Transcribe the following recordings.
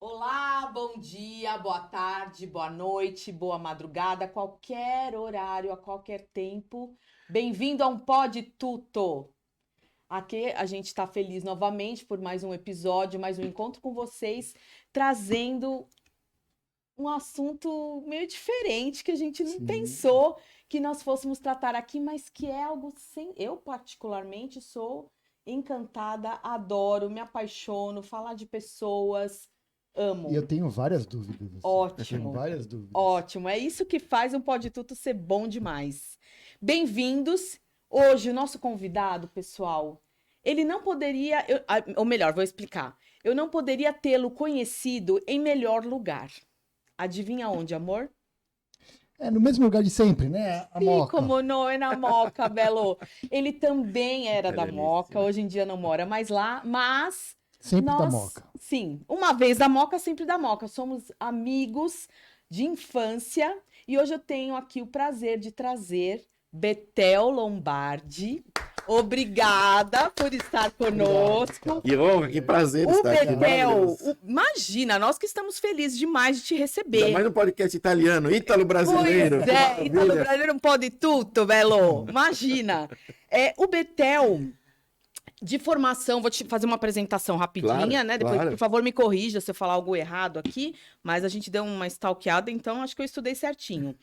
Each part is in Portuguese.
Olá, bom dia, boa tarde, boa noite, boa madrugada, qualquer horário, a qualquer tempo. Bem-vindo a um Pode Tudo. Aqui a gente está feliz novamente por mais um episódio, mais um encontro com vocês, trazendo um assunto meio diferente que a gente não Sim. pensou que nós fôssemos tratar aqui, mas que é algo sem. Eu, particularmente, sou encantada, adoro, me apaixono, falar de pessoas, E eu amo. tenho várias dúvidas, assim. Tenho Ótimo, várias dúvidas. ótimo. É isso que faz um Pode Tudo ser bom demais. Bem-vindos. Hoje, o nosso convidado, pessoal, ele não poderia, ou melhor, vou explicar. Eu não poderia tê-lo conhecido em melhor lugar. Adivinha onde, amor? É no mesmo lugar de sempre, né? A Sim, Moca. como não é na Moca, Belo. Ele também era da Moca, Italianíssima. hoje em dia não mora mais lá, mas Sempre da nós, Moca. sim, uma vez da Moca, sempre da Moca. Somos amigos de infância e hoje eu tenho aqui o prazer de trazer Betel Lombardi. Obrigada por estar conosco. Que honra, que prazer O estar aqui. Betel, Maravilhoso. imagina, nós que estamos felizes demais de te Ainda receber. mais no podcast italiano, ítalo-brasileiro. Pois Que é, Italo maravilha. Brasileiro não pode tudo, Belo. Imagina. O Betel, de formação, vou te fazer uma apresentação rapidinha, Claro, né? Depois, claro. por favor, me corrija se eu falar algo errado aqui, mas a gente deu uma stalkeada, então acho que eu estudei certinho.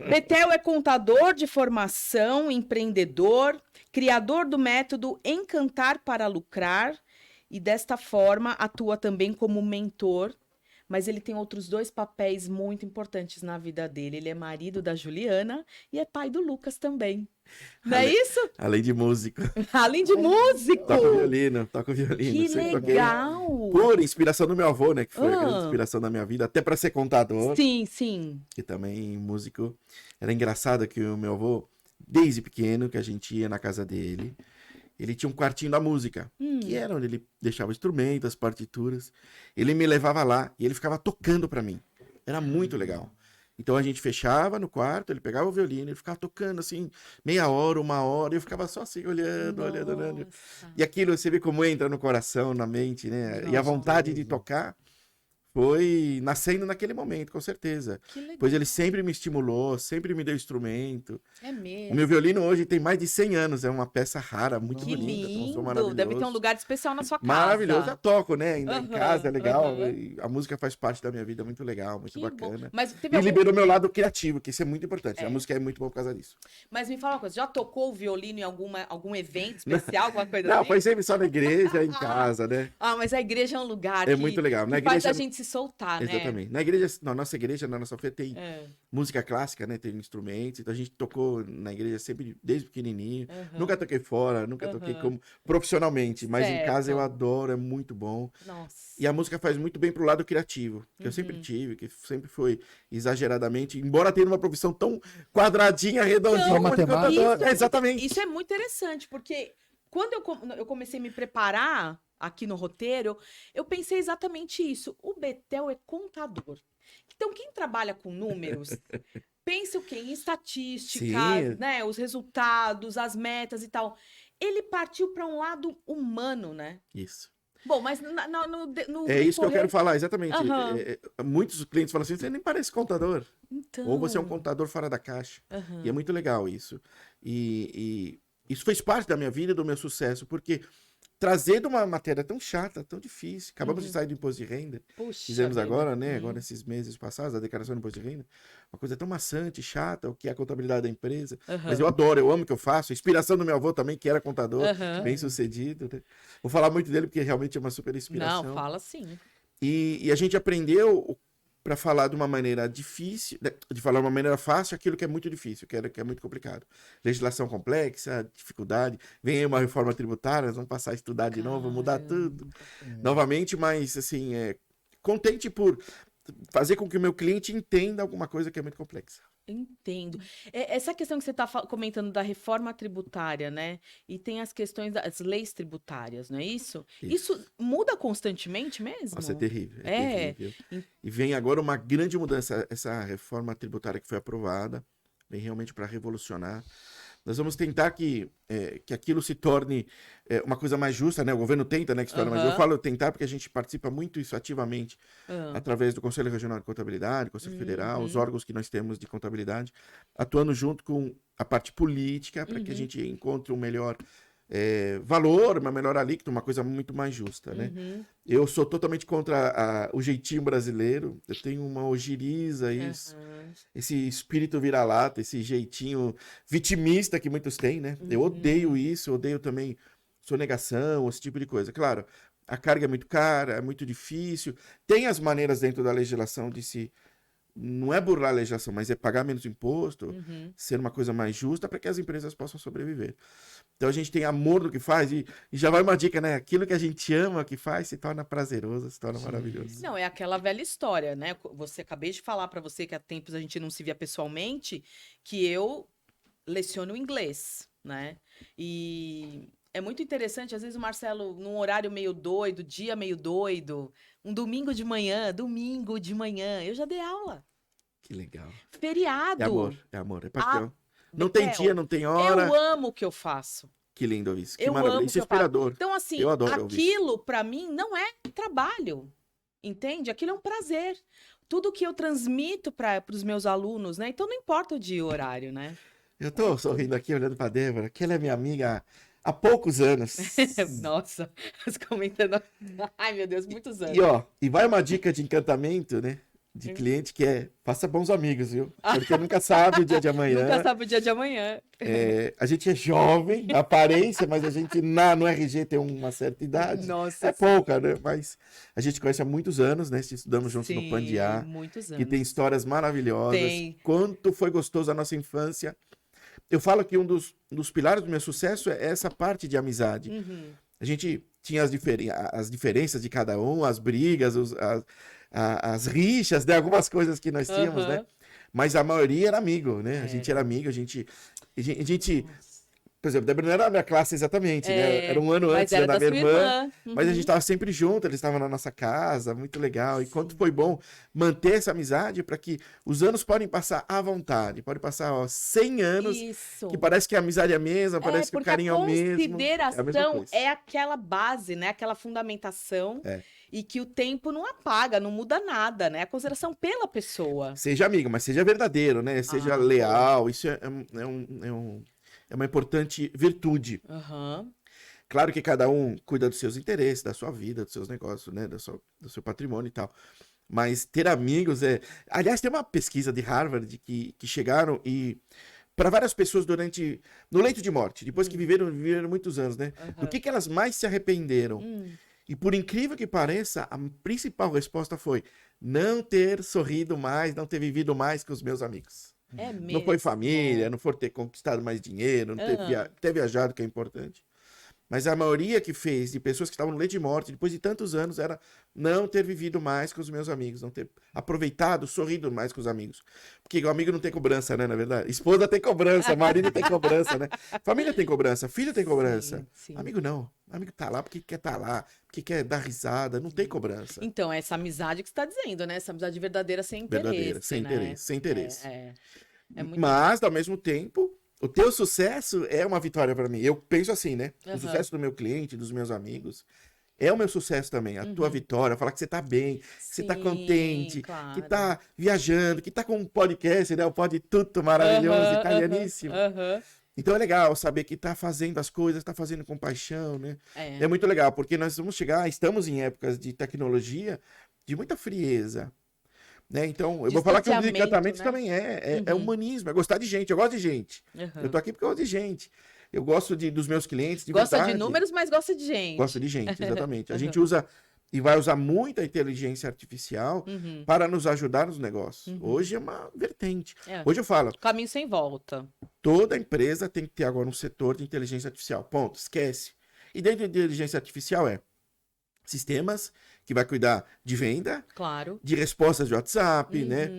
Betel é contador de formação, empreendedor, criador do método Encantar para Lucrar e desta forma atua também como mentor, mas ele tem outros dois papéis muito importantes na vida dele. Ele é marido da Juliana e é pai do Lucas também. Não é Ale- isso? Além de músico, Além de músico! toco violino. Que Sempre toquei. legal! Por inspiração do meu avô, né? Que foi a grande Ah, inspiração da minha vida, até para ser contador. sim, sim. E também músico. Era engraçado que o meu avô, desde pequeno, que a gente ia na casa dele, ele tinha um quartinho da música, que era onde ele deixava o instrumento, as partituras. Ele me levava lá e ele ficava tocando pra mim. Era muito legal. Então a gente fechava no quarto, ele pegava o violino, ele ficava tocando assim, meia hora, uma hora, e eu ficava só assim, olhando, olhando, olhando. Nossa, E aquilo, você vê como entra no coração, na mente, né? E a vontade de Gostoso. tocar foi nascendo naquele momento, com certeza. que legal. Pois ele sempre me estimulou, sempre me deu instrumento. É O mesmo. meu violino hoje tem mais de 100 anos, é uma peça rara, muito Que bonita, tem um som lindo! Deve ter um maravilhoso. lugar especial na sua casa. Maravilhoso, eu toco, né? Ainda em Aham, casa, é legal. aham. E a música faz parte da minha vida, muito legal, muito Que bom. bacana. Mas teve E algum... liberou meu lado criativo, que isso é muito importante. É. A música é muito boa por causa disso. Mas me fala uma coisa, já tocou o violino em algum evento especial, alguma coisa Não, assim? foi sempre só na igreja, em casa, né? Ah, mas a igreja é um lugar É que, muito legal. Na que faz igreja, a gente se soltar, né? exatamente. Na igreja, na nossa igreja, na nossa fé, tem É, música clássica, né? Tem instrumentos. Então a gente tocou na igreja sempre desde pequenininho. aham, Nunca toquei fora, nunca toquei aham. como profissionalmente, mas em casa eu Certo. adoro, é muito bom. Nossa. E a música faz muito bem pro lado criativo, que eu sempre Uhum. tive, que sempre foi exageradamente, embora tenha uma profissão tão quadradinha, redondinha, Então, como de matemática. contador. É, exatamente. Isso é muito interessante, porque quando eu comecei a me preparar aqui no roteiro, eu pensei exatamente isso. O Betel é contador. Então, quem trabalha com números, pensa o quê? Em estatística, Sim, né? Os resultados, as metas e tal. Ele partiu para um lado humano, né? isso. Bom, mas no É isso que eu decorrer... quero falar, exatamente. Aham. Muitos clientes falam assim, você nem parece contador. Ou você é um Então... contador fora da caixa. aham. E é muito legal isso. E isso fez parte da minha vida e do meu sucesso, porque trazer de uma matéria tão chata, tão difícil. Acabamos de sair do imposto de renda. Puxa Fizemos vida. agora, né? Agora, esses meses passados, a declaração do imposto de renda. Uma coisa tão maçante, chata, o que é a contabilidade da empresa. Aham. Mas eu adoro, eu amo o que eu faço. Inspiração do meu avô também, que era contador, Aham. bem sucedido. Né? Vou falar muito dele, porque realmente é uma super inspiração. Não, fala sim. E a gente aprendeu para falar de uma maneira difícil, de falar de uma maneira fácil aquilo que é muito difícil, que é muito complicado. Legislação complexa, dificuldade. Vem aí uma reforma tributária, nós vamos passar a estudar de novo, mudar tudo novamente, mas assim, contente por fazer com que o meu cliente entenda alguma coisa que é muito complexa. Entendo. Essa questão que você está comentando da reforma tributária, né? E tem as questões das leis tributárias, não é isso? Isso muda constantemente mesmo? Nossa, é terrível, É. terrível. E vem agora uma grande mudança, essa reforma tributária que foi aprovada, vem realmente para revolucionar. Nós vamos tentar que aquilo se torne uma coisa mais justa, né? O governo tenta, né, que se torne mais justo. Eu falo tentar porque a gente participa muito isso ativamente através do Conselho Regional de Contabilidade, Conselho Federal, os órgãos que nós temos de contabilidade, atuando junto com a parte política para que a gente encontre um melhor valor, uma melhor alíquota, uma coisa muito mais justa, né? Eu sou totalmente contra o jeitinho brasileiro, eu tenho uma ojeriza, esse espírito vira-lata, esse jeitinho vitimista que muitos têm, né? Eu odeio isso, eu odeio também sonegação, esse tipo de coisa. Claro, a carga é muito cara, é muito difícil, tem as maneiras dentro da legislação de se... Não é burlar a legislação, mas é pagar menos imposto, ser uma coisa mais justa para que as empresas possam sobreviver. Então a gente tem amor no que faz e já vai uma dica, né? Aquilo que a gente ama que faz se torna prazeroso, se torna maravilhoso. Não, é aquela velha história, né? Você acabei de falar para você que há tempos a gente não se via pessoalmente, que eu leciono inglês, né? E é muito interessante, às vezes o Marcelo, num horário meio doido, dia meio doido, um domingo de manhã, eu já dei aula. Que legal. Feriado. É amor, é paixão. Não tem dia, não tem hora. Eu amo o que eu faço. Que lindo isso, que Eu maravilha. amo Isso é inspirador. Então, assim, Eu adoro ouvir aquilo para mim não é trabalho, entende? Aquilo é um prazer. Tudo que eu transmito para os meus alunos, né? Então não importa o dia e o horário, né? Eu tô sorrindo aqui, olhando pra Débora, que ela é minha amiga há poucos anos. Nossa, comentando. Ai, meu Deus, muitos anos. E vai uma dica de encantamento, né? De cliente que faça bons amigos, viu? Porque nunca sabe o dia de amanhã. Nunca sabe o dia de amanhã. A gente é jovem, na aparência, mas a gente no RG tem uma certa idade. Nossa. É pouca, né? Mas a gente conhece há muitos anos, né? Estudamos juntos no Pandiá. Muitos anos. Que tem histórias maravilhosas. Tem. Quanto foi gostoso a nossa infância. Eu falo que um dos pilares do meu sucesso é essa parte de amizade. A gente tinha as diferenças de cada um, as brigas, as rixas, né? Algumas coisas que nós tínhamos, né? Mas a maioria era amigo, né? A gente era amigo, a gente por exemplo, a Débora não era da minha classe exatamente, né? Era um ano antes da minha irmã. Mas a gente estava sempre junto, eles estavam na nossa casa, muito legal. E quanto foi bom manter essa amizade para que os anos podem passar à vontade. Pode passar 100 anos, que parece que a amizade é a mesma, parece que o carinho é o mesmo. A consideração é aquela base, né? Aquela fundamentação. E que o tempo não apaga, não muda nada, né? A consideração pela pessoa. Seja amigo, mas seja verdadeiro, né? Seja leal. Isso é uma importante virtude. Claro que cada um cuida dos seus interesses, da sua vida, dos seus negócios, né? Do seu patrimônio e tal. Mas ter amigos Aliás, tem uma pesquisa de Harvard que chegaram para várias pessoas no leito de morte, depois que viveram muitos anos, né? Do que elas mais se arrependeram. E por incrível que pareça, a principal resposta foi não ter sorrido mais, não ter vivido mais com os meus amigos. É mesmo? Não foi família, não foi ter conquistado mais dinheiro, não ter viajado, que é importante. Mas a maioria que fez, de pessoas que estavam no leito de morte, depois de tantos anos, era não ter vivido mais com os meus amigos, não ter aproveitado, sorrido mais com os amigos. Porque o amigo não tem cobrança, né, na verdade? Esposa tem cobrança, marido tem cobrança, né? Família tem cobrança, filho tem cobrança. Sim. Amigo não. Amigo tá lá porque quer tá lá, porque quer dar risada, não tem cobrança. Então, essa amizade que você tá dizendo, né? Essa amizade verdadeira sem interesse. Verdadeira, sem interesse. É muito Mas, ao mesmo tempo, o teu sucesso é uma vitória para mim. Eu penso assim, né? O sucesso do meu cliente, dos meus amigos, é o meu sucesso também. A tua vitória, falar que você tá bem, que você tá contente, que tá viajando, que tá com um podcast, né? O Pod Tutto maravilhoso, italianíssimo. Então é legal saber que tá fazendo as coisas, tá fazendo com paixão, né? É muito legal, porque nós estamos em épocas de tecnologia de muita frieza. Né? Então, eu vou falar que o desencantamento, né? Também é humanismo, é gostar de gente. Eu gosto de gente. Eu tô aqui porque eu gosto de gente. Eu gosto dos meus clientes, de gosta verdade. De números, mas gosta de gente. Gosta de gente, exatamente. A gente usa e vai usar muita inteligência artificial para nos ajudar nos negócios. Hoje é uma vertente. Hoje eu falo... Caminho sem volta. Toda empresa tem que ter agora um setor de inteligência artificial. Ponto. Esquece. E dentro de inteligência artificial sistemas que vai cuidar de venda, claro, de respostas de WhatsApp, né?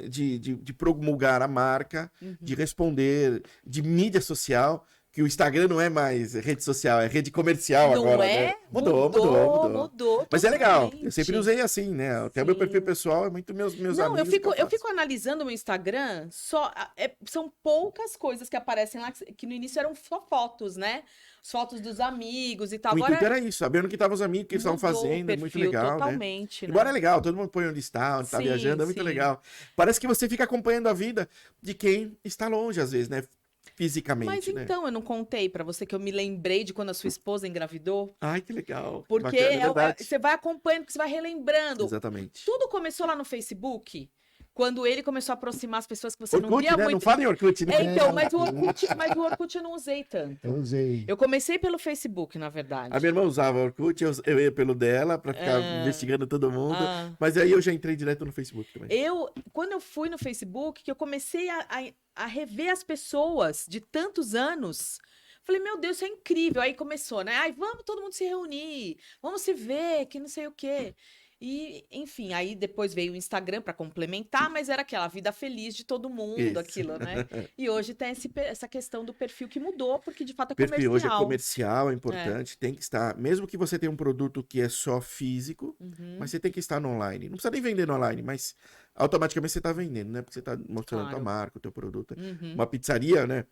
De promulgar a marca, de responder, de mídia social. que o Instagram não é mais rede social, é rede comercial Não agora, é? né? Mudou. Mas é legal, eu sempre totalmente. usei assim, né? Até o meu Sim. perfil pessoal é muito meus Não, amigos. eu fico analisando o meu Instagram, são poucas coisas que aparecem lá, que no início eram só fotos, né? As fotos dos amigos e tal. O Agora intuito era isso, sabendo o que estavam os amigos, o que eles estavam mudou o fazendo, é muito perfil legal, né? totalmente, né? Embora é legal, todo mundo põe onde está, onde está Sim, viajando, é muito sim. legal. Parece que você fica acompanhando a vida de quem está longe, às vezes, né? Fisicamente, Mas né? então, eu não contei pra você que eu me lembrei de quando a sua esposa engravidou? Ai, que legal. Porque Bacana, é verdade. você vai acompanhando, você vai relembrando. Exatamente. Tudo começou lá no Facebook, quando ele começou a aproximar as pessoas que você não Orkut, via né? muito. Não fala em Orkut, né? Então, mas o Orkut eu não usei tanto. Eu usei. Eu comecei pelo Facebook, na verdade. A minha irmã usava Orkut, eu ia pelo dela pra ficar investigando todo mundo. Mas aí eu já entrei direto no Facebook também. Quando eu fui no Facebook, que eu comecei a rever as pessoas de tantos anos, falei, meu Deus, isso é incrível. Aí começou, né? Ai, vamos todo mundo se reunir, vamos se ver, que não sei o quê. E, enfim, aí depois veio o Instagram para complementar, mas era aquela vida feliz de todo mundo, Isso. aquilo, né? E hoje tem essa questão do perfil que mudou, porque de fato é Perfil hoje é comercial. comercial, é importante, tem que estar, mesmo que você tenha um produto que é só físico, Uhum. mas você tem que estar no online. Não precisa nem vender no online, mas automaticamente você está vendendo, né? Porque você está mostrando a tua Claro. marca, o teu produto. Uhum. Uma pizzaria, né?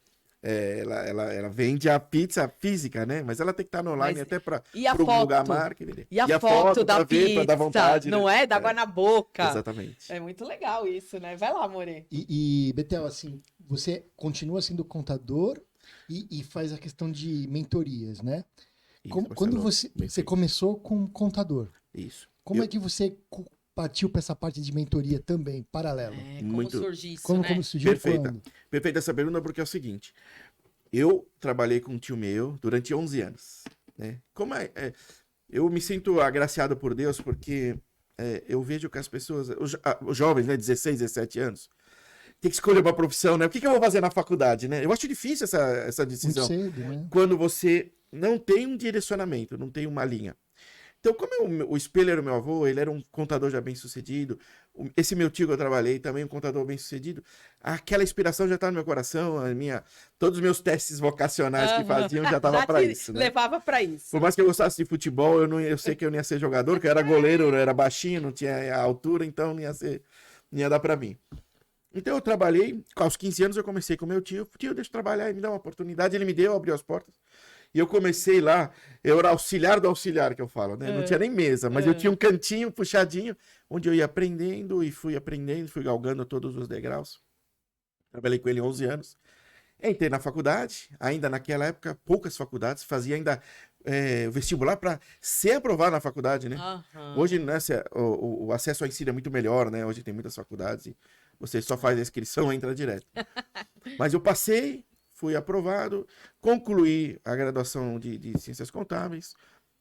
Ela vende a pizza física, né? Mas ela tem que estar no online Mas até para E a divulgar a foto? marca e vender. E a foto da pra ver, pizza, pra dar vontade, não né? é? Dá água na boca. Exatamente. É muito legal isso, né? Vai lá, More. E Betel, assim, você continua sendo contador e faz a questão de mentorias, né? Isso, Quando Marcelo, você bem feito. começou com contador, Isso. como é que você partiu para essa parte de mentoria também, paralelo? Como Muito- surgiu isso, Como, né? como surgiu Perfeita. quando? Perfeita essa pergunta porque é o seguinte. Eu trabalhei com um tio meu durante 11 anos, né? Eu me sinto agraciado por Deus porque eu vejo que as pessoas, os jovens, né, 16, 17 anos, tem que escolher uma profissão, né? O que eu vou fazer na faculdade, né? Eu acho difícil essa Muito decisão. cedo, né? Quando você não tem um direcionamento, não tem uma linha. Então, como o espelho era o meu avô, ele era um contador já bem sucedido, esse meu tio que eu trabalhei também, um contador bem sucedido, aquela inspiração já estava no meu coração, todos os meus testes vocacionais que Aham. faziam já estavam Já para te isso, né? Levava pra isso. Por mais que eu gostasse de futebol, eu sei que eu não ia ser jogador, porque eu era goleiro, eu era baixinho, não tinha a altura, então não ia dar para mim. Então eu trabalhei, aos 15 anos eu comecei com meu tio, deixa eu trabalhar e me dá uma oportunidade, ele me deu, abriu as portas. E eu comecei lá, eu era auxiliar do auxiliar, que eu falo, né? Não tinha nem mesa, mas eu tinha um cantinho puxadinho, onde eu ia aprendendo, fui galgando todos os degraus. Trabalhei com ele 11 anos. Entrei na faculdade, ainda naquela época, poucas faculdades, fazia ainda vestibular para ser aprovado na faculdade, né? Aham. Hoje, né, o acesso ao ensino é muito melhor, né? Hoje tem muitas faculdades e você só faz a inscrição e entra direto. Mas eu passei, fui aprovado, concluí a graduação de Ciências Contábeis,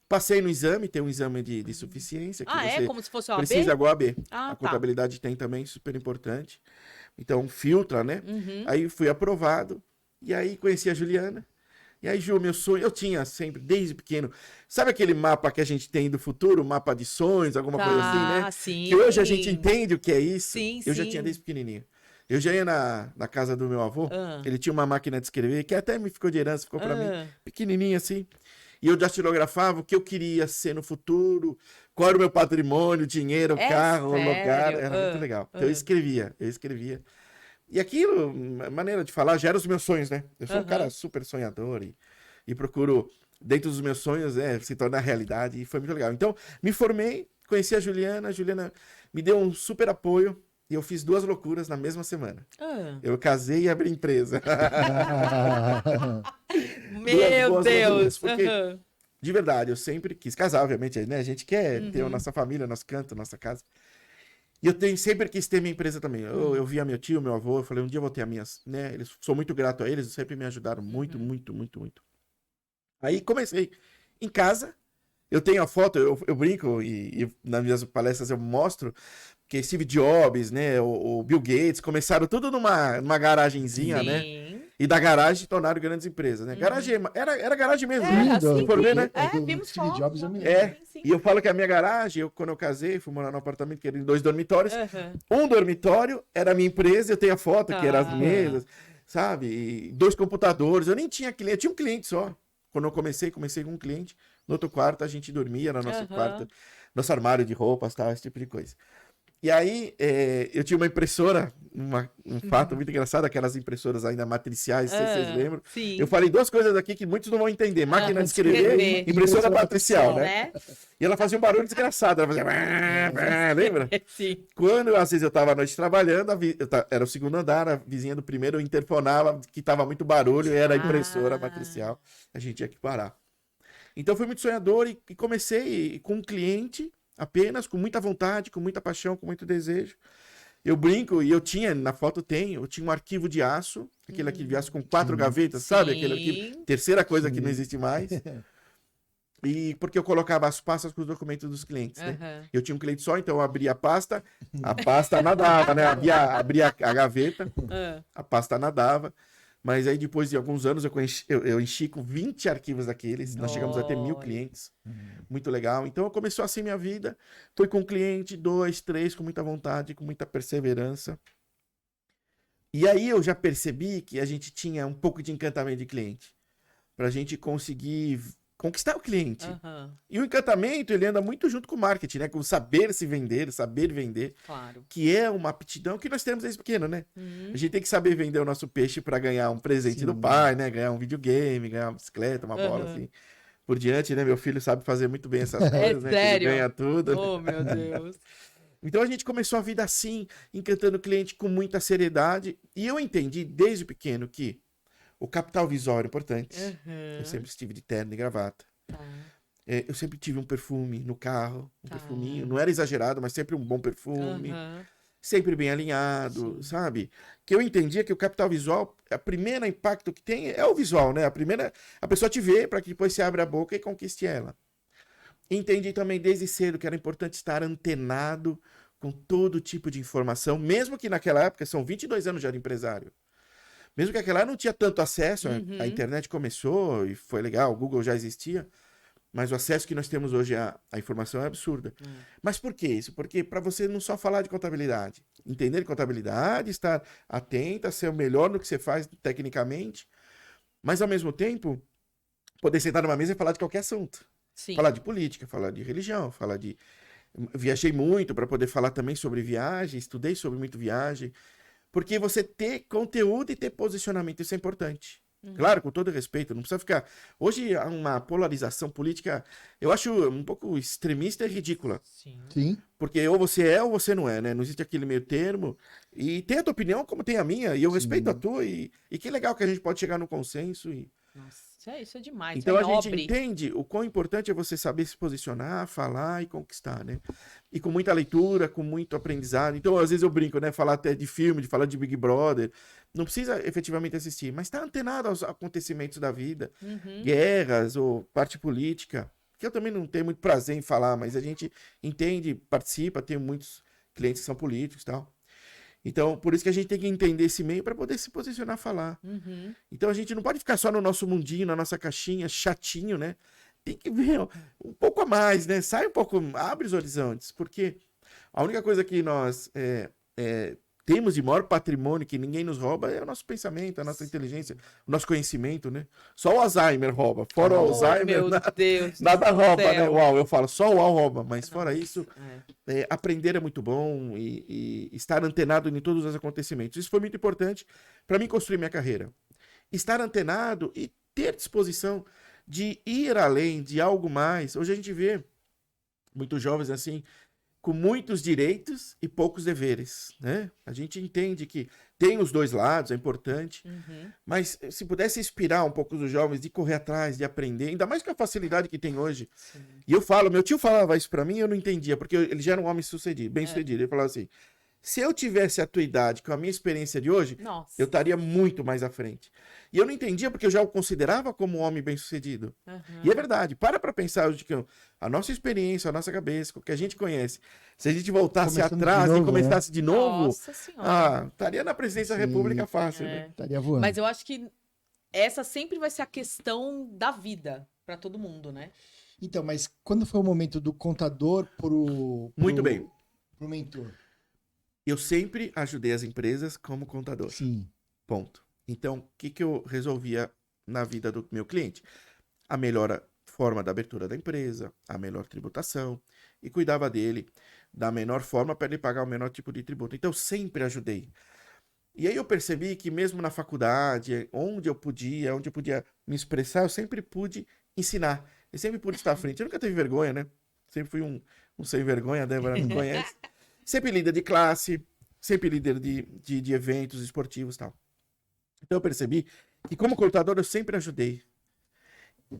passei no exame, tem um exame de suficiência. Que você Como se fosse o AB? precisa igual a B. Ah, A tá. contabilidade tem também, super importante. Então, filtra, né? Uhum. Aí fui aprovado, e aí conheci a Juliana. E aí, Ju, meu sonho, eu tinha sempre, desde pequeno, sabe aquele mapa que a gente tem do futuro, mapa de sonhos, alguma coisa assim, né? Sim. Que hoje a gente entende o que é isso. Sim, Eu já sim. tinha desde pequenininho. Eu já ia na casa do meu avô, Ah. ele tinha uma máquina de escrever, que até me ficou de herança, ficou pra mim, Ah. pequenininha assim. E eu datilografava o que eu queria ser no futuro, qual era o meu patrimônio, dinheiro, É carro, sério? lugar. Era Ah, muito legal. Então ah. eu escrevia. E aquilo, maneira de falar, gera os meus sonhos, né? Eu sou um Aham. cara super sonhador e procuro, dentro dos meus sonhos, se tornar realidade. E foi muito legal. Então, me formei, conheci a Juliana me deu um super apoio e eu fiz 2 loucuras na mesma semana. Ah. Eu casei e abri empresa. Meu boas Deus. loucuras, porque- Aham. De verdade, eu sempre quis casar, obviamente, né? A gente quer ter a Uhum. nossa família, nosso canto, nossa casa. E sempre quis ter minha empresa também. Eu via meu tio, meu avô, eu falei, um dia eu vou ter a minha, né? Sou muito grato a eles, sempre me ajudaram muito, Uhum. muito, muito, muito. Aí comecei em casa, eu tenho a foto, eu brinco e nas minhas palestras eu mostro que Steve Jobs, né, o Bill Gates, começaram tudo numa garagenzinha, né? Sim. E da garagem tornaram grandes empresas, né? Uhum. Garagem, era garagem mesmo, É, né? assim, Se for ver, né? É, Do vimos Steve fotos, Jobs, eu me né? lembro. Sim, sim. E eu falo que a minha garagem, quando eu casei, fui morar num apartamento que era em 2 dormitórios. Aham. Um dormitório era a minha empresa, eu tenho a foto, que eram as Ah. mesas. sabe? E 2 computadores. Eu nem tinha cliente, eu tinha um cliente só. Quando eu comecei com um cliente. No outro quarto a gente dormia, no nosso quarto, nosso armário de roupas, tal, esse tipo de coisa. E aí, eu tinha uma impressora, um fato muito engraçado, aquelas impressoras ainda matriciais, não sei se vocês lembram. Sim. Eu falei 2 coisas aqui que muitos não vão entender. Máquina de escrever, impressora matricial, né? E ela fazia um barulho desgraçado, ela fazia... lembra? Sim. Quando, às vezes, eu estava à noite trabalhando, era o segundo andar, a vizinha do primeiro eu interfonava, que estava muito barulho, e era a impressora matricial. A gente tinha que parar. Então, fui muito sonhador e comecei com um cliente... apenas, com muita vontade, com muita paixão, com muito desejo. Eu brinco, e eu tinha, na foto eu tinha um arquivo de aço, aquele arquivo de aço com 4 gavetas, sabe? Aquele arquivo, terceira coisa que não existe mais. E porque eu colocava as pastas com os documentos dos clientes, né? Eu tinha um cliente só, então eu abria a pasta nadava, né? Abria a gaveta, a pasta nadava. Mas aí, depois de alguns anos, eu enchi com 20 arquivos daqueles. Nós chegamos a ter 1000 clientes. Muito legal. Então, começou assim minha vida. Foi com um cliente, 2, 3, com muita vontade, com muita perseverança. E aí, eu já percebi que a gente tinha um pouco de encantamento de cliente. Para a gente conseguir conquistar o cliente. E o encantamento, ele anda muito junto com o marketing, né? Com o saber se vender, saber vender. Claro. Que é uma aptidão que nós temos desde pequeno, né? A gente tem que saber vender o nosso peixe para ganhar um presente do pai, né? Ganhar um videogame, ganhar uma bicicleta, uma bola, assim. Por diante, né? Meu filho sabe fazer muito bem essas coisas, né? Sério? Ele ganha tudo. Oh, meu Deus. Então a gente começou a vida assim, encantando o cliente com muita seriedade. E eu entendi desde pequeno que o capital visual era importante. Eu sempre estive de terno e gravata. Eu sempre tive um perfume no carro, perfuminho. Não era exagerado, mas sempre um bom perfume. Sempre bem alinhado, sabe? Que eu entendia que o capital visual, o primeiro impacto que tem é o visual, né? A pessoa te vê para que depois você abra a boca e conquiste ela. Entendi também desde cedo que era importante estar antenado com todo tipo de informação, mesmo que naquela época, são 22 anos já de empresário. Mesmo que aquela época não tinha tanto acesso, a internet começou e foi legal, o Google já existia, mas o acesso que nós temos hoje à informação é absurda. Mas por que isso? Porque para você não só falar de contabilidade, entender contabilidade, estar atenta, ser o melhor no que você faz tecnicamente, mas ao mesmo tempo poder sentar numa mesa e falar de qualquer assunto. Sim. Falar de política, falar de religião, falar de... Viajei muito para poder falar também sobre viagem, estudei sobre muito viagem, porque você ter conteúdo e ter posicionamento, isso é importante. Claro, com todo respeito, não precisa ficar... Hoje há uma polarização política, eu acho um pouco extremista e ridícula. Sim. Porque ou você é ou você não é, né? Não existe aquele meio termo. E tem a tua opinião como tem a minha, e eu respeito a tua, e que legal que a gente pode chegar num consenso e... Nossa, isso é demais. Então é a gente nobre. entende o quão importante é você saber se posicionar, falar e conquistar, né? E com muita leitura, com muito aprendizado. Então, às vezes eu brinco, né? Falar até de filme, de falar de Big Brother. Não precisa efetivamente assistir, mas estar antenado aos acontecimentos da vida. Guerras ou parte política. Que eu também não tenho muito prazer em falar, mas a gente entende, participa, tem muitos clientes que são políticos e tal. Então, por isso que a gente tem que entender esse meio para poder se posicionar, falar. Então, a gente não pode ficar só no nosso mundinho, na nossa caixinha, chatinho, né? Tem que ver um pouco a mais, né? Sai um pouco, abre os horizontes, porque a única coisa que nós temos de maior patrimônio que ninguém nos rouba é o nosso pensamento, a nossa inteligência, o nosso conhecimento, né? Só o Alzheimer rouba. Fora o Alzheimer, meu Deus nada do rouba, céu. né? Uau, eu falo, só o UAU rouba, mas fora isso, aprender é muito bom e estar antenado em todos os acontecimentos. Isso foi muito importante para mim construir minha carreira. Estar antenado e ter disposição de ir além, de algo mais. Hoje a gente vê muitos jovens assim, com muitos direitos e poucos deveres, né? A gente entende que tem os dois lados, é importante, mas se pudesse inspirar um pouco os jovens de correr atrás, de aprender, ainda mais com a facilidade que tem hoje. E eu falo, meu tio falava isso pra mim e eu não entendia, porque ele já era um homem bem sucedido. Ele falava assim, se eu tivesse a tua idade, com a minha experiência de hoje, eu estaria muito mais à frente. E eu não entendia porque eu já o considerava como um homem bem-sucedido. E é verdade. Para pensar hoje que a nossa experiência, a nossa cabeça, o que a gente conhece, se a gente voltasse Começando atrás de novo, e começasse de novo, Nossa Senhora. estaria na presidência da República fácil, né? Estaria voando. Mas eu acho que essa sempre vai ser a questão da vida para todo mundo, né? Então, mas quando foi o momento do contador Muito bem. pro mentor? Eu sempre ajudei as empresas como contador. Sim. Ponto. Então, o que que eu resolvia na vida do meu cliente? A melhor forma da abertura da empresa, a melhor tributação, e cuidava dele da menor forma para ele pagar o menor tipo de tributo. Então, eu sempre ajudei. E aí eu percebi que mesmo na faculdade, onde eu podia me expressar, eu sempre pude ensinar. Eu sempre pude estar à frente. Eu nunca tive vergonha, né? Sempre fui um sem vergonha, a Débora me conhece. Sempre líder de classe, sempre líder de eventos esportivos e tal. Então eu percebi que como contador eu sempre ajudei.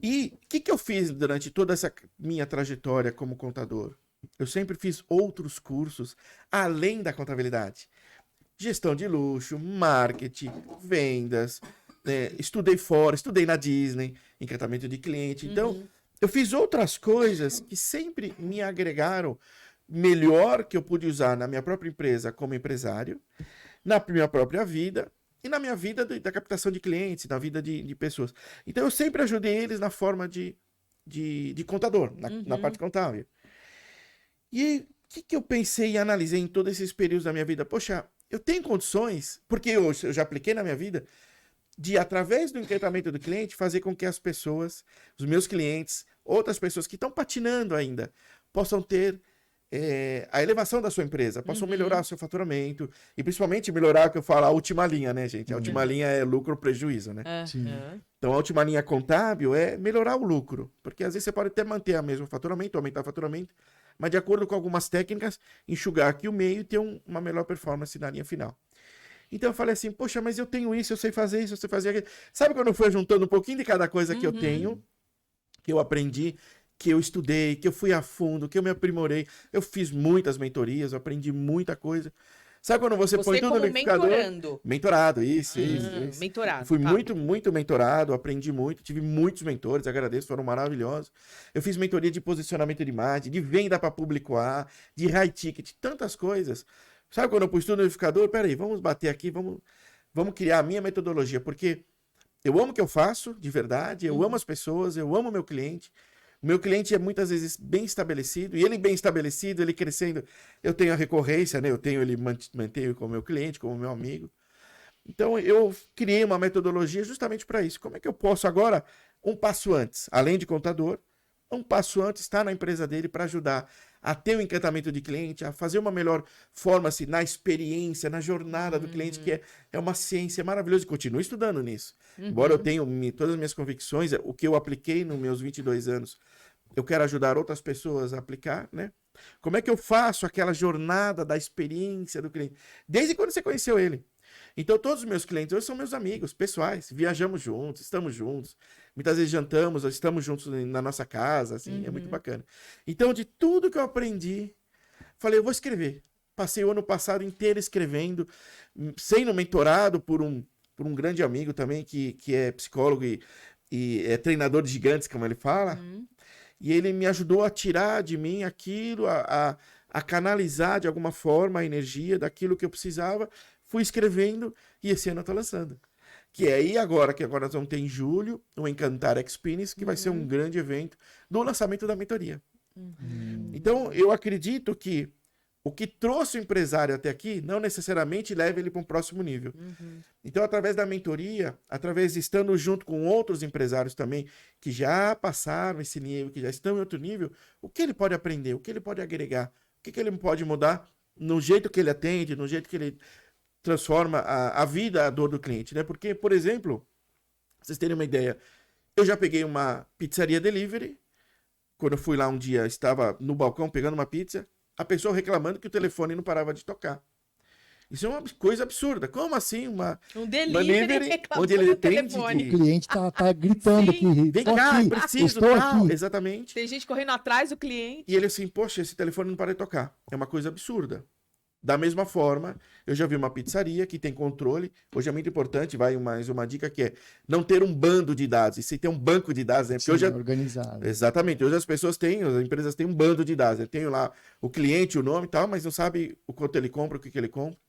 E o que eu fiz durante toda essa minha trajetória como contador? Eu sempre fiz outros cursos além da contabilidade. Gestão de luxo, marketing, vendas, estudei fora, estudei na Disney, encantamento de cliente. Então, eu fiz outras coisas que sempre me agregaram melhor que eu pude usar na minha própria empresa como empresário, na minha própria vida e na minha vida da captação de clientes, na vida de pessoas. Então, eu sempre ajudei eles na forma de contador, na parte contábil. E o que eu pensei e analisei em todos esses períodos da minha vida? Poxa, eu tenho condições, porque eu já apliquei na minha vida, de, através do encantamento do cliente, fazer com que as pessoas, os meus clientes, outras pessoas que estão patinando ainda, possam ter a elevação da sua empresa, possam melhorar o seu faturamento e principalmente melhorar, o que eu falo, a última linha, né, gente? A última linha é lucro ou prejuízo, né? Sim. Então, a última linha contábil é melhorar o lucro, porque às vezes você pode até manter o mesmo faturamento, aumentar o faturamento, mas de acordo com algumas técnicas, enxugar aqui o meio e ter uma melhor performance na linha final. Então eu falei assim, poxa, mas eu tenho isso, eu sei fazer isso, eu sei fazer aquilo. Sabe quando eu fui juntando um pouquinho de cada coisa que eu tenho, que eu aprendi, que eu estudei, que eu fui a fundo, que eu me aprimorei. Eu fiz muitas mentorias, eu aprendi muita coisa. Sabe quando você põe tudo no liquidificador? Mentorando. Mentorado, isso. Mentorado. Fui tá. muito mentorado, aprendi muito, tive muitos mentores, agradeço, foram maravilhosos. Eu fiz mentoria de posicionamento de imagem, de venda para público A, de high ticket, tantas coisas. Sabe quando eu pus tudo no liquidificador? Peraí, vamos bater aqui, vamos criar a minha metodologia, porque eu amo o que eu faço, de verdade, eu amo as pessoas, eu amo o meu cliente. O meu cliente é muitas vezes bem estabelecido, e ele bem estabelecido, ele crescendo, eu tenho a recorrência, né? Eu tenho ele mantenho como meu cliente, como meu amigo. Então eu criei uma metodologia justamente para isso. Como é que eu posso agora, um passo antes, além de contador, um passo antes, estar na empresa dele para ajudar a ter um encantamento de cliente, a fazer uma melhor forma assim, na experiência, na jornada do cliente, que é uma ciência maravilhosa, e continuo estudando nisso. Embora eu tenha todas as minhas convicções, o que eu apliquei nos meus 22 anos, eu quero ajudar outras pessoas a aplicar, né? Como é que eu faço aquela jornada da experiência do cliente? Desde quando você conheceu ele. Então, todos os meus clientes hoje são meus amigos pessoais, viajamos juntos, estamos juntos, muitas vezes jantamos, estamos juntos na nossa casa, assim, é muito bacana. Então, de tudo que eu aprendi, falei, eu vou escrever. Passei o ano passado inteiro escrevendo, sendo mentorado por um grande amigo também, que é psicólogo e é treinador de gigantes, como ele fala, e ele me ajudou a tirar de mim aquilo, a canalizar de alguma forma a energia daquilo que eu precisava. Fui escrevendo e esse ano eu tô lançando. Que é aí agora, que agora nós vamos ter em julho, o Encantar Experience, que vai ser um grande evento do lançamento da mentoria. Então, eu acredito que o que trouxe o empresário até aqui, não necessariamente leva ele para um próximo nível. Então, através da mentoria, através de estando junto com outros empresários também, que já passaram esse nível, que já estão em outro nível, o que ele pode aprender, o que ele pode agregar, o que ele pode mudar no jeito que ele atende, no jeito que ele transforma a vida, a dor do cliente, né? Porque, por exemplo, pra vocês terem uma ideia, eu já peguei uma pizzaria delivery, quando eu fui lá um dia, estava no balcão pegando uma pizza, a pessoa reclamando que o telefone não parava de tocar. Isso é uma coisa absurda. Como assim um delivery onde ele atende O cliente tá gritando aqui. Vem Tô cá, aqui, preciso, estou tal. aqui. Exatamente. Tem gente correndo atrás do cliente. E ele assim, poxa, esse telefone não para de tocar. É uma coisa absurda. Da mesma forma, eu já vi uma pizzaria que tem controle. Hoje é muito importante, vai mais uma dica que é não ter um bando de dados, e sim ter um banco de dados, né? Porque Sim, hoje organizado. Exatamente. Hoje as pessoas têm, as empresas têm um bando de dados. Eu tenho lá o cliente, o nome e tal, mas não sabe o quanto ele compra, o que ele compra.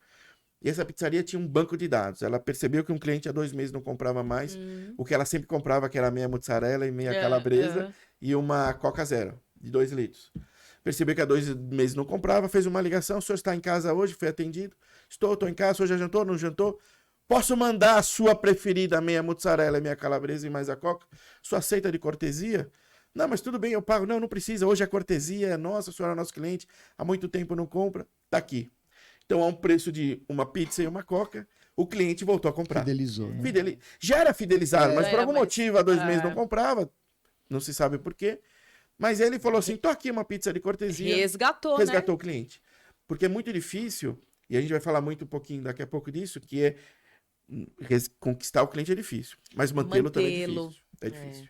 E essa pizzaria tinha um banco de dados. Ela percebeu que um cliente há 2 meses não comprava mais o que ela sempre comprava, que era meia mozzarella e meia calabresa e uma Coca Zero, de 2 litros. Percebeu que há 2 meses não comprava, fez uma ligação, o senhor está em casa hoje, foi atendido. Estou em casa, o senhor já jantou, não jantou? Posso mandar a sua preferida, meia mussarela, meia calabresa e mais a coca? Sua aceita de cortesia? Não, mas tudo bem, eu pago. Não, não precisa. Hoje a cortesia é nossa, a senhora é nosso cliente. Há muito tempo não compra. Tá aqui. Então, a um preço de uma pizza e uma coca, o cliente voltou a comprar. Fidelizou, né? Já era fidelizado, mas por algum motivo, há 2 meses não é. comprava. Não se sabe por quê. Mas ele falou assim, tô aqui uma pizza de cortesia. Resgatou, Resgatou né? o cliente. Porque é muito difícil, e a gente vai falar muito um pouquinho daqui a pouco disso, que é conquistar o cliente é difícil. Mas mantê-lo também é difícil. É difícil.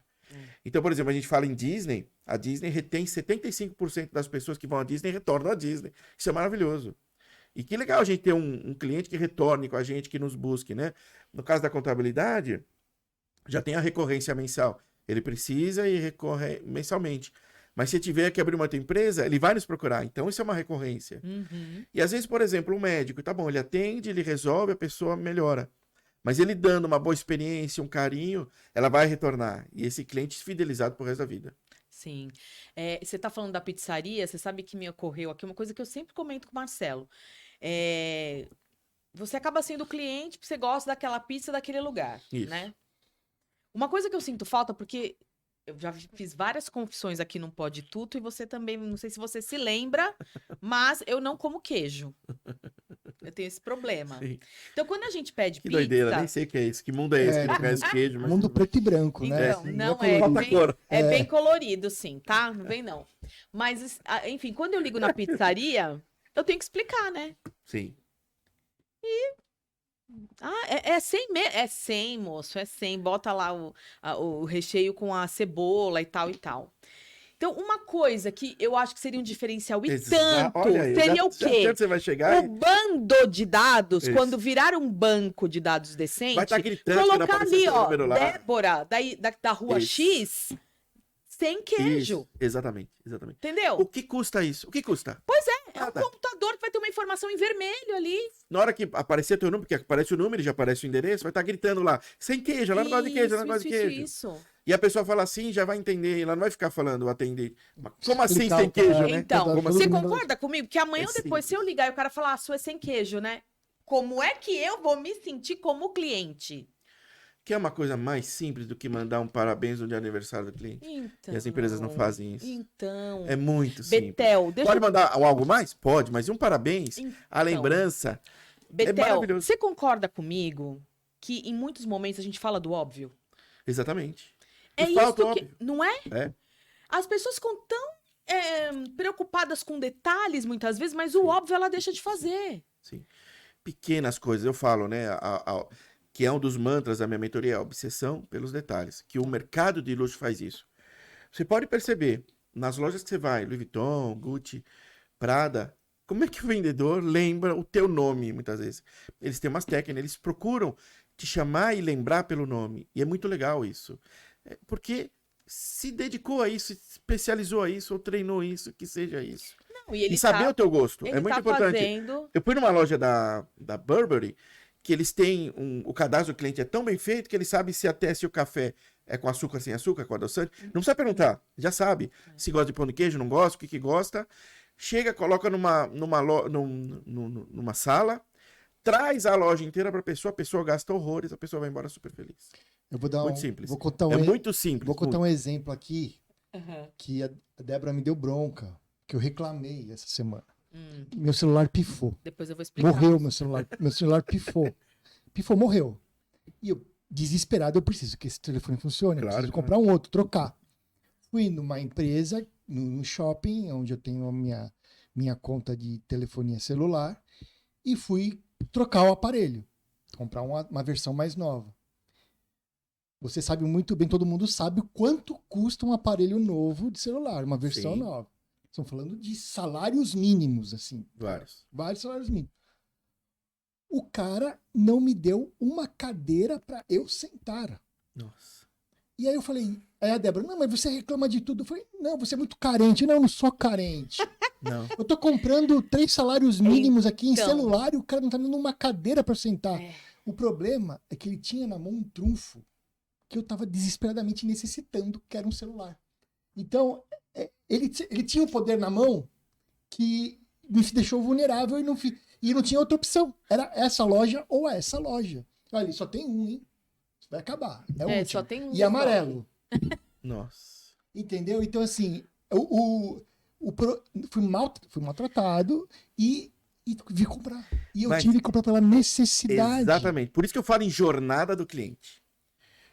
Então, por exemplo, a gente fala em Disney, a Disney retém 75% das pessoas que vão à Disney retornam à Disney. Isso é maravilhoso. E que legal a gente ter um cliente que retorne com a gente, que nos busque, né? No caso da contabilidade, já tem a recorrência mensal. Ele precisa e recorre mensalmente. Mas se tiver que abrir uma outra empresa, ele vai nos procurar. Então, isso é uma recorrência. Uhum. E às vezes, por exemplo, um médico, tá bom, ele atende, ele resolve, a pessoa melhora. Mas ele dando uma boa experiência, um carinho, ela vai retornar. E esse cliente é fidelizado pro resto da vida. Sim. Você tá falando da pizzaria, você sabe que me ocorreu aqui uma coisa que eu sempre comento com o Marcelo. Você acaba sendo cliente porque você gosta daquela pizza daquele lugar, Isso. né? Uma coisa que eu sinto falta, porque eu já fiz várias confissões aqui no Pode Tudo, e você também, não sei se você se lembra, mas eu não como queijo. Eu tenho esse problema. Sim. Então, quando a gente pede Que pizza... doideira, nem sei o que é isso. Que mundo é esse que não conhece queijo? Mas... Mundo preto e branco, né? Então, Assim, não colorido. Falta cor. é bem colorido, sim, tá? Não vem, não. Mas, enfim, quando eu ligo na pizzaria, eu tenho que explicar, né? Sim. É 100 mesmo? É 100, moço, é 100. Bota lá o recheio com a cebola e tal e tal. Então, uma coisa que eu acho que seria um diferencial e tanto, Olha aí, seria já- o já quê? tanto você vai chegar O bando de dados, Isso. quando virar um banco de dados vai decente, estar gritando que não colocar apareceu ali, seu ó, número lá. Débora, da rua Isso. X, sem queijo. Isso, exatamente, exatamente. Entendeu? O que custa isso? O que custa? É um Nada. computador que vai ter uma informação em vermelho ali. Na hora que aparecer teu número, porque aparece o número, já aparece o endereço, vai estar gritando lá, sem queijo, ela não gosta de queijo, ela não gosta de queijo. Isso. E a pessoa fala assim, já vai entender, ela não vai ficar falando, atender. Mas como assim Explicar sem o cara. queijo, né? Então, Como você assim? concorda comigo? Que amanhã É ou depois, se eu simples. ligar e o cara falar, a sua é sem queijo, né? Como é que eu vou me sentir como cliente? Que é uma coisa mais simples do que mandar um parabéns no dia de aniversário do cliente. Então. E as empresas não fazem isso. Então. É muito simples. Betel, deixa Pode mandar algo mais? Pode, mas e um parabéns? Então, A lembrança. Betel, maravilhoso. você concorda comigo que em muitos momentos a gente fala do óbvio? Exatamente. É E falta isso o que. óbvio. Não é? É. As pessoas ficam tão preocupadas com detalhes muitas vezes, mas o óbvio ela deixa de fazer. Sim. Pequenas coisas, eu falo, né? Que é um dos mantras da minha mentoria, a obsessão pelos detalhes. Que o mercado de luxo faz isso. Você pode perceber, nas lojas que você vai, Louis Vuitton, Gucci, Prada, como é que o vendedor lembra o teu nome, muitas vezes? Eles têm umas técnicas, eles procuram te chamar e lembrar pelo nome. E é muito legal isso. Porque se dedicou a isso, se especializou a isso, ou treinou isso, que seja isso. Não, e ele E saber tá, o teu gosto. ele É muito tá importante. fazendo. Eu fui numa loja da Burberry, que eles têm o cadastro do cliente é tão bem feito que eles sabem se o café é com açúcar, sem açúcar, com adoçante. Não precisa perguntar, já sabe. Se gosta de pão de queijo, não gosta, o que gosta. Chega, coloca numa sala, traz a loja inteira para a pessoa gasta horrores, a pessoa vai embora super feliz. Eu vou dar Muito simples. Vou contar É muito simples. Vou contar um exemplo aqui Aham. que a Débora me deu bronca, que eu reclamei essa semana. Hum, Meu celular pifou. depois eu vou explicar. Morreu meu celular. Meu celular pifou. Pifou, morreu. E eu, desesperado, eu preciso que esse telefone funcione. Eu Claro, preciso comprar um outro, trocar. Fui numa empresa, no shopping, onde eu tenho a minha conta de telefonia celular, e fui trocar o aparelho. Comprar uma versão mais nova. Você sabe muito bem, todo mundo sabe o quanto custa um aparelho novo de celular, uma versão Sim. nova. Estão falando de salários mínimos, assim. Vários. Vários salários mínimos. O cara não me deu uma cadeira para eu sentar. Nossa. E aí eu falei, aí a Débora, não, mas você reclama de tudo. Eu falei, não, você é muito carente. Não, eu não sou carente. Não. Eu tô comprando 3 salários mínimos aqui em Então. celular e o cara não tá me dando uma cadeira para sentar. É. O problema é que ele tinha na mão um trunfo que eu tava desesperadamente necessitando, que era um celular. Então, ele tinha um poder na mão que me deixou vulnerável e não tinha outra opção. Era essa loja ou essa loja. Olha, só tem um, hein? Vai acabar. É o último. só tem um E amarelo. Nossa. Entendeu? Então, assim, fui maltratado e vi comprar. E eu Mas- tive que comprar pela necessidade. Exatamente. Por isso que eu falo em jornada do cliente.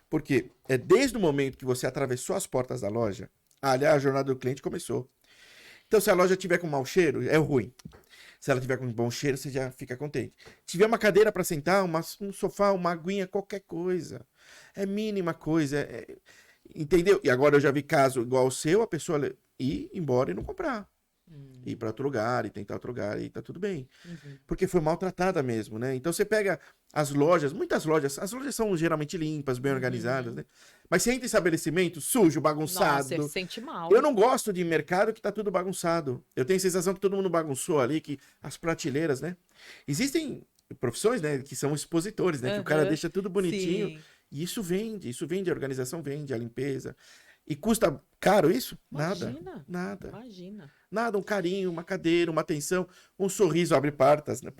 Porque é desde o momento que você atravessou as portas da loja, aliás, a jornada do cliente começou. Então, se a loja tiver com mau cheiro, é ruim. Se ela tiver com bom cheiro, você já fica contente. Tiver uma cadeira para sentar, um sofá, uma aguinha, qualquer coisa. É mínima coisa. Entendeu? E agora eu já vi caso igual o seu, a pessoa ir embora e não comprar. Ir para outro lugar e tentar outro lugar e tá tudo bem. Porque foi maltratada mesmo, né? Então você pega as lojas, muitas lojas, as lojas são geralmente limpas, bem organizadas, né? Mas você entra em estabelecimento sujo, bagunçado. Nossa, você se sente mal. Eu não gosto de mercado que tá tudo bagunçado. Eu tenho a sensação que todo mundo bagunçou ali, que as prateleiras, né? Existem profissões, né, que são expositores, né? Que o cara deixa tudo bonitinho. Sim. E isso vende, a organização vende, a limpeza. E custa caro isso? Imagina. Nada. Imagina. Nada, um carinho, uma cadeira, uma atenção, um sorriso abre portas, né?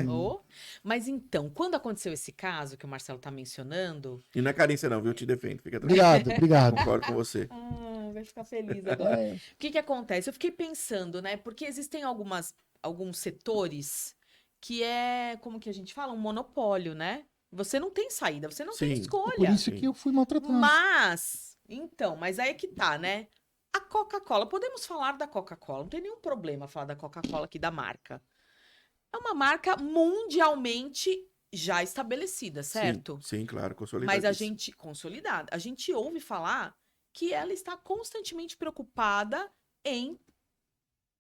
Oh, mas então, quando aconteceu esse caso que o Marcelo tá mencionando... E não é carência não, viu? Eu te defendo, fica tranquilo. Obrigado. Concordo com você. vai ficar feliz agora. É, O que acontece? Eu fiquei pensando, né? Porque existem alguns setores que é, como que a gente fala? Um monopólio, né? Você não tem saída, você não tem Sim. escolha. por isso Sim. que eu fui maltratado. Mas aí é que tá, né? A Coca-Cola, podemos falar da Coca-Cola, não tem nenhum problema falar da Coca-Cola aqui, da marca. É uma marca mundialmente já estabelecida, certo? Sim, claro, consolidado. Mas consolidada, a gente ouve falar que ela está constantemente preocupada em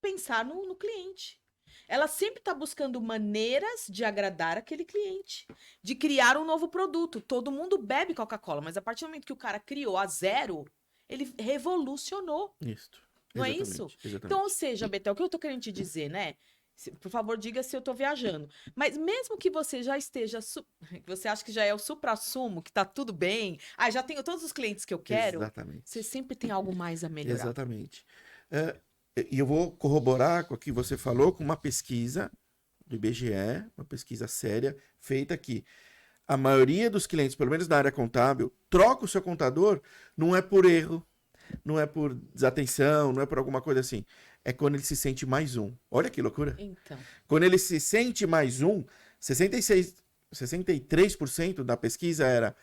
pensar no cliente. Ela sempre está buscando maneiras de agradar aquele cliente, de criar um novo produto. Todo mundo bebe Coca-Cola, mas a partir do momento que o cara criou a zero, ele revolucionou. Isso. Não é Exatamente, isso? exatamente. Então, ou seja, Betel, o que eu tô querendo te dizer, né? Por favor, diga se eu tô viajando. Mas mesmo que você já esteja, que você acha que já é o suprassumo, que tá tudo bem, já tenho todos os clientes que eu quero, Exatamente. você sempre tem algo mais a melhorar. Exatamente. E eu vou corroborar com o que você falou com uma pesquisa do IBGE, uma pesquisa séria, feita aqui. A maioria dos clientes, pelo menos na área contábil, troca o seu contador, não é por erro, não é por desatenção, não é por alguma coisa assim. É quando ele se sente mais um. Olha que loucura. Então, Quando ele se sente mais um, 63% da pesquisa era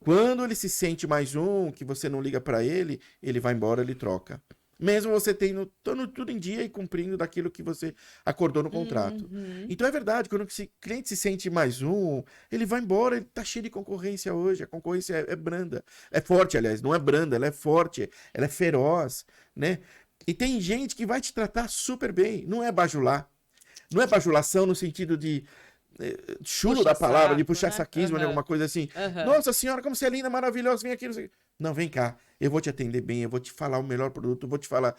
quando ele se sente mais um, que você não liga para ele, ele vai embora, ele troca. Mesmo você tendo tudo em dia e cumprindo daquilo que você acordou no contrato. Então é verdade, quando o cliente se sente mais um, ele vai embora, ele tá cheio de concorrência hoje. A concorrência é branda. É forte, aliás, não é branda, ela é forte, ela é feroz, né? E tem gente que vai te tratar super bem. Não é bajular. Não é bajulação no sentido de chulo Puxa da palavra, de saco, puxar né? saquismo, de alguma coisa assim. Nossa senhora, como você é linda, maravilhosa, vem aqui. Não, sei. Não, vem cá. Eu vou te atender bem, eu vou te falar o melhor produto, eu vou te falar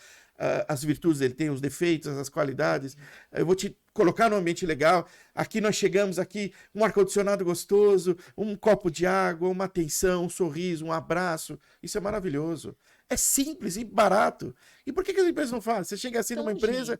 as virtudes dele tem, os defeitos, as qualidades. Eu vou te colocar num ambiente legal. Aqui nós chegamos aqui, um ar-condicionado gostoso, um copo de água, uma atenção, um sorriso, um abraço. Isso é maravilhoso. É simples e barato. E por que as empresas não fazem? Você chega assim numa empresa,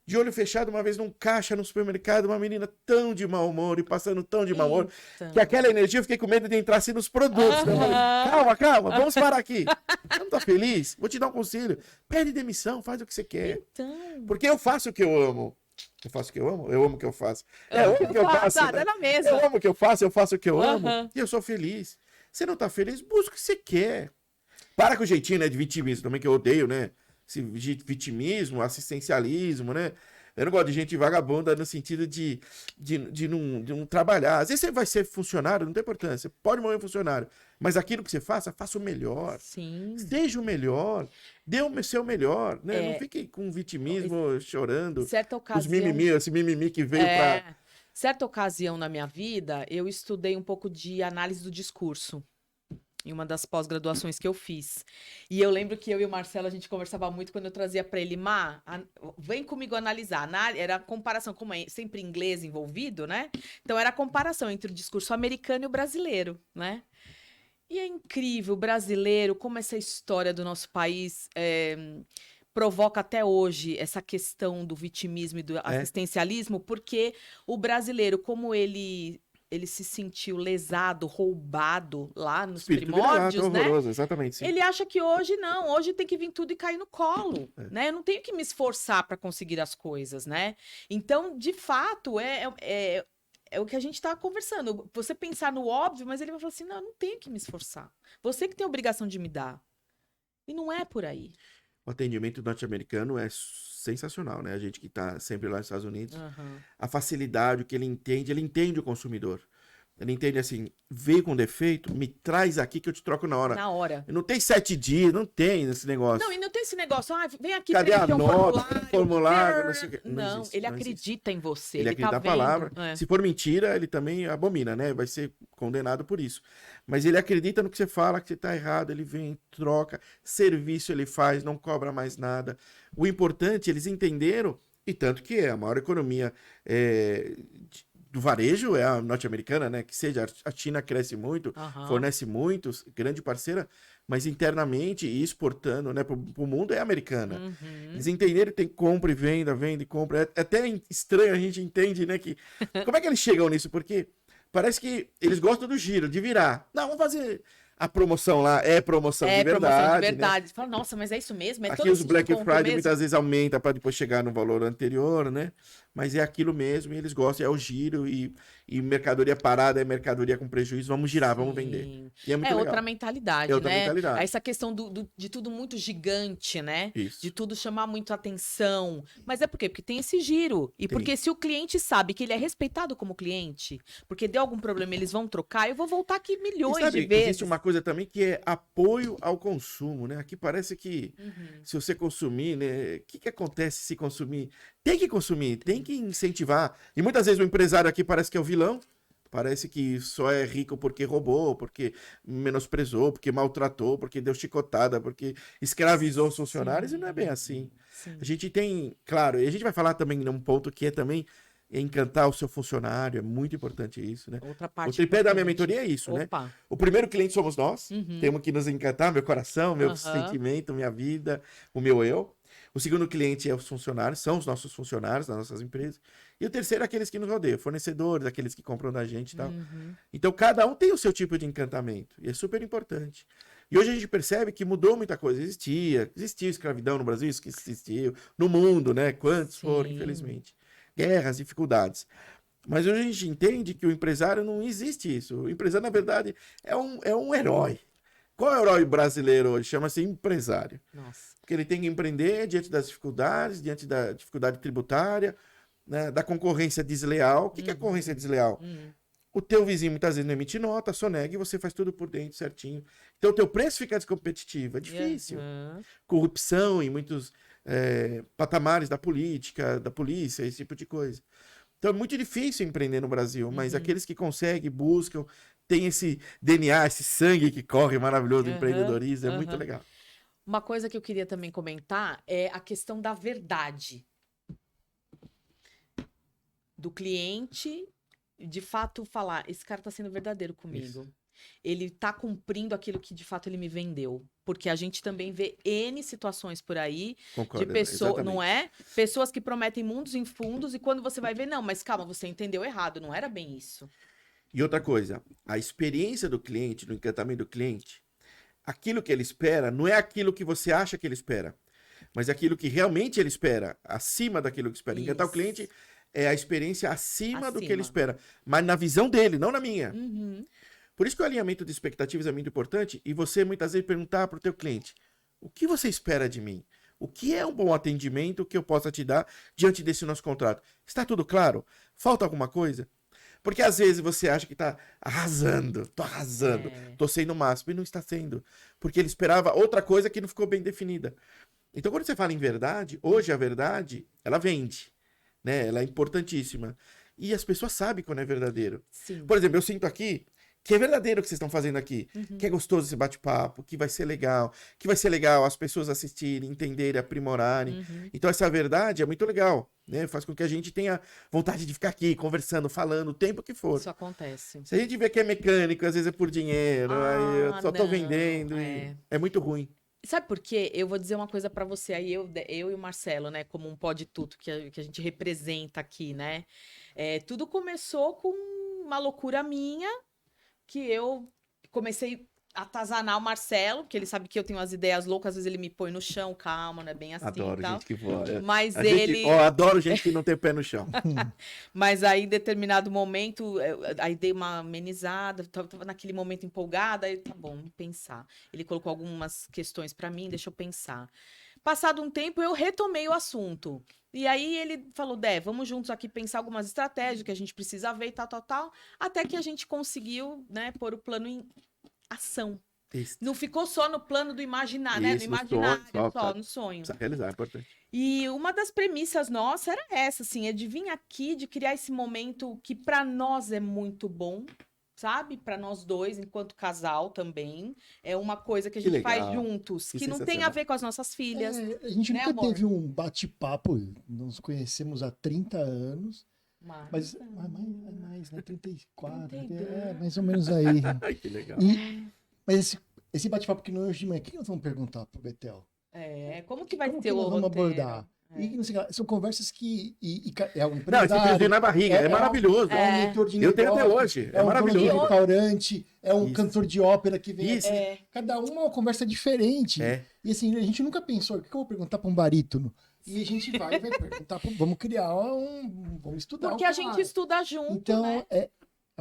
de olho fechado, uma vez num caixa no supermercado, uma menina tão de mau humor e passando tão de mau humor, que aquela energia eu fiquei com medo de entrar assim nos produtos. Né? Eu falei, calma, vamos parar aqui. Você não tá feliz? Vou te dar um conselho. Pede demissão, faz o que você quer. Então... Porque eu faço o que eu amo. Eu faço o que eu amo? Eu amo o que eu faço. Eu amo o que eu faço. Né? Eu amo o que eu faço o que eu amo. E eu sou feliz. Você não tá feliz? Busca o que você quer. Para com o jeitinho, né, de vitimismo também, que eu odeio, né? Esse vitimismo, assistencialismo, né? Eu não gosto de gente vagabunda no sentido de não trabalhar. Às vezes você vai ser funcionário, não tem importância. Você pode morrer funcionário. Mas aquilo que você faça o melhor. Sim. Seja o melhor. Dê o seu melhor, né? Não fique com vitimismo, chorando. Certa ocasião... Os mimimi, esse mimimi que veio pra... Certa ocasião na minha vida, eu estudei um pouco de análise do discurso. Em uma das pós-graduações que eu fiz. E eu lembro que eu e o Marcelo, a gente conversava muito quando eu trazia para ele, vem comigo analisar. Era a comparação, como é sempre inglês envolvido, né? Então era a comparação entre o discurso americano e o brasileiro, né? E é incrível, o brasileiro, como essa história do nosso país provoca até hoje essa questão do vitimismo e do assistencialismo, porque o brasileiro, como ele ele se sentiu lesado, roubado lá nos Espírito primórdios, vira-lata, né? horroroso, exatamente. Sim. Ele acha que hoje não, hoje tem que vir tudo e cair no colo, É. né? Eu não tenho que me esforçar para conseguir as coisas, né? Então, de fato, é o que a gente está conversando. Você pensar no óbvio, mas ele vai falar assim: não, eu não tenho que me esforçar. Você que tem a obrigação de me dar. E não é por aí. O atendimento norte-americano é sensacional, né? A gente que está sempre lá nos Estados Unidos, Aham. a facilidade, o que ele entende o consumidor. Ele entende assim, veio com defeito, me traz aqui que eu te troco na hora. Na hora. Não tem 7 dias, não tem esse negócio. Não, e não tem esse negócio, vem aqui Cadê a preencher um nota, formulário, não sei o quê. Não, existe, ele não existe. acredita em você, Ele ele tá acredita na vendo. palavra. É. Se for mentira, ele também abomina, né? Vai ser condenado por isso. Mas ele acredita no que você fala, que você tá errado, ele vem, troca, serviço ele faz, não cobra mais nada. O importante, eles entenderam, e tanto que é a maior economia do varejo é a norte-americana, né? Que seja, a China cresce muito, Aham. fornece muitos, grande parceira, mas internamente e exportando, né? Pro mundo é americana. Uhum. Eles entenderam que tem compra e venda, venda e compra. É até estranho, a gente entende, né? Que... Como é que eles chegam nisso? Porque parece que eles gostam do giro, de virar. Não, vamos fazer a promoção lá. É promoção de verdade. Promoção de né? verdade. Você fala, nossa, mas é isso mesmo? É Aqui todo os esse Black desconto Friday mesmo? muitas vezes aumenta para depois chegar no valor anterior, né? Mas é aquilo mesmo e eles gostam, é o giro e mercadoria parada é mercadoria com prejuízo. Vamos girar, vamos vender. Sim. E é muito É legal. outra mentalidade, É outra né? mentalidade. Essa questão de tudo muito gigante, né? Isso. De tudo chamar muito atenção. Mas é por quê? Porque tem esse giro. E Tem. porque se o cliente sabe que ele é respeitado como cliente, porque deu algum problema eles vão trocar, eu vou voltar aqui E milhões sabe, de vezes. existe uma coisa também que é apoio ao consumo, né? Aqui parece que Uhum. se você consumir, né? O que acontece se consumir? Tem que consumir, tem que incentivar. E muitas vezes o empresário aqui parece que é o vilão. Parece que só é rico porque roubou, porque menosprezou, porque maltratou, porque deu chicotada, porque escravizou os funcionários, e não é bem assim. Sim. A gente tem, claro, e a gente vai falar também num ponto que é também encantar o seu funcionário, é muito importante isso, né? Outra parte O tripé da minha importante. mentoria é isso, né? Opa. O primeiro cliente somos nós, Uhum. temos que nos encantar, meu coração, meu Aham. sentimento, minha vida, o meu eu. O segundo cliente é os funcionários, são os nossos funcionários das nossas empresas. E o terceiro é aqueles que nos rodeiam, fornecedores, aqueles que compram da gente e tal. Uhum. Então, cada um tem o seu tipo de encantamento. E é super importante. E hoje a gente percebe que mudou muita coisa. Existia escravidão no Brasil, isso que existiu. No mundo, né? Quantos foram, Sim. infelizmente. Guerras, dificuldades. Mas hoje a gente entende que o empresário não existe isso. O empresário, na verdade, é um herói. Qual é o herói brasileiro hoje? Chama-se empresário. Nossa. Porque ele tem que empreender diante das dificuldades, diante da dificuldade tributária, né, da concorrência desleal. O que é concorrência desleal? O teu vizinho muitas vezes não emite nota, sonega e você faz tudo por dentro certinho. Então o teu preço fica descompetitivo. É difícil. Uhum. Corrupção em muitos patamares da política, da polícia, esse tipo de coisa. Então é muito difícil empreender no Brasil, mas aqueles que conseguem, buscam, têm esse DNA, esse sangue que corre maravilhoso do Uhum, empreendedorismo, é muito uhum. legal. Uma coisa que eu queria também comentar é a questão da verdade. Do cliente, de fato, falar, esse cara tá sendo verdadeiro comigo. Ele tá cumprindo aquilo que de fato ele me vendeu. Porque a gente também vê N situações por aí Concordo, de pessoas, exatamente. não é? Pessoas que prometem mundos em fundos e quando você vai ver, não, mas calma, você entendeu errado, não era bem isso. E outra coisa, a experiência do cliente, do encantamento do cliente, aquilo que ele espera não é aquilo que você acha que ele espera, mas é aquilo que realmente ele espera, acima daquilo que espera. Encantar o Isso. cliente é a experiência acima do que ele Acima. espera, mas na visão dele, não na minha. Uhum. Por isso que o alinhamento de expectativas é muito importante e você muitas vezes perguntar para o teu cliente, o que você espera de mim? O que é um bom atendimento que eu possa te dar diante desse nosso contrato? Está tudo claro? Falta alguma coisa? Porque às vezes você acha que está arrasando, tô arrasando, tô sendo o máximo, e não está sendo. Porque ele esperava outra coisa que não ficou bem definida. Então, quando você fala em verdade, hoje a verdade, ela vende, né? Ela é importantíssima. E as pessoas sabem quando é verdadeiro. Sim. Por exemplo, eu sinto aqui que é verdadeiro o que vocês estão fazendo aqui. Que é gostoso esse bate-papo, que vai ser legal as pessoas assistirem, entenderem, aprimorarem. Então essa verdade é muito legal, né? Faz com que a gente tenha vontade de ficar aqui conversando, falando, o tempo que for. Isso acontece. Se a gente vê que é mecânico, às vezes é por dinheiro, aí eu só tô não, vendendo e é muito ruim. Sabe por quê? Eu vou dizer uma coisa pra você, aí eu e o Marcelo, né, como um pó de tudo que a gente representa aqui, né? Tudo começou com uma loucura minha, que eu comecei a atazanar o Marcelo, que ele sabe que eu tenho as ideias loucas, às vezes ele me põe no chão, calma, não é bem assim Adoro e tal. gente que voa. Mas A gente, adoro gente que não tem pé no chão. Mas aí, em determinado momento, aí dei uma amenizada, tava naquele momento empolgada, aí tá bom, vamos pensar. Ele colocou algumas questões pra mim, deixa eu pensar. Passado um tempo, eu retomei o assunto. E aí ele falou, Dé, vamos juntos aqui pensar algumas estratégias que a gente precisa ver e tal. Até que a gente conseguiu, né, pôr o plano em ação. Isso. Não ficou só no plano do imaginar, né? No Isso, no imaginário, sonho, só no sonho. Precisa realizar, é importante. E uma das premissas nossas era essa, assim, é de vir aqui, de criar esse momento que para nós é muito bom, sabe? Para nós dois, enquanto casal também. É uma coisa que a Que gente faz legal. juntos, Que que não tem a sensacional. ver com as nossas filhas. A gente né, nunca amor? teve um bate-papo, nos conhecemos há 30 anos, mas é mais, né? 34, 32. mais ou menos aí. Ai, que legal. Mas esse bate-papo que não é hoje de manhã, o que nós vamos perguntar pro Betel? Como que vai Como ser que o nós vamos roteiro? abordar? E não sei lá, são conversas que é um Não, esse empresário, friozinho na barriga, é, maravilhoso. é um mentor de Eu tenho até negócio, hoje, é é um dono de maravilhoso. restaurante, é um Isso. cantor de ópera que vem Isso. aqui. Cada um é uma conversa diferente. É. E assim, a gente nunca pensou, o que eu vou perguntar para um barítono? E a gente vai perguntar, vamos criar vamos estudar. Porque a gente estuda junto, Então, né? é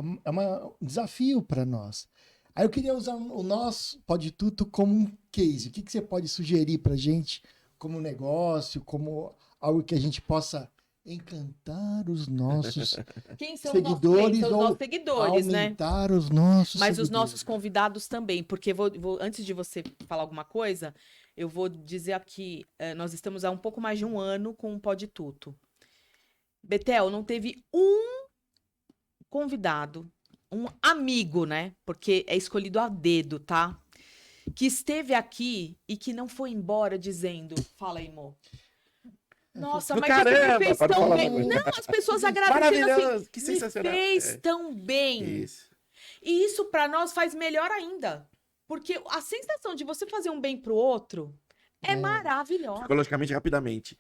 um desafio para nós. Aí eu queria usar o nosso Pode Tudo como um case. O que você pode sugerir para a gente como negócio, como algo que a gente possa encantar os nossos Quem são seguidores os ou nossos seguidores, né? aumentar os nossos Mas os seguidores? nossos convidados também, porque antes de você falar alguma coisa, eu vou dizer aqui, nós estamos há um pouco mais de um ano com o Pode Tudo. Betel, não teve um convidado, um amigo, né? Porque é escolhido a dedo, tá? Que esteve aqui e que não foi embora dizendo, fala aí, Mo. Nossa, mas você Caramba, me fez pode tão falar, bem. pode. Não, as pessoas agradecendo assim, Maravilhoso, que sensacional. me fez É. tão bem. Isso. E isso pra nós faz melhor ainda. Porque a sensação de você fazer um bem pro outro é maravilhosa. Psicologicamente, rapidamente.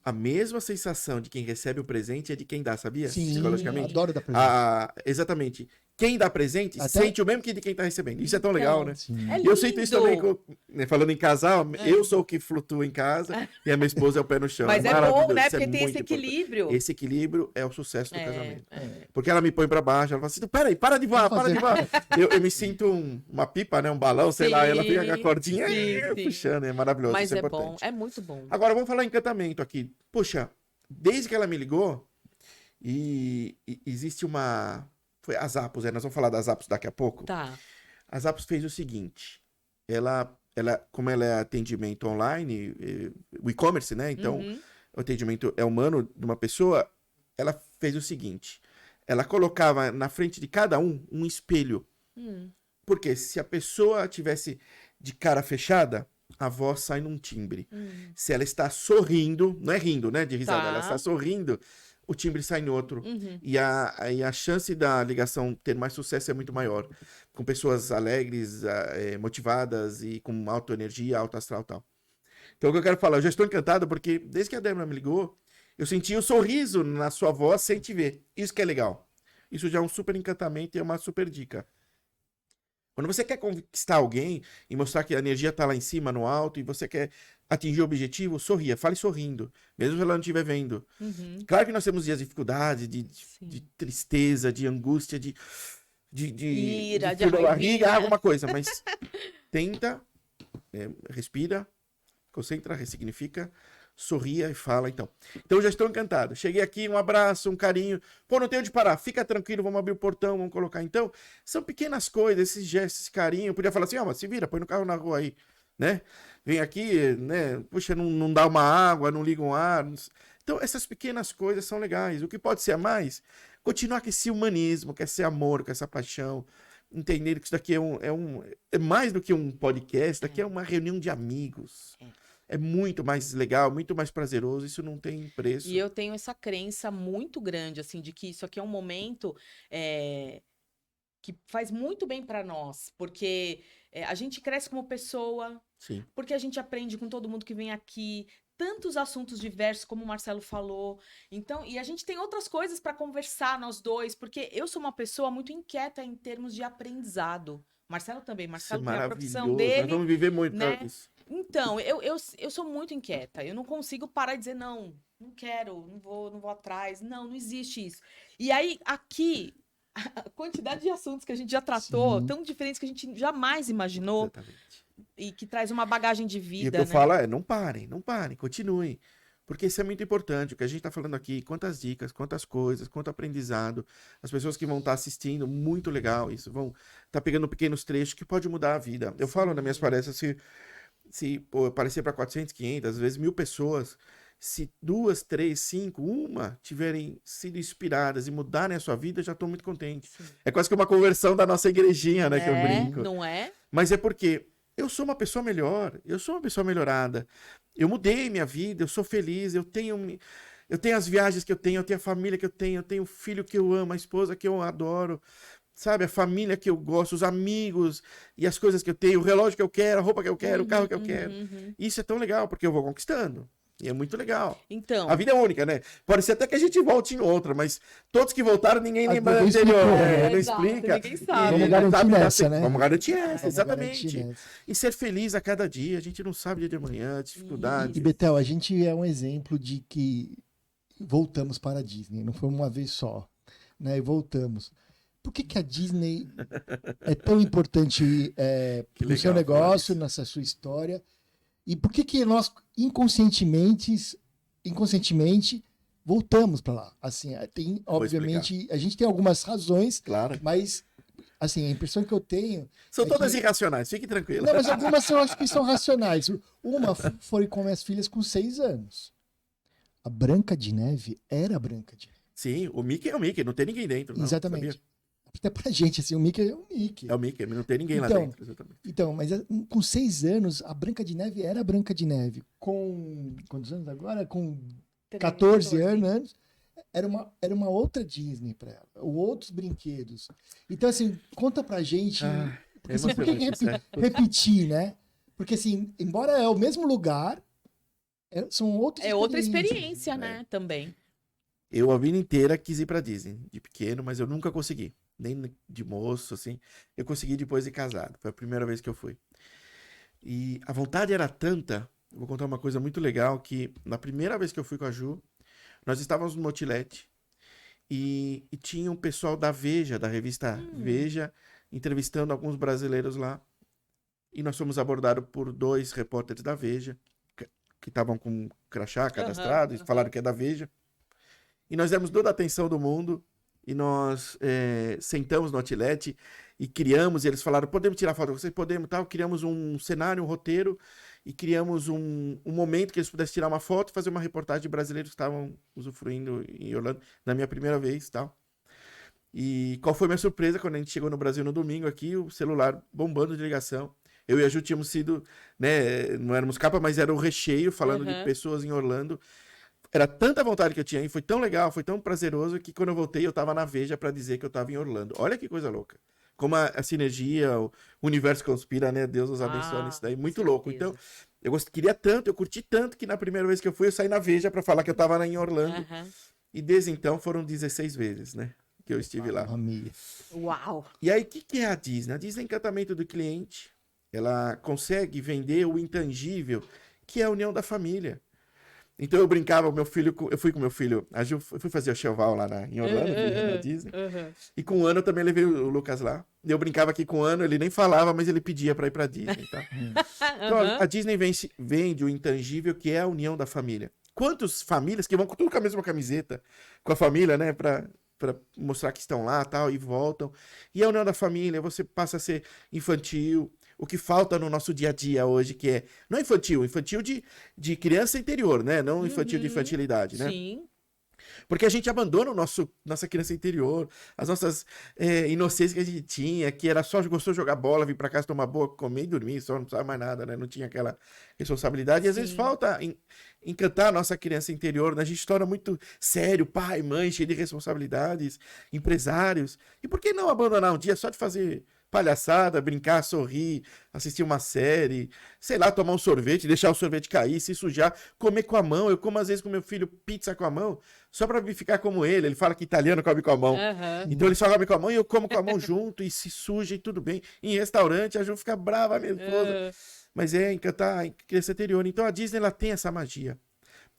A mesma sensação de quem recebe o presente é de quem dá, sabia? Sim, Psicologicamente. adoro dar presente. Exatamente. Quem dá presente Até- sente o mesmo que de quem tá recebendo. Isso é tão legal, né? Sim. É E eu sinto isso também, lindo. falando em casal, eu sou o que flutua em casa e a minha esposa é o pé no chão. Mas é maravilhoso, bom, né? isso é Porque tem esse muito importante. equilíbrio. Esse equilíbrio é o sucesso do casamento. É. Porque ela me põe pra baixo, ela fala assim, peraí, para de voar, para de voar. Eu me sinto uma pipa, né? Um balão, sei lá, ela fica com a cordinha sim. puxando, é maravilhoso, Mas isso é é bom, importante. é muito bom. Agora, vamos falar em encantamento aqui. Puxa, desde que ela me ligou, e existe uma... Foi a Zappos, nós vamos falar da Zappos daqui a pouco. Tá. A Zappos fez o seguinte, como ela é atendimento online, o e-commerce, né? Então, o atendimento é humano de uma pessoa, ela fez o seguinte, ela colocava na frente de cada um espelho. Porque se a pessoa tivesse de cara fechada, a voz sai num timbre. Se ela está sorrindo, não é rindo, né, de risada, Tá. ela está sorrindo, o timbre sai em outro. E a chance da ligação ter mais sucesso é muito maior. Com pessoas alegres, motivadas e com alta energia, alto astral e tal. Então, o que eu quero falar, eu já estou encantado porque desde que a Débora me ligou, eu senti o sorriso na sua voz sem te ver. Isso que é legal. Isso já é um super encantamento e é uma super dica. Quando você quer conquistar alguém e mostrar que a energia está lá em cima, no alto, e você quer atingir o objetivo, sorria, fale sorrindo, mesmo se ela não estiver vendo. Claro que nós temos dias de dificuldade, de tristeza, de angústia, de Ira, de frio na barriga, raivinha. alguma coisa, mas tenta, respira, concentra, ressignifica, sorria e fala, então. Então eu já estou encantado. Cheguei aqui, um abraço, um carinho. Pô, não tenho onde parar. Fica tranquilo, vamos abrir o portão, vamos colocar. Então, são pequenas coisas, esses gestos, esse carinho. Eu podia falar assim, mas se vira, põe no carro na rua aí, né? Vem aqui, né? Puxa, não dá uma água, não liga um ar. Então, essas pequenas coisas são legais. O que pode ser a mais? Continuar com esse humanismo, com esse amor, com essa paixão. Entender que isso daqui é mais do que um podcast, isso daqui é uma reunião de amigos. É muito mais legal, muito mais prazeroso, isso não tem preço. E eu tenho essa crença muito grande, assim, de que isso aqui é um momento que faz muito bem para nós, porque a gente cresce como pessoa, Sim. porque a gente aprende com todo mundo que vem aqui, tantos assuntos diversos, como o Marcelo falou. Então, e a gente tem outras coisas para conversar nós dois, porque eu sou uma pessoa muito inquieta em termos de aprendizado. Marcelo também. Isso é Marcelo tem a profissão maravilhoso. Nós dele, vamos viver muito né? isso. Então, eu sou muito inquieta. Eu não consigo parar e dizer, não quero, não vou atrás. Não existe isso. E aí, aqui, a quantidade de assuntos que a gente já tratou, Sim. tão diferentes que a gente jamais imaginou, Exatamente. e que traz uma bagagem de E o vida, que eu né? falo é, não parem, continuem. Porque isso é muito importante. O que a gente está falando aqui, quantas dicas, quantas coisas, quanto aprendizado. As pessoas que vão estar assistindo, muito legal isso. Vão estar pegando pequenos trechos que pode mudar a vida. Eu falo nas minhas palestras, se pô, aparecer para 400, 500, às vezes 1000 pessoas, se 2, 3, 5, uma tiverem sido inspiradas e mudarem a sua vida, eu já estou muito contente. Sim. É quase que uma conversão da nossa igrejinha, né, que eu brinco. Não é? Mas é porque eu sou uma pessoa melhor, eu sou uma pessoa melhorada. Eu mudei minha vida, eu sou feliz, eu tenho as viagens que eu tenho a família que eu tenho o filho que eu amo, a esposa que eu adoro, sabe? A família que eu gosto, os amigos e as coisas que eu tenho, o relógio que eu quero, a roupa que eu quero, o carro que eu quero. Isso é tão legal, porque eu vou conquistando. E é muito legal. Então, A vida é única, né? Pode ser até que a gente volte em outra, mas todos que voltaram, ninguém Ah, lembra da ninguém anterior. explicou, Né? né? Não exato, explica. ninguém sabe. Vamos E garantir sabe dar nessa, né? Vamos garantir essa, Vamos exatamente. garantir nessa. E ser feliz a cada dia. A gente não sabe dia de amanhã, dificuldades. E Betel, a gente é um exemplo de que voltamos para a Disney, não foi uma vez só, né? E voltamos. Por que a Disney é tão importante Que no seu legal falar negócio, isso. nessa sua história? E por que nós inconscientemente voltamos para lá? Assim, tem, obviamente, a gente tem algumas razões, Claro. mas assim, a impressão que eu tenho São é todas que- irracionais, fique tranquilo. Não, mas algumas eu acho que são racionais. Uma foi com minhas filhas com 6 anos. A Branca de Neve era a Branca de Neve. Sim, o Mickey é o Mickey, não tem ninguém dentro. Não, Exatamente. sabia? Até pra gente, assim, o Mickey é o Mickey. É o Mickey, não tem ninguém lá Então, dentro. Exatamente. Então, mas com 6 anos, a Branca de Neve era a Branca de Neve. Com quantos anos agora? Com 14 anos, era uma outra Disney para ela. Outros brinquedos. Então, assim, conta pra gente. Ah, Porque, assim, por que emocionante, sério. repetir, né? Porque, assim, embora é o mesmo lugar, são outras É outra experiências. experiência, né? Também. Eu a vida inteira quis ir pra Disney, de pequeno, mas eu nunca consegui. Nem de moço, assim. Eu consegui depois de casado. Foi a primeira vez que eu fui. E a vontade era tanta. Eu vou contar uma coisa muito legal, que na primeira vez que eu fui com a Ju, nós estávamos no motilete e tinha um pessoal da Veja, da revista Veja, entrevistando alguns brasileiros lá. E nós fomos abordados por 2 repórteres da Veja, que estavam com crachá cadastrado, e falaram que é da Veja. E nós demos toda a atenção do mundo e nós sentamos no outlet e criamos, e eles falaram, podemos tirar foto? Vocês podemos, tal. Criamos um cenário, um roteiro e criamos um momento que eles pudessem tirar uma foto e fazer uma reportagem de brasileiros que estavam usufruindo em Orlando, na minha primeira vez, tal. E qual foi a minha surpresa quando a gente chegou no Brasil no domingo aqui, o celular bombando de ligação. Eu e a Ju tínhamos sido, né, não éramos capa, mas era o recheio, falando de pessoas em Orlando. Era tanta vontade que eu tinha e foi tão legal, foi tão prazeroso que quando eu voltei eu tava na Veja pra dizer que eu tava em Orlando. Olha que coisa louca. Como a sinergia, o universo conspira, né? Deus nos abençoe nisso daí. Muito louco. Então, eu queria tanto, eu curti tanto que na primeira vez que eu fui, eu saí na Veja pra falar que eu tava lá em Orlando. E desde então foram 16 vezes, né? Que eu estive lá. Amiga. Uau! E aí, o que é a Disney? A Disney é encantamento do cliente. Ela consegue vender o intangível, que é a união da família. Então eu brincava, eu fui com meu filho, eu fui fazer o Cheval lá em Orlando, na Disney. E com o Ano eu também levei o Lucas lá. E eu brincava aqui com o Ano, ele nem falava, mas ele pedia pra ir pra Disney, tá? Então a Disney vende o intangível, que é a união da família. Quantas famílias que vão tudo com a mesma camiseta, com a família, né, pra mostrar que estão lá, tal, e voltam. E a união da família, você passa a ser infantil. O que falta no nosso dia a dia hoje, que é, não infantil de criança interior, né? Não infantil de infantilidade, né? Sim. Porque a gente abandona nossa criança interior, as nossas inocências que a gente tinha, que era só gostou de jogar bola, vir pra casa tomar boa, comer e dormir, só não precisava mais nada, né? Não tinha aquela responsabilidade. E às vezes falta encantar a nossa criança interior, né? A gente se torna muito sério, pai, mãe, cheio de responsabilidades, empresários. E por que não abandonar um dia só de fazer palhaçada, brincar, sorrir, assistir uma série, sei lá, tomar um sorvete, deixar o sorvete cair, se sujar, comer com a mão. Eu como às vezes com meu filho pizza com a mão, só pra ficar como ele. Ele fala que italiano come com a mão. Aham. Então ele só come com a mão e eu como com a mão junto e se suja e tudo bem. Em restaurante a Ju fica brava, minha esposa. Mas é encantar a criança interior. Então a Disney, ela tem essa magia.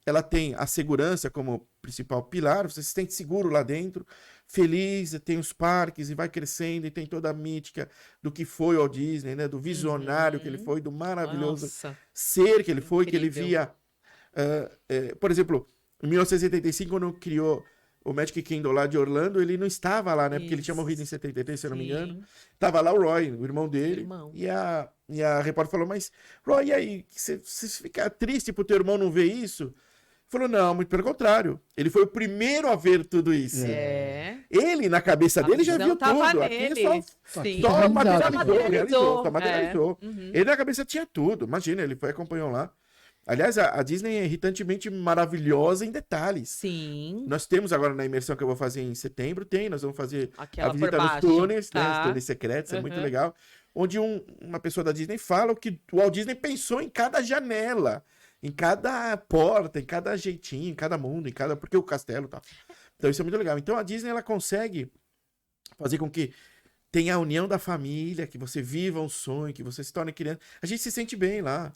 Ela tem a segurança como principal pilar, você se sente seguro lá dentro, feliz, tem os parques e vai crescendo e tem toda a mítica do que foi o Walt Disney, né? Do visionário que ele foi, do maravilhoso Nossa. ser que ele foi, que ele Incrível. via... por exemplo, em 1975, quando criou o Magic Kingdom lá de Orlando, ele não estava lá, né? Porque ele tinha Isso. morrido em 73, se eu não me engano. Sim. Tava lá o Roy, o irmão dele. Irmão. E a repórter falou, mas Roy, e aí? Você fica triste pro teu irmão não ver isso? Ele falou, não, muito pelo contrário. Ele foi o primeiro a ver tudo isso. É. Ele, na cabeça dele, já viu tava tudo. Aqui nele. só Sim. Só só materializado. materializou. Uhum. Ele na cabeça tinha tudo. Imagina, ele foi acompanhou lá. Aliás, a Disney é irritantemente maravilhosa em detalhes. Sim. Nós temos agora na imersão que eu vou fazer em setembro, nós vamos fazer Aquela a visita por nos baixo. túneis, né, Tá. os túneis secretos, é muito Uhum. legal. Onde uma pessoa da Disney fala o que o Walt Disney pensou em cada janela, em cada porta, em cada jeitinho, em cada mundo, porque o castelo tá. Então isso é muito legal. Então a Disney, ela consegue fazer com que tenha a união da família, que você viva um sonho, que você se torne criança. A gente se sente bem lá.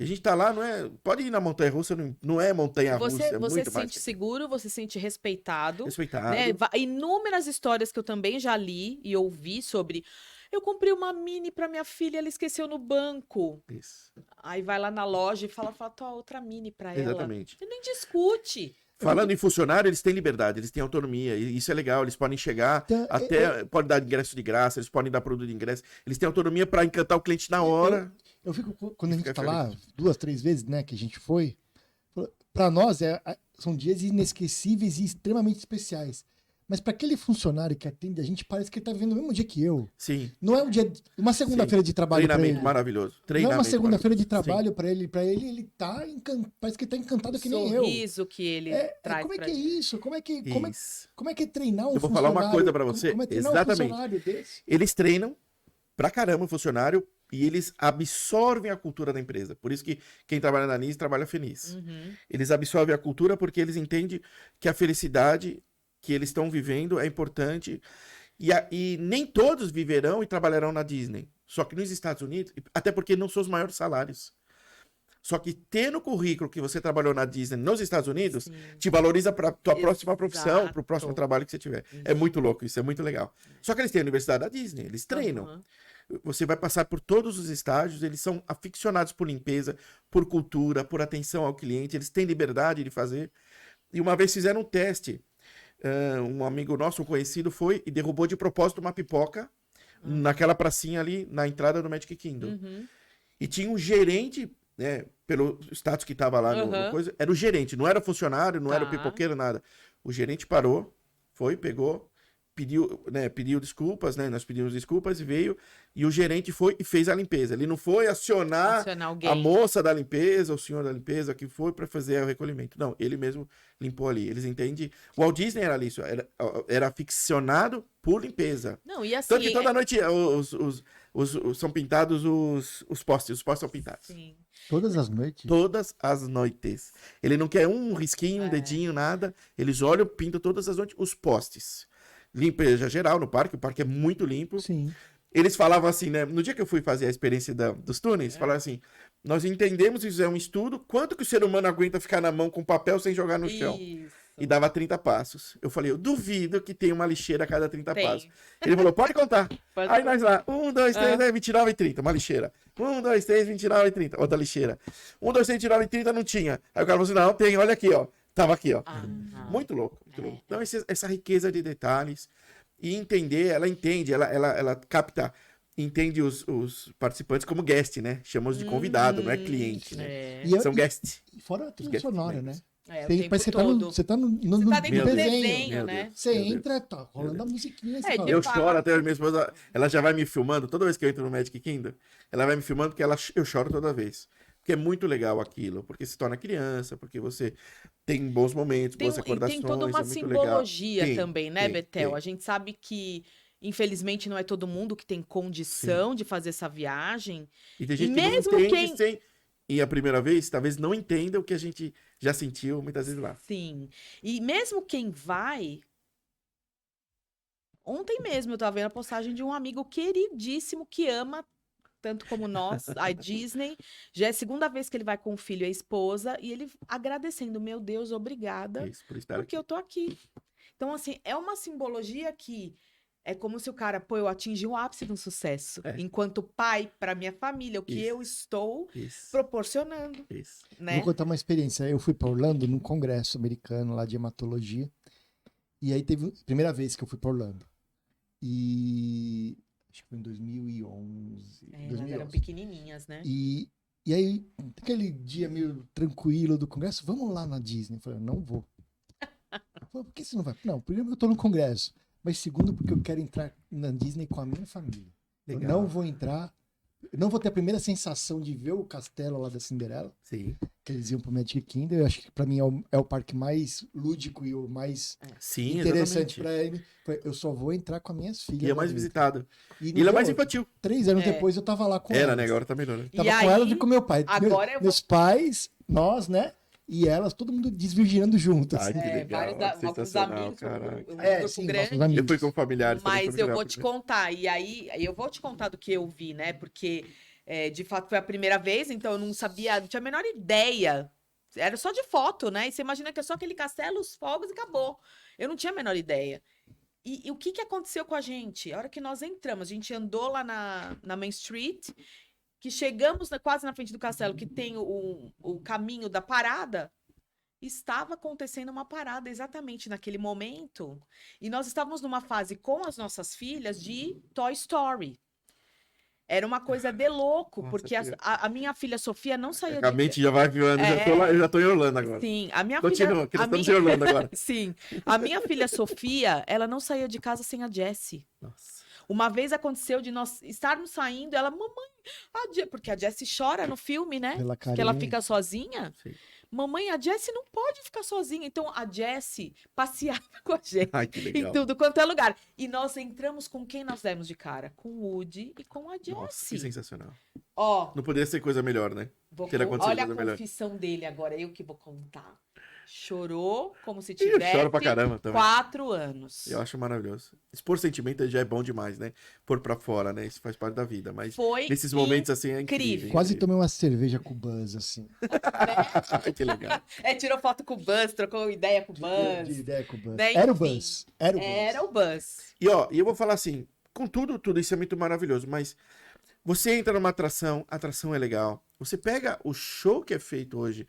E a gente tá lá, não é... Pode ir na montanha-russa, não é montanha-russa, é Você muito se mais sente seguro, você se sente respeitado. respeitado. Né? Inúmeras histórias que eu também já li e ouvi sobre. Eu comprei uma mini pra minha filha, ela esqueceu no banco. Isso. Aí vai lá na loja e fala tua outra mini pra ela. Exatamente. Você nem discute. Falando em funcionário, eles têm liberdade, eles têm autonomia, e isso é legal, eles podem chegar, Então, podem dar ingresso de graça, eles podem dar produto de ingresso, eles têm autonomia para encantar o cliente na hora. Eu fico, quando a gente Fica tá lá, 2, 3 vezes, né, que a gente foi, pra nós são dias inesquecíveis e extremamente especiais. Mas pra aquele funcionário que atende a gente, parece que ele tá vivendo o mesmo dia que eu. Sim, Não é um dia, uma segunda-feira de trabalho pra treinamento ele. maravilhoso. Não é Treinamento uma segunda-feira de maravilhoso. trabalho pra ele. Pra ele tá parece que ele tá encantado que nem eu. Sorriso que ele traz Como é pra que é gente. isso? Como é que Isso. como é que é treinar um Eu vou falar uma funcionário? coisa pra você, Como é treinar um exatamente. funcionário desse? Eles treinam pra caramba o funcionário e eles absorvem a cultura da empresa. Por isso que quem trabalha na NIS trabalha feliz. Uhum. Eles absorvem a cultura porque eles entendem que a felicidade que eles estão vivendo é importante. E nem todos viverão e trabalharão na Disney. Só que nos Estados Unidos, até porque não são os maiores salários. Só que ter no currículo que você trabalhou na Disney nos Estados Unidos, Sim. te valoriza para tua próxima profissão, para o próximo Exato. trabalho que você tiver. É muito louco, isso é muito legal. Só que eles têm a Universidade da Disney, eles treinam. Uhum. Você vai passar por todos os estágios, eles são aficionados por limpeza, por cultura, por atenção ao cliente, eles têm liberdade de fazer. E uma vez fizeram um teste, um amigo nosso, um conhecido, foi e derrubou de propósito uma pipoca naquela pracinha ali, na entrada do Magic Kingdom. Uhum. E tinha um gerente, né, pelo status que estava lá no Uhum. coisa, era o gerente, não era funcionário, não era o Tá. pipoqueiro, nada. O gerente parou, foi, pegou, pediu desculpas, né? Nós pedimos desculpas e veio, e o gerente foi e fez a limpeza. Ele não foi acionar Acionar alguém. a moça da limpeza, o senhor da limpeza que foi para fazer o recolhimento. Não, ele mesmo limpou ali. Eles entendem. O Walt Disney era isso, era aficionado por limpeza. Não, e assim. Tanto que toda noite são pintados os postes são pintados. Sim. Todas as noites. Todas as noites. Ele não quer um risquinho, um dedinho, nada. Eles olham, pintam todas as noites os postes. Limpeza geral no parque, o parque é muito limpo. Sim. Eles falavam assim, né? No dia que eu fui fazer a experiência dos túneis, falaram assim: nós entendemos e fizemos um estudo, quanto que o ser humano aguenta ficar na mão com papel sem jogar no chão? Isso. E dava 30 passos. Eu falei, eu duvido que tenha uma lixeira a cada 30 Tem. passos. Ele falou, pode contar. Pode Aí nós lá, 1, 2, 3, Ah. 29 e 30, uma lixeira. 1, 2, 3, 29 e 30, outra lixeira. 1, 2, 3, 29 e 30 não tinha. Aí o cara falou assim, não, tem, olha aqui, ó. Tava aqui, ó. Ah. Muito louco, muito louco. Então essa riqueza de detalhes e entender, ela entende, ela capta, entende os participantes como guest, né? Chamamos de convidado, não é cliente, né? É. E São guests. fora a trilha guest sonora, né? members. É, o Tem- tempo parece que todo. você tá no Você tá dentro Meu do Deus. desenho, Meu né? Deus. Você Meu Deus. entra, tá rolando a musiquinha. Você É, fala, de Eu fato. choro até, minha esposa, ela já vai me filmando, toda vez que eu entro no Magic Kingdom, ela vai me filmando porque eu choro toda vez. Porque é muito legal aquilo, porque se torna criança, porque você tem bons momentos, Tem, boas e recordações, tem toda uma é muito legal. simbologia Tem, também, né, tem, Betel? tem. A gente sabe que Infelizmente, não é todo mundo que tem condição de fazer essa viagem. E tem gente que mesmo não entende quem- sem... E a primeira vez, talvez não entenda o que a gente já sentiu muitas vezes lá. Sim. E mesmo quem vai. Ontem mesmo eu tava vendo a postagem de um amigo queridíssimo que ama, tanto como nós, a Disney. Já é a segunda vez que ele vai com o filho e a esposa. E ele agradecendo, meu Deus, obrigada, Isso, por estar porque aqui. eu tô aqui. Então, assim, é uma simbologia que é como se o cara, pô, eu atingi o ápice do sucesso. É. enquanto pai para minha família, o que Isso. eu estou Isso, proporcionando, isso. né? Vou contar uma experiência. Eu fui para Orlando num congresso americano lá de hematologia. E aí teve a primeira vez que eu fui para Orlando. E acho que foi em 2011. Elas 2011. eram pequenininhas, né? E aí, aquele dia meio tranquilo do congresso, vamos lá na Disney. Eu falei, não vou. Eu falei, por que você não vai? Não, primeiro eu tô no congresso. Mas segundo, porque eu quero entrar na Disney com a minha família. Eu Legal. não vou entrar. Eu não vou ter a primeira sensação de ver o castelo lá da Cinderela, Sim. que eles iam pro Magic Kingdom. Eu acho que pra mim é o parque mais lúdico e o mais Sim, interessante exatamente. pra ele. Eu só vou entrar com as minhas filhas. E é lá mais dentro. visitado. E E ele é mais outra. infantil. 3 anos É. depois eu tava lá com Era, elas. né? Agora tá melhor, né? E Tava com aí, elas e com meu pai. agora eu vou- Meus pais, nós, né? E elas, todo mundo desvirginando juntas. Ai, que legal, alguns sensacional, amigos, caraca. um É, grupo sim, grande. nossos amigos. Eu fui com familiares também. Mas foram eu jogar vou te primeiro. contar, e aí eu vou te contar do que eu vi, né? Porque de fato foi a primeira vez, então eu não sabia, não tinha a menor ideia. Era só de foto, né? E você imagina que é só aquele castelo, os fogos e acabou. Eu não tinha a menor ideia. E o que que aconteceu com a gente? A hora que nós entramos, a gente andou lá na Main Street, que chegamos quase na frente do castelo, que tem o caminho da parada. Estava acontecendo uma parada exatamente naquele momento. E nós estávamos numa fase com as nossas filhas de Toy Story. Era uma coisa de louco, Nossa, porque a minha filha Sofia não saía A de mente já vai voando. Já tô lá, eu já tô em Orlando agora. Sim, a minha Continua, filha. que nós A estamos minha... em Orlando agora. Sim, a minha filha Sofia, ela não saía de casa sem a Jessie. Nossa. Uma vez aconteceu de nós estarmos saindo, ela, mamãe, porque a Jessie chora no filme, né? Pela Que ela carinha. fica sozinha. Sim. Mamãe, a Jessie não pode ficar sozinha. Então a Jessie passeava com a gente Ai, que em legal. tudo quanto é lugar. E nós entramos com quem nós demos de cara? Com o Woody e com a Nossa, que Jessie. sensacional. Ó, Não poderia ser coisa melhor, né? Ter acontecido olha a coisa melhor. confissão dele agora, eu que vou contar. Chorou como se Eu tivesse choro pra caramba também. 4 anos. Eu acho maravilhoso. Expor sentimento já é bom demais, né? Pôr pra fora, né? Isso faz parte da vida. Mas Foi nesses momentos assim é incrível. incrível. Quase tomei uma cerveja com o Buzz, assim. Ai, que legal. tirou foto com o Buzz, trocou ideia com o De Buzz. ideia com o Buzz. Né, Era o enfim. Buzz. Era o Buzz. Era o Buzz. E ó, e eu vou falar assim, com tudo isso é muito maravilhoso, mas você entra numa atração, a atração é legal. Você pega o show que é feito hoje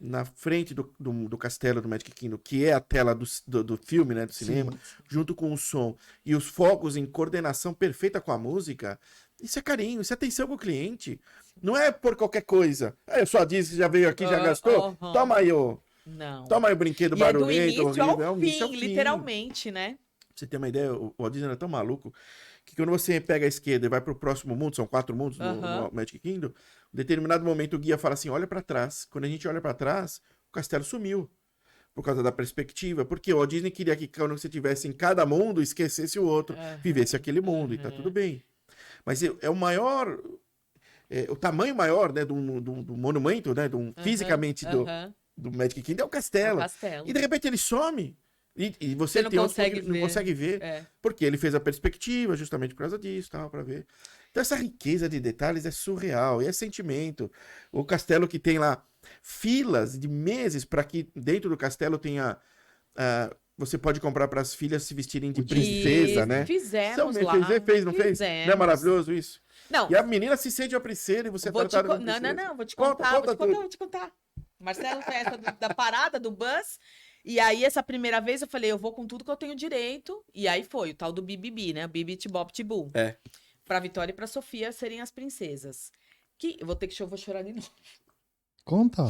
na frente do castelo do Magic Kingdom, que é a tela do filme, né, do cinema, Sim. junto com o som e os fogos em coordenação perfeita com a música, isso é carinho, isso é atenção com o cliente. Não é por qualquer coisa. Eu só disse, já veio aqui, já gastou? Aham. Toma aí o Não. brinquedo E é do barulhento, início ao horrível. É o início ao fim, fim. literalmente, né? Pra você ter uma ideia, o Walt Disney era tão maluco que quando você pega a esquerda e vai pro próximo mundo, são 4 mundos Aham. no Magic Kingdom, em determinado momento o guia fala assim, olha pra trás. Quando a gente olha pra trás, o castelo sumiu. Por causa da perspectiva. Porque o Walt Disney queria que quando você estivesse em cada mundo, esquecesse o outro, Aham. vivesse aquele mundo, e tá tudo bem. Mas é o maior... o tamanho maior, né, do monumento, né, fisicamente Aham. do Magic Kingdom é o É o castelo. castelo. E de repente ele some. E você Você não tem consegue não ver. consegue ver. É. Porque ele fez a perspectiva justamente por causa disso, tal, para ver. Então essa riqueza de detalhes é surreal, e é sentimento. O castelo que tem lá filas de meses para que dentro do castelo tenha você pode comprar para as filhas se vestirem de princesa, Isso, né? Fizemos Então, lá. fez, não fez? Não é Fizemos. maravilhoso isso? Não, E a menina se sente uma princesa e você é tratado como princesa. Não, vou te Conta, contar, conta tudo. vou te contar. Marcelo foi essa da parada do Buzz. E aí, essa primeira vez, eu falei, eu vou com tudo que eu tenho direito. E aí foi, o tal do Bibibi, né? Bibi Tibop Tibu. É. Pra Vitória e pra Sofia serem as princesas. Que eu vou ter que vou chorar de novo. Conta.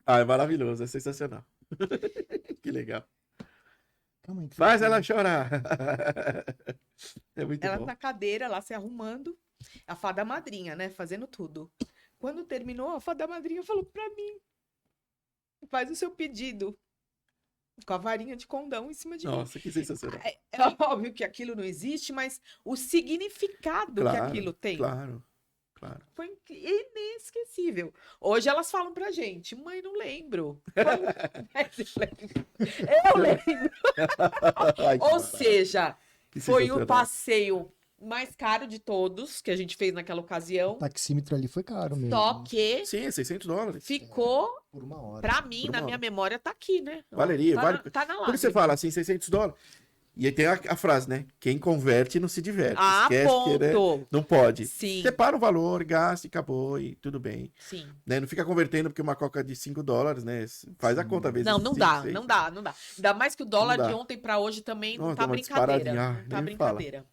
Ah, é maravilhoso, é sensacional. Que legal. Calma aí. que Faz eu- ela chorar. É muito Ela bom. na cadeira lá se arrumando. A fada madrinha, né? Fazendo tudo. Quando terminou, a fada madrinha falou pra mim: faz o seu pedido. com a varinha de condão em cima de mim. Nossa, que sensacional. É óbvio que aquilo não existe, mas o significado que aquilo tem Claro. foi inesquecível. Hoje elas falam pra gente, mãe, não lembro. Eu lembro. Ai, que Ou maravilha. seja, Que foi o sensacional. passeio mais caro de todos que a gente fez naquela ocasião. O taxímetro ali foi caro mesmo. Só que Sim, é $600. ficou, Por uma hora. pra mim, Por na uma minha hora. memória, tá aqui, né? Ó, Valeria, tá vale. na, tá na Por isso você lágrima. fala assim, $600. E aí tem a frase, né? Quem converte não se diverte. Ah, Esquece que, né? ponto. Não pode. Sim, Separa o valor, gasta e acabou e tudo bem. sim. Né? Não fica convertendo porque uma coca de $5, né? Faz a conta vezes Não, não 5, dá, 6. não dá, não dá. Ainda mais que o dólar Não dá. de ontem pra hoje também não Nossa, tá dá uma brincadeira. disparadinha. Ah, Não tá nem me fala. brincadeira.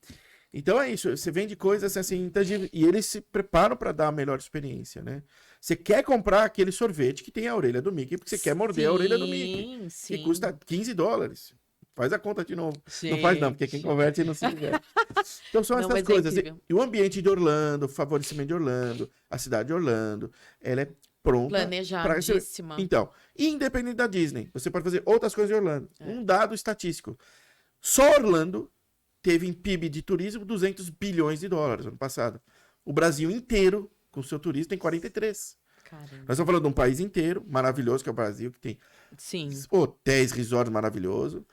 Então é isso, você vende coisas assim intangíveis e eles se preparam para dar a melhor experiência, né? Você quer comprar aquele sorvete que tem a orelha do Mickey, porque você quer morder a orelha do Mickey, Sim, que custa $15. Faz a conta de novo. Gente. Não faz não, porque quem converte não se diverte. Então são Não, essas mas é coisas. incrível. E o ambiente de Orlando, o favorecimento de Orlando, a cidade de Orlando, ela é pronta para Planejadíssima. Então, independente da Disney, você pode fazer outras coisas de Orlando. É. Um dado estatístico. Só Orlando teve em PIB de turismo $200 bilhões ano passado. O Brasil inteiro, com seu turismo, tem 43. Caramba. Nós estamos falando de um país inteiro, maravilhoso, que é o Brasil, que tem Sim. hotéis, resorts maravilhosos.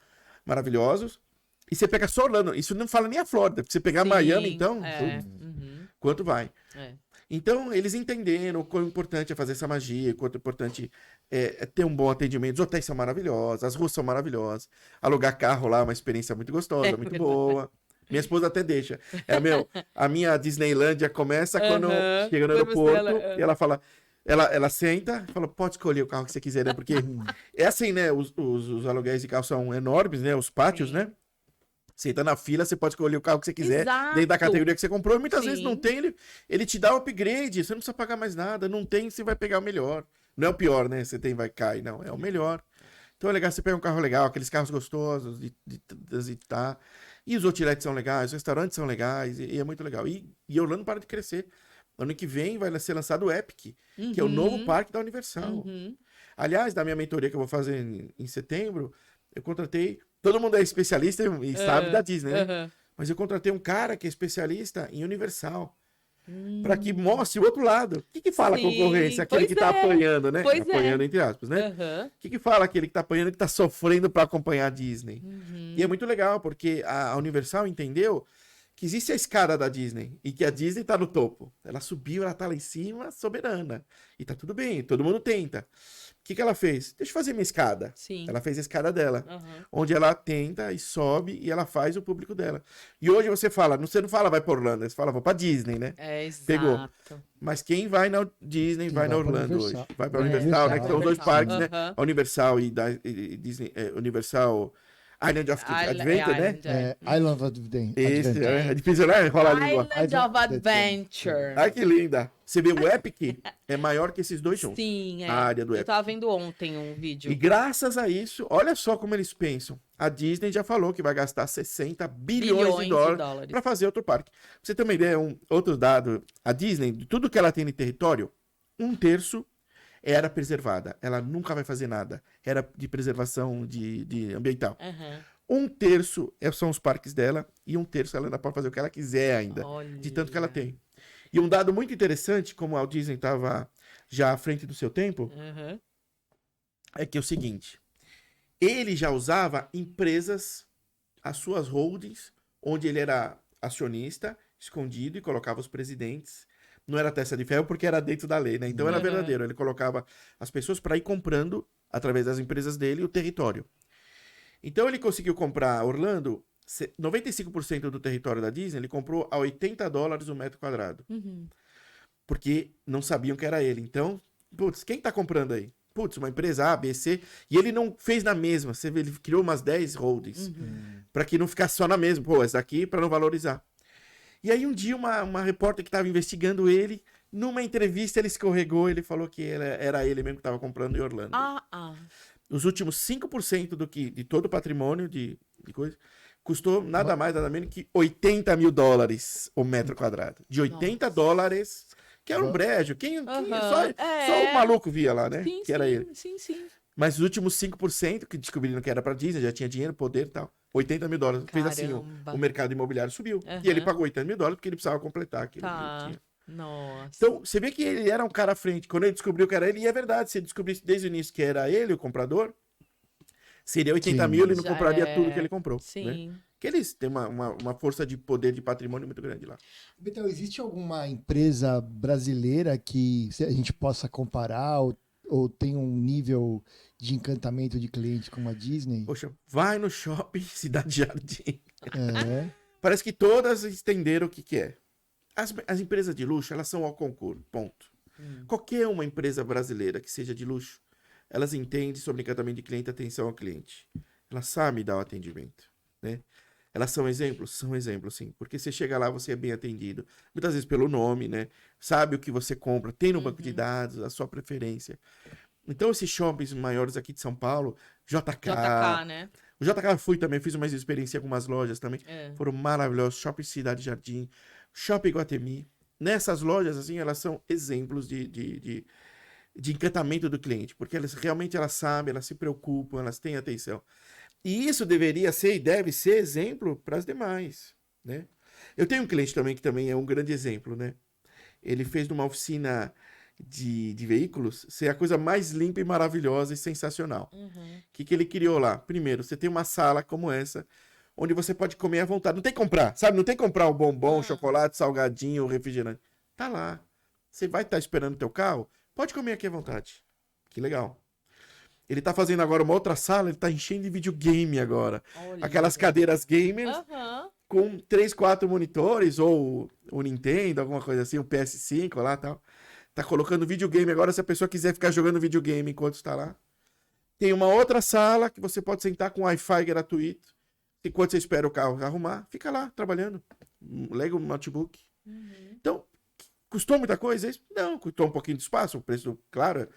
E você pega só Orlando. Isso não fala nem a Flórida. Porque você pegar Sim, Miami, então, É. putz, Uhum, quanto vai? é. Então, eles entenderam o quão importante é fazer essa magia, o quanto importante é ter um bom atendimento. Os hotéis são maravilhosos, as ruas são maravilhosas. Alugar carro lá é uma experiência muito gostosa, É muito verdade. boa. Minha esposa até deixa. A minha Disneylândia começa quando Aham, chega no quando você- aeroporto e ela fala. Ela senta e fala, pode escolher o carro que você quiser, né? Porque é assim, né? Os aluguéis de carro são enormes, né? Os pátios, Sim. né? Você tá na fila, você pode escolher o carro que você quiser, Exato. dentro da categoria que você comprou. E muitas vezes Sim. não tem, ele te dá um upgrade, você não precisa pagar mais nada. Não tem, você vai pegar o melhor. Não é o pior, né? Você tem, vai cair, não. É o melhor. Então é legal, você pega um carro legal, aqueles carros gostosos de transitar. E os outlets são legais, os restaurantes são legais, e é muito legal. E Orlando para de crescer. Ano que vem vai ser lançado o Epic, que é o novo parque da Universal. Uhum. Aliás, da minha mentoria que eu vou fazer em setembro, eu contratei. Todo mundo é especialista e sabe da Disney, né? Aham. Mas eu contratei um cara que é especialista em Universal. Para que mostre o outro lado. O que fala a Sim, concorrência? Aquele pois que tá é, apanhando, né? pois é. Apanhando entre aspas, né? Aham. O que fala aquele que tá apanhando, que tá sofrendo para acompanhar a Disney? Uhum. E é muito legal, porque a Universal entendeu que existe a escada da Disney e que a Disney tá no topo. Ela subiu, ela tá lá em cima, soberana. E tá tudo bem, todo mundo tenta. O que ela fez? Deixa eu fazer minha escada. Sim. Ela fez a escada dela, Aham. onde ela tenta e sobe e ela faz o público dela. E hoje você fala, você não fala vai pra Orlando, você fala vou pra Disney, né? É, exato. Pegou. Mas quem vai na Disney Quem vai na vai pra Orlando Universal. hoje. Vai pra É, Universal, né? Que são os dois Universal. parques, né? Aham. A Universal e Disney, Universal Island of Adventure, né? Island of Adventure. Esse, é difícil, né? Rolar a língua. Island of Adventure. Ai, que linda. Você vê o Epic, é maior que esses dois juntos. Sim, é. A área do Eu Epic. tava vendo ontem um vídeo. E graças a isso, olha só como eles pensam. A Disney já falou que vai gastar 60 bilhões de dólares para fazer outro parque. Pra você ter uma ideia, outro dado, a Disney, de tudo que ela tem de território, 1/3 era preservada. Ela nunca vai fazer nada. Era de preservação de ambiental. Aham. 1/3 são os parques dela e 1/3 ela ainda pode fazer o que ela quiser ainda, Olha. de tanto que ela tem. E um dado muito interessante, como a Disney estava já à frente do seu tempo, Aham. é que é o seguinte: ele já usava empresas, as suas holdings, onde ele era acionista, escondido, e colocava os presidentes. Não era testa de ferro porque era dentro da lei, né? Então era Uhum. verdadeiro. Ele colocava as pessoas para ir comprando, através das empresas dele, o território. Então ele conseguiu comprar Orlando, 95% do território da Disney, ele comprou a $80 o metro quadrado. Uhum. Porque não sabiam que era ele. Então, putz, quem tá comprando aí? Putz, uma empresa A, B, C. E ele não fez na mesma. Você vê, ele criou umas 10 holdings. Pra que não ficasse só na mesma. Pô, essa aqui pra não valorizar. E aí um dia uma repórter que tava investigando ele, numa entrevista ele escorregou, ele falou que era ele mesmo que tava comprando em Orlando. Os últimos 5% de todo o patrimônio de coisa, custou nada mais, nada menos que $80 mil o metro quadrado. De $80, que era um brejo. Só o maluco via lá, né? Sim, que era sim, ele. sim, sim. Mas os últimos 5% que descobriram que era pra Disney, já tinha dinheiro, poder e tal. $80 mil. Fez assim, Caramba. o mercado imobiliário subiu. Aham. E ele pagou $80 mil porque ele precisava completar aquilo que ele Tá. tinha. Nossa. Então, você vê que ele era um cara à frente. Quando ele descobriu que era ele, e é verdade, se ele descobrisse desde o início que era ele, o comprador, seria 80 Sim. mil, ele não Já compraria é. tudo que ele comprou. Né? Sim. Porque eles têm uma força de poder de patrimônio muito grande lá. Betel, existe alguma empresa brasileira que a gente possa comparar ou tem um nível de encantamento de cliente como a Disney? Poxa, vai no shopping Cidade Jardim. É. Parece que todas entenderam o que é. As empresas de luxo, elas são ao concurso, ponto. Qualquer uma empresa brasileira que seja de luxo, elas entendem sobre encantamento de cliente e atenção ao cliente. Elas sabem dar o atendimento, né? Elas são exemplos? São exemplos, sim. Porque você chega lá, você é bem atendido. Muitas vezes pelo nome, né? Sabe o que você compra, tem no banco de dados, a sua preferência. Então, esses shoppings maiores aqui de São Paulo, JK, né? o JK eu fui também, fiz uma experiência em algumas lojas também. É. Foram maravilhosos. Shopping Cidade Jardim, Shopping Iguatemi. Nessas lojas, assim, elas são exemplos de encantamento do cliente. Porque elas realmente elas sabem, elas se preocupam, elas têm atenção. E isso deveria ser e deve ser exemplo para as demais, né? Eu tenho um cliente também que também é um grande exemplo, né? Ele fez numa oficina de veículos ser a coisa mais limpa e maravilhosa e sensacional. O que ele criou lá? Primeiro, você tem uma sala como essa, onde você pode comer à vontade. Não tem que comprar, sabe? Não tem que comprar o bombom, chocolate, salgadinho, refrigerante. Tá lá. Você vai estar esperando o teu carro? Pode comer aqui à vontade. Que legal. Ele tá fazendo agora uma outra sala, ele tá enchendo de videogame agora. Olha. Aquelas cadeiras gamers Aham. com 3, 4 monitores, ou o Nintendo, alguma coisa assim, o PS5 lá e tal. Tá colocando videogame agora, se a pessoa quiser ficar jogando videogame enquanto está lá. Tem uma outra sala que você pode sentar com Wi-Fi gratuito. Enquanto você espera o carro arrumar, fica lá, trabalhando. Lega o notebook. Então, custou muita coisa isso? Não, custou um pouquinho de espaço, o preço, claro.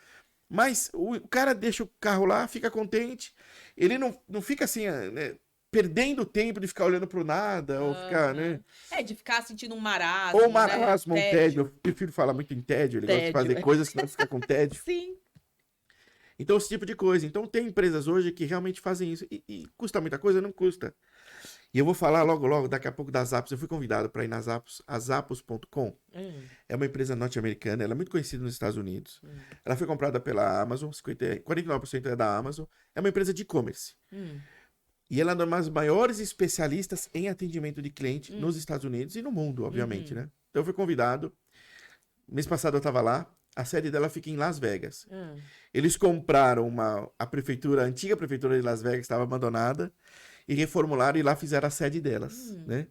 Mas o cara deixa o carro lá, fica contente. Ele não fica assim, né, perdendo tempo de ficar olhando pro nada, ou ficar, né? É, de ficar sentindo um marasmo, Ou marasmo, né? um tédio. Eu prefiro falar muito em tédio, ele gosta de Tédio, fazer coisas, senão fica com tédio. Sim. Então, esse tipo de coisa. Então, tem empresas hoje que realmente fazem isso. E custa muita coisa? Não custa. E eu vou falar logo, daqui a pouco, das Zappos. Eu fui convidado para ir nas Zappos, a Zappos.com. É uma empresa norte-americana, ela é muito conhecida nos Estados Unidos. Ela foi comprada pela Amazon, 49% é da Amazon. É uma empresa de e-commerce. E ela é uma das maiores especialistas em atendimento de cliente nos Estados Unidos e no mundo, obviamente, né? Então, eu fui convidado. Mês passado eu estava lá. A sede dela fica em Las Vegas. Eles compraram a antiga prefeitura de Las Vegas, estava abandonada, e reformularam e lá fizeram a sede delas, né?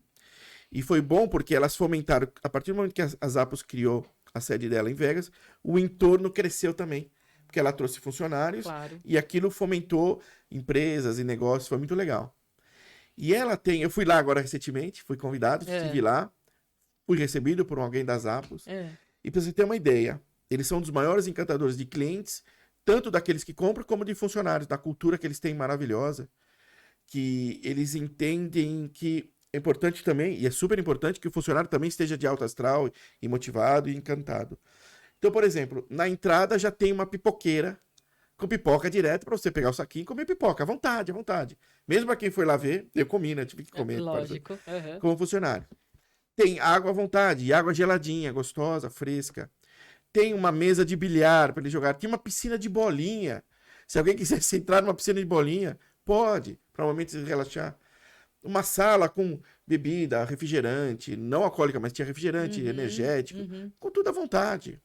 E foi bom porque elas fomentaram, a partir do momento que a Zappos criou a sede dela em Vegas, o entorno cresceu também, porque ela trouxe funcionários, Claro. e aquilo fomentou empresas e negócios, foi muito legal. E eu fui lá agora recentemente, fui convidado, estive lá, fui recebido por alguém da Zappos, e para você ter uma ideia, eles são um dos maiores encantadores de clientes, tanto daqueles que compram como de funcionários, da cultura que eles têm maravilhosa, que eles entendem que é importante também, e é super importante, que o funcionário também esteja de alto astral e motivado e encantado. Então, por exemplo, na entrada já tem uma pipoqueira com pipoca direto para você pegar o saquinho e comer pipoca, à vontade, à vontade. Mesmo para quem foi lá ver, eu comi, né? Tive que comer. Lógico. Como funcionário. Tem água à vontade, água geladinha, gostosa, fresca. Tem uma mesa de bilhar para ele jogar. Tem uma piscina de bolinha. Se alguém quisesse entrar numa piscina de bolinha, pode, para um momento se relaxar. Uma sala com bebida, refrigerante, não alcoólica, mas tinha refrigerante, energético, com tudo à vontade.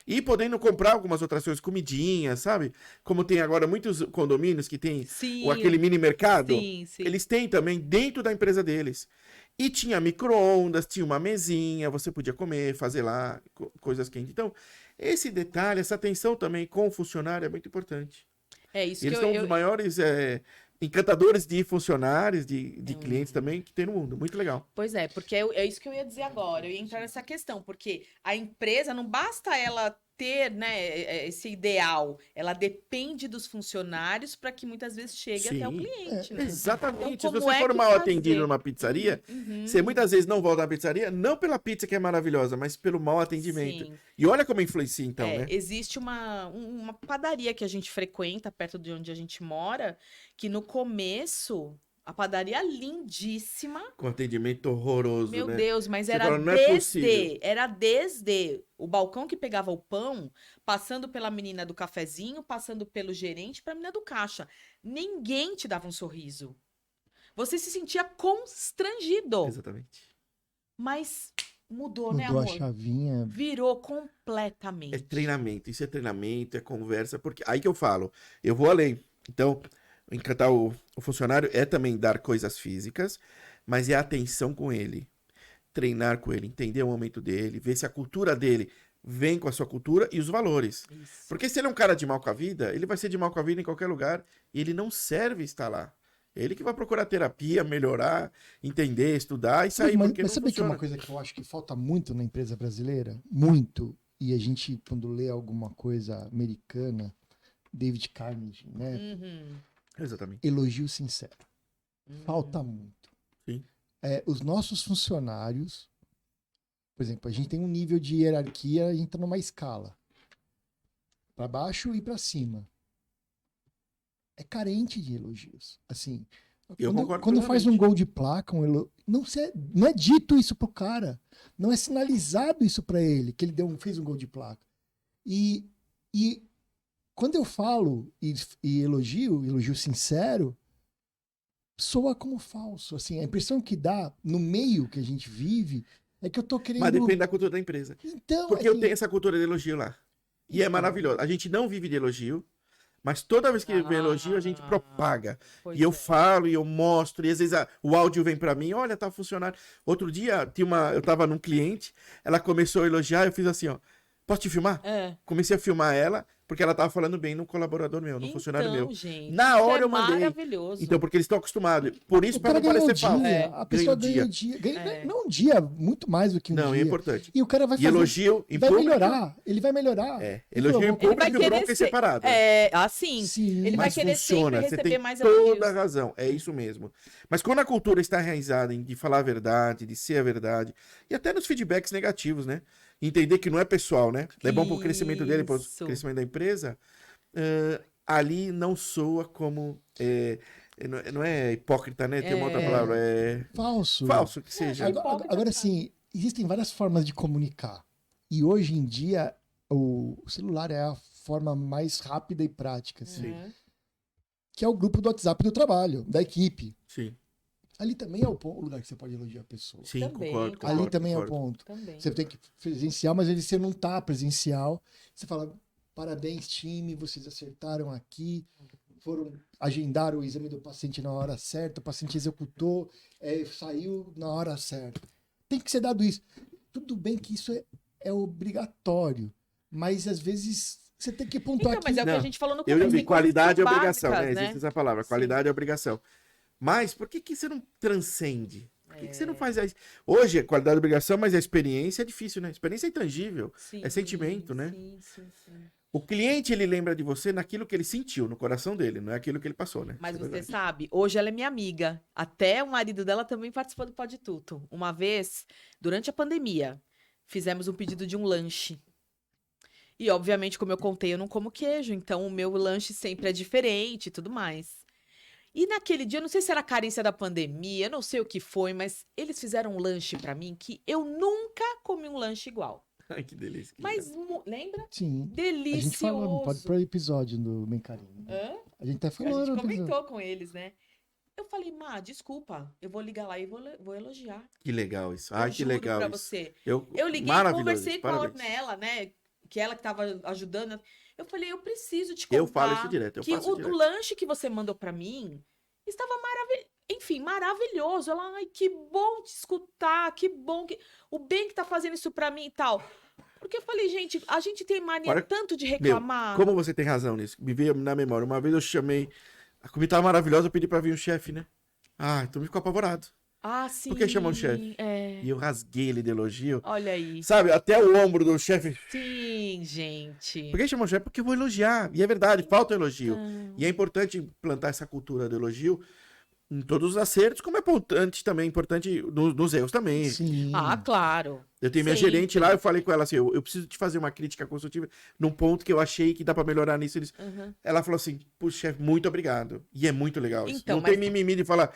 E podendo comprar algumas outras coisas, comidinhas, sabe? Como tem agora muitos condomínios que tem aquele mini mercado, eles têm também dentro da empresa deles. E tinha micro-ondas, tinha uma mesinha, você podia comer, fazer lá coisas quentes. Então, esse detalhe, essa atenção também com o funcionário é muito importante. É isso Eles que são um dos maiores encantadores de funcionários, de clientes também que tem no mundo. Muito legal. Pois é, porque é isso que eu ia dizer agora. Eu ia entrar nessa questão, porque a empresa, não basta ela ter, né, esse ideal, ela depende dos funcionários para que muitas vezes chegue até o Sim. cliente, né? Exatamente. Então, Se como você é for que mal fazer? atendido numa pizzaria, Uhum. você muitas vezes não volta na pizzaria, não pela pizza que é maravilhosa, mas pelo mau atendimento. Sim. E olha como influencia, então, né? Existe uma padaria que a gente frequenta perto de onde a gente mora, que no começo, a padaria lindíssima. Com atendimento horroroso, Meu né? Deus, mas Você era fala, não é possível. desde o balcão que pegava o pão, passando pela menina do cafezinho, passando pelo gerente, para a menina do caixa. Ninguém te dava um sorriso. Você se sentia constrangido. Exatamente. Mas mudou, né, Mudou a amor? chavinha. Virou completamente. É treinamento, é conversa, porque aí que eu falo, eu vou além. Então, encantar o funcionário é também dar coisas físicas, mas é atenção com ele. Treinar com ele, entender o momento dele, ver se a cultura dele vem com a sua cultura e os valores. Isso. Porque se ele é um cara de mal com a vida, ele vai ser de mal com a vida em qualquer lugar e ele não serve estar lá. Ele que vai procurar terapia, melhorar, entender, estudar e sair, porque Mas não sabe que é uma funciona. coisa que eu acho que falta muito na empresa brasileira? Muito. E a gente, quando lê alguma coisa americana, David Carnegie, né? Uhum. Exatamente. Elogio sincero. Uhum. Falta muito. Sim. Os nossos funcionários, por exemplo, a gente tem um nível de hierarquia, a gente tá numa escala. Para baixo e para cima. É carente de elogios. Assim, Eu concordo quando faz um plenamente. gol de placa, não é dito isso pro cara. Não é sinalizado isso para ele, que ele fez um gol de placa. E quando eu falo e elogio sincero, soa como falso. Assim, a impressão que dá no meio que a gente vive é que eu tô querendo. Mas depende da cultura da empresa. Então, Porque é eu que- tenho essa cultura de elogio lá. E é Então. maravilhoso. A gente não vive de elogio, mas toda vez que vem elogio, a gente propaga. Pois E eu é. falo, e eu mostro, e às vezes o áudio vem pra mim, olha, tá funcionando. Outro dia, eu tava num cliente, ela começou a elogiar, eu fiz assim, ó, posso te filmar? É. Comecei a filmar ela, porque ela tava falando bem num colaborador meu, num funcionário meu. Gente, Na isso hora é eu mandei. maravilhoso. Então, porque eles estão acostumados. Por isso, O pra cara não ganha um parecer dia, falso. É. a pessoa Ganha ganha um um dia. É. Não um dia, muito mais do que um Não, dia. é importante. E o cara vai E fazer. elogio em vai público. melhorar. Ele vai melhorar. É, Ele elogio em falou, Ele vai público e querer bronca em ser- separado. Assim. Sim. Ele vai Mas querer funciona, sempre você receber tem mais toda a elogios. razão, é isso mesmo. Mas quando a cultura está enraizada em de falar a verdade, de ser a verdade, e até nos feedbacks negativos, né? Entender que não é pessoal, né? É bom para o crescimento dele, para o Isso. crescimento da empresa, ali não soa como... não é hipócrita, né? Tem uma outra palavra, é Falso. falso que seja. Hipócrita, Agora, tá. assim, existem várias formas de comunicar. E hoje em dia, o celular é a forma mais rápida e prática, assim, Uhum. que é o grupo do WhatsApp do trabalho, da equipe. Sim, Ali também é o lugar que você pode elogiar a pessoa. sim, Também, concordo, claro. Ali concordo, também é o concordo. ponto. Também. Você tem que presencial, mas você não tá presencial. Você fala, parabéns, time, vocês acertaram aqui, agendaram o exame do paciente na hora certa, o paciente executou, saiu na hora certa. Tem que ser dado isso. Tudo bem que isso é obrigatório, mas às vezes você tem que pontuar Então, mas é o que Não, a gente falou no Eu começo. já vi, tem coisas qualidade é básicas, obrigação, né? né? Existe essa palavra, Sim. qualidade é obrigação. Mas por que você não transcende? Por que você não É. faz isso? Hoje é qualidade é obrigação, mas a experiência é difícil, né? A experiência é intangível. Sim, É sentimento, né? Sim. O cliente, ele lembra de você naquilo que ele sentiu, no coração dele, não é aquilo que ele passou, né? Mas Isso é você verdade. sabe, hoje ela é minha amiga. Até o marido dela também participou do Pode Tudo. Uma vez, durante a pandemia, fizemos um pedido de um lanche. E, obviamente, como eu contei, eu não como queijo, então o meu lanche sempre é diferente e tudo mais. E naquele dia, eu não sei se era a carência da pandemia, eu não sei o que foi, mas eles fizeram um lanche pra mim que eu nunca comi um lanche igual. Ai, que delícia. que Mas, legal. lembra? Sim. A Delicioso. gente falou, pode pro episódio do Bem Carinho. Hã? A gente tá A falando. gente no episódio. comentou com eles, né? Eu falei, Má, desculpa, eu vou ligar lá e vou elogiar. Que legal isso. Eu Ai, que juro legal pra isso. você. Eu Eu maravilhoso conversei isso, com a parabéns. Ornella, né? Que ela que tava ajudando. Eu falei, eu preciso te contar Eu falo isso direto, eu que faço o direto. lanche que você mandou pra mim estava maravilhoso. Ela, ai, que bom te escutar, que bom que o bem que tá fazendo isso pra mim e tal. Porque eu falei, gente, a gente tem mania Olha, tanto de Meu, reclamar. como você tem razão nisso. Me veio na memória. Uma vez eu chamei. A comida tava maravilhosa, eu pedi pra vir o chefe, né? Ah, então me ficou apavorado. Ah, sim. Por que chamam o chefe? É. E eu rasguei ele de elogio. Olha aí. Sabe, até o ombro do chefe. Sim, gente. Por que chamam o chefe? Porque eu vou elogiar. E é verdade, falta elogio. Então, E é importante implantar essa cultura do elogio em todos os acertos, como é importante nos erros também. Sim. Ah, claro. Eu tenho minha Sempre. gerente lá, eu falei com ela assim, eu preciso te fazer uma crítica construtiva num ponto que eu achei que dá pra melhorar nisso e nisso. Uhum. Ela falou assim, puxa, chefe, muito obrigado. E é muito legal isso. Então, Não tem mas- mimimi de falar,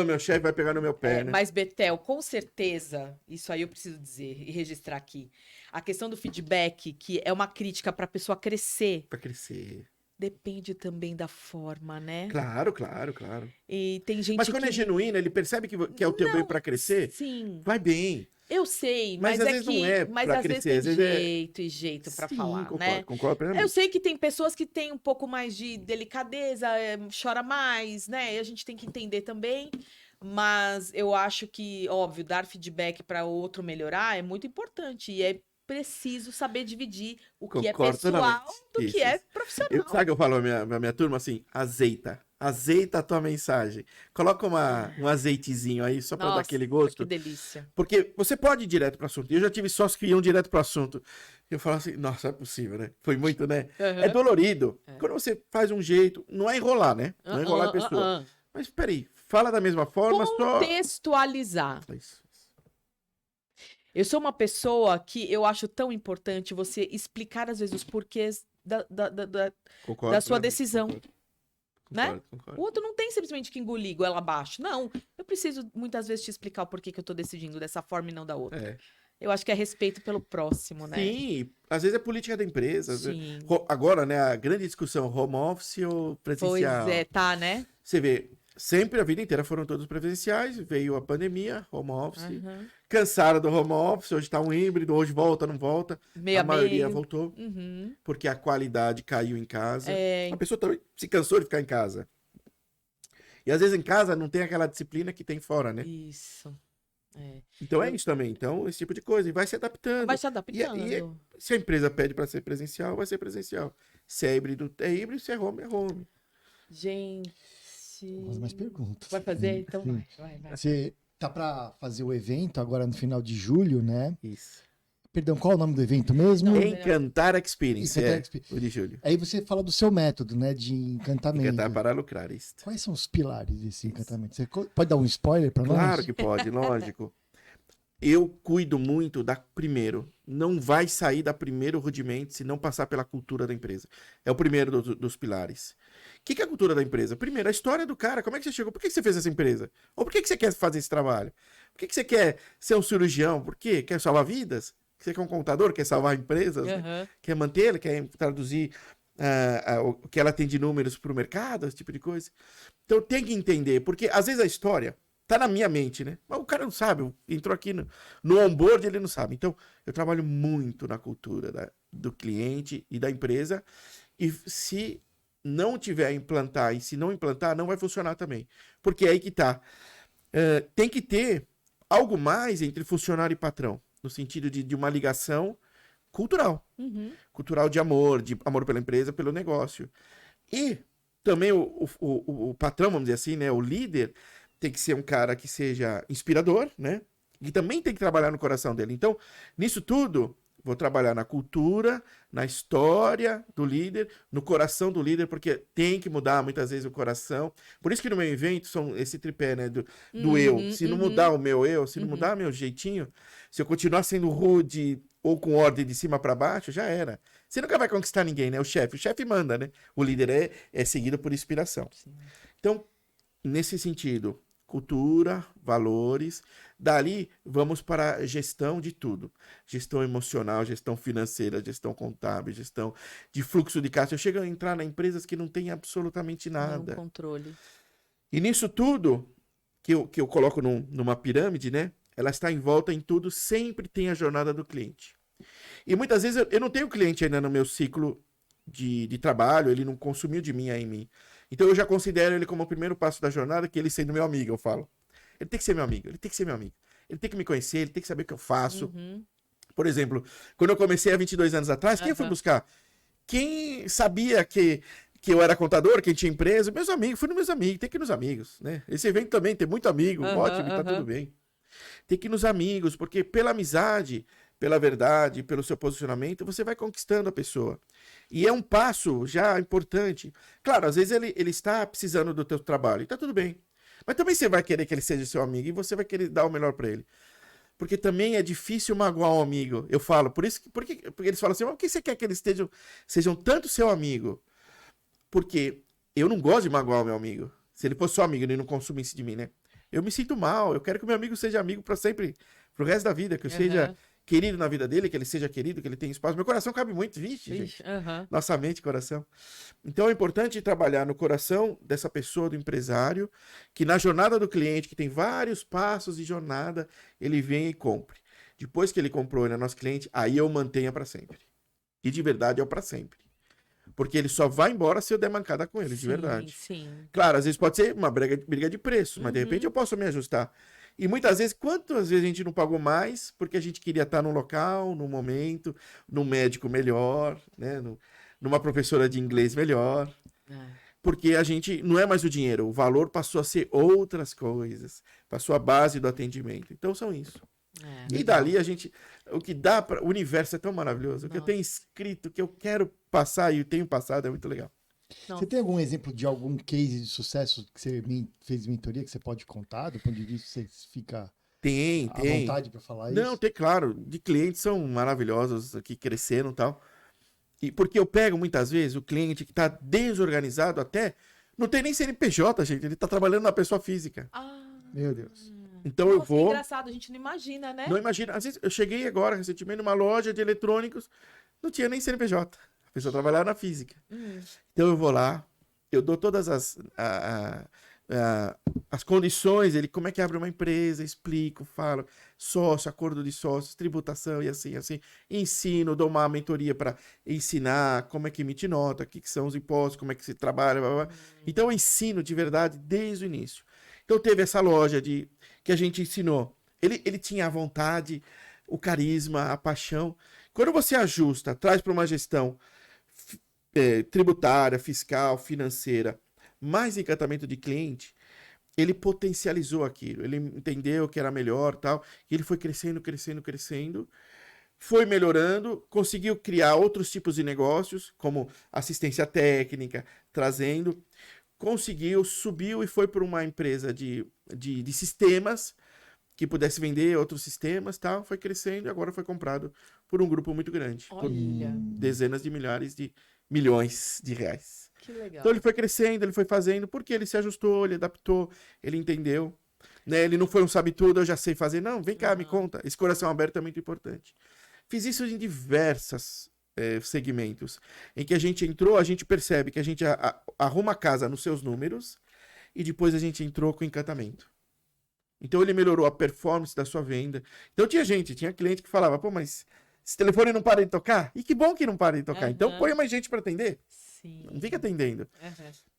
meu chefe vai pegar no meu pé, né? Mas, Betel, com certeza, isso aí eu preciso dizer e registrar aqui. A questão do feedback, que é uma crítica para a pessoa crescer, Pra crescer. depende também da forma, né? Claro, claro, claro. E tem gente Mas quando que... é genuíno, ele percebe que é o teu bem pra crescer, Sim, vai bem. eu sei, Mas mas às é vezes que... não é mas pra às crescer, vezes às tem vezes é- jeito e jeito para Sim, falar, concordo, né? concordo plenamente. Eu sei que tem pessoas que têm um pouco mais de delicadeza, chora mais, né? E a gente tem que entender também. Mas eu acho que, óbvio, dar feedback para o outro melhorar é muito importante. E é preciso saber dividir o que é Concordo pessoal plenamente. do Isso, que é isso. profissional. Sabe o que eu falo pra minha turma assim? Azeita. Azeita a tua mensagem. Coloca um azeitezinho aí, só pra dar Nossa, aquele que gosto. delícia. Porque você pode ir direto pro assunto. Eu já tive sócios que iam direto pro assunto. Eu falo assim, nossa, é possível, né? Foi muito, né? É Aham. dolorido. É. Quando você faz um jeito, não é enrolar, né? Não é enrolar a pessoa. Mas peraí, fala da mesma forma, só. Contextualizar. Isso. Eu sou uma pessoa que eu acho tão importante você explicar, às vezes, os porquês Concordo, da sua plenamente, decisão, concordo. né? Concordo, O concordo. outro não tem simplesmente que engolir goela abaixo. Não, eu preciso muitas vezes te explicar o porquê que eu tô decidindo dessa forma e não da outra. É. Eu acho que é respeito pelo próximo, né? Sim, às vezes é política da empresa. Sim. Agora, né, a grande discussão, home office ou Pois presencial? é, tá, né? Você vê, sempre a vida inteira foram todos presenciais, veio a pandemia, home office. Aham. Cansaram do home office, hoje tá um híbrido, hoje volta, não volta. Meio A a maioria meio. voltou, Uhum. porque a qualidade caiu em casa. É, A pessoa também se cansou de ficar em casa. E às vezes em casa não tem aquela disciplina que tem fora, né? isso. É. Então é isso também. Então, esse tipo de coisa. E vai se adaptando. Vai se E adaptando. se a empresa pede para ser presencial, vai ser presencial. Se é híbrido, é híbrido. Se é home, é home. Gente. Vamos mais perguntas. Vai fazer? Então Sim. vai. Você tá para fazer o evento agora no final de julho, né? Isso. Perdão, qual é o nome do evento mesmo? Não, Encantar Experience. Encantar É, Experience. o de julho. Aí você fala do seu método, né, de encantamento. Encantar para lucrar. Isso. Quais são os pilares desse encantamento? Você pode dar um spoiler para nós? Claro que pode, lógico. Eu cuido muito da primeiro. Não vai sair da primeiro rudimento se não passar pela cultura da empresa. É o primeiro dos pilares. O que é a cultura da empresa? Primeiro, a história do cara. Como é que você chegou? Por que você fez essa empresa? Ou por que você quer fazer esse trabalho? Por que você quer ser um cirurgião? Por quê? Quer salvar vidas? Você quer um contador? Quer salvar empresas? Né? Aham. Quer mantê-la? Quer traduzir o que ela tem de números para o mercado? Esse tipo de coisa. Então tem que entender. Porque às vezes a história tá na minha mente, né? Mas o cara não sabe. Entrou aqui no onboard, ele não sabe. Então eu trabalho muito na cultura do cliente e da empresa. E se não tiver a implantar e se não implantar, não vai funcionar também. Porque é aí que tá. Tem que ter algo mais entre funcionário e patrão, no sentido de uma ligação cultural. Uhum. Cultural de amor pela empresa, pelo negócio. E também o patrão, vamos dizer assim, né? O líder tem que ser um cara que seja inspirador, né? E também tem que trabalhar no coração dele. Então, nisso tudo, vou trabalhar na cultura, na história do líder, no coração do líder, porque tem que mudar muitas vezes o coração. Por isso que no meu evento são esse tripé, né? Do eu. Se não mudar o meu eu, se não mudar o meu jeitinho, se eu continuar sendo rude ou com ordem de cima para baixo, já era. Você nunca vai conquistar ninguém, né? O chefe manda, né? O líder é seguido por inspiração. Sim. Então, nesse sentido, cultura, valores. Dali, vamos para a gestão de tudo. Gestão emocional, gestão financeira, gestão contábil, gestão de fluxo de caixa. Eu chego a entrar em empresas que não têm absolutamente nada. Não, controle. E nisso tudo, que eu coloco numa pirâmide, né? Ela está em volta em tudo, sempre tem a jornada do cliente. E muitas vezes eu não tenho cliente ainda no meu ciclo de trabalho, ele não consumiu de mim aí em mim. Então eu já considero ele como o primeiro passo da jornada, que ele sendo meu amigo, eu falo. Ele tem que ser meu amigo, ele tem que ser meu amigo. Ele tem que me conhecer, ele tem que saber o que eu faço. Uhum. Por exemplo, quando eu comecei há 22 anos atrás, quem eu fui buscar? Quem sabia que que eu era contador, quem tinha empresa, meus amigos, fui nos meus amigos, tem que ir nos amigos, né? Esse evento também tem muito amigo, ótimo, tá tudo bem. Tem que ir nos amigos, porque pela amizade, pela verdade, pelo seu posicionamento, você vai conquistando a pessoa. E é um passo já importante. Claro, às vezes ele está precisando do teu trabalho, e tá tudo bem. Mas também você vai querer que ele seja seu amigo e você vai querer dar o melhor para ele. Porque também é difícil magoar um amigo. Eu falo, porque eles falam assim, mas por que você quer que eles sejam tanto seu amigo? Porque eu não gosto de magoar o meu amigo. Se ele fosse só amigo e ele não consumisse de mim, né? Eu me sinto mal. Eu quero que o meu amigo seja amigo para sempre, pro resto da vida. Que eu seja querido na vida dele, que ele seja querido, que ele tenha espaço. Meu coração cabe muito, vixe, gente. Nossa mente, coração. Então é importante trabalhar no coração dessa pessoa, do empresário, que na jornada do cliente, que tem vários passos de jornada, ele vem e compre. Depois que ele comprou, ele é nosso cliente, aí eu mantenha para sempre. E de verdade é o para sempre. Porque ele só vai embora se eu der mancada com ele, de verdade. Sim. Claro, às vezes pode ser uma briga de preço, mas de repente eu posso me ajustar. E muitas vezes, quantas vezes a gente não pagou mais porque a gente queria estar num local, num momento, num médico melhor, né? Numa professora de inglês melhor. Porque a gente não é mais o dinheiro, o valor passou a ser outras coisas, passou a base do atendimento. Então são isso. E dali a gente, o que dá para o universo é tão maravilhoso, o que eu tenho escrito, o que eu quero passar e eu tenho passado é muito legal. Você tem algum exemplo de algum case de sucesso que você fez mentoria que você pode contar? Do ponto de vista você fica à vontade para falar isso? Não, tem, claro, de clientes são maravilhosos, que cresceram e tal. E porque eu pego muitas vezes o cliente que está desorganizado até, não tem nem CNPJ, gente, ele está trabalhando na pessoa física. Meu Deus. Então eu vou. Engraçado, a gente não imagina, né? Não imagina. Às vezes eu cheguei agora, recentemente, numa loja de eletrônicos, não tinha nem CNPJ. A pessoa trabalhava na física. Então eu vou lá, eu dou todas as condições, como é que abre uma empresa, explico, falo, sócio, acordo de sócios, tributação e assim. Ensino, dou uma mentoria para ensinar como é que emite nota, o que são os impostos, como é que se trabalha, blá, blá, blá. Então eu ensino de verdade desde o início. Então teve essa loja que a gente ensinou. Ele tinha a vontade, o carisma, a paixão. Quando você ajusta, traz para uma gestão tributária, fiscal, financeira, mais encantamento de cliente, ele potencializou aquilo. Ele entendeu que era melhor, tal, e ele foi crescendo, foi melhorando, conseguiu criar outros tipos de negócios, como assistência técnica, trazendo, conseguiu, subiu e foi para uma empresa de sistemas que pudesse vender outros sistemas, tal, foi crescendo e agora foi comprado por um grupo muito grande, por dezenas de milhões de reais. Que legal. Então ele foi crescendo, ele foi fazendo, porque ele se ajustou, ele adaptou, ele entendeu, né? Ele não foi um sabe-tudo, eu já sei fazer. Não, vem cá, me conta. Esse coração aberto é muito importante. Fiz isso em diversos segmentos. Em que a gente entrou, a gente percebe que a gente arruma a casa nos seus números e depois a gente entrou com encantamento. Então ele melhorou a performance da sua venda. Então tinha cliente que falava, pô, mas esse telefone não para de tocar? E que bom que não para de tocar. Então põe mais gente para atender. Sim. Não fica atendendo.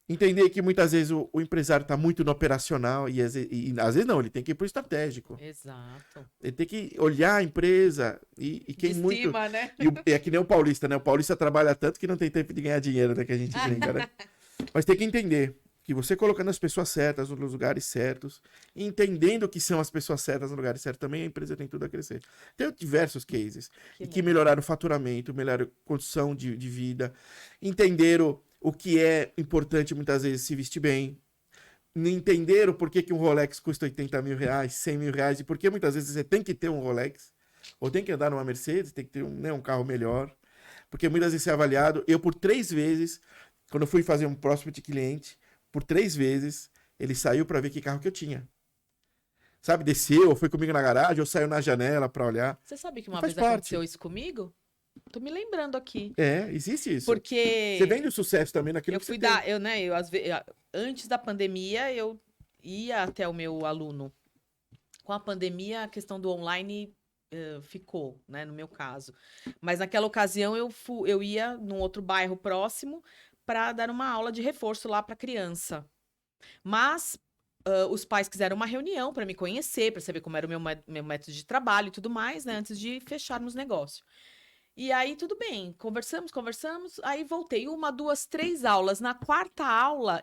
Entender que muitas vezes o empresário está muito no operacional e às vezes não, ele tem que ir para o estratégico. Exato. Ele tem que olhar a empresa e quem De muito... cima, né? É que nem o paulista, né? O paulista trabalha tanto que não tem tempo de ganhar dinheiro, né? Que a gente brinca, né? Mas tem que entender que você colocando as pessoas certas nos lugares certos, entendendo que são as pessoas certas nos lugares certos também, a empresa tem tudo a crescer. Tem diversos cases que melhoraram o faturamento, melhoraram a condição de vida, entenderam o que é importante muitas vezes se vestir bem, entenderam por que um Rolex custa 80 mil reais, 100 mil reais, e por que muitas vezes você tem que ter um Rolex, ou tem que andar numa Mercedes, tem que ter um carro melhor, porque muitas vezes você é avaliado. Eu, por 3 vezes, quando eu fui fazer um próximo de cliente, por 3 vezes, ele saiu para ver que carro que eu tinha. Sabe, desceu, ou foi comigo na garagem, ou saiu na janela para olhar. Você sabe que uma vez aconteceu isso comigo? Tô me lembrando aqui. Existe isso. Porque você vende o sucesso também naquilo que você tem. Antes da pandemia, eu ia até o meu aluno. Com a pandemia, a questão do online ficou, né, no meu caso. Mas naquela ocasião, eu ia num outro bairro próximo para dar uma aula de reforço lá para criança. Mas os pais quiseram uma reunião para me conhecer, para saber como era o meu método de trabalho e tudo mais, né, antes de fecharmos negócio. E aí, tudo bem, conversamos, aí voltei 1, 2, 3 aulas. Na 4ª aula,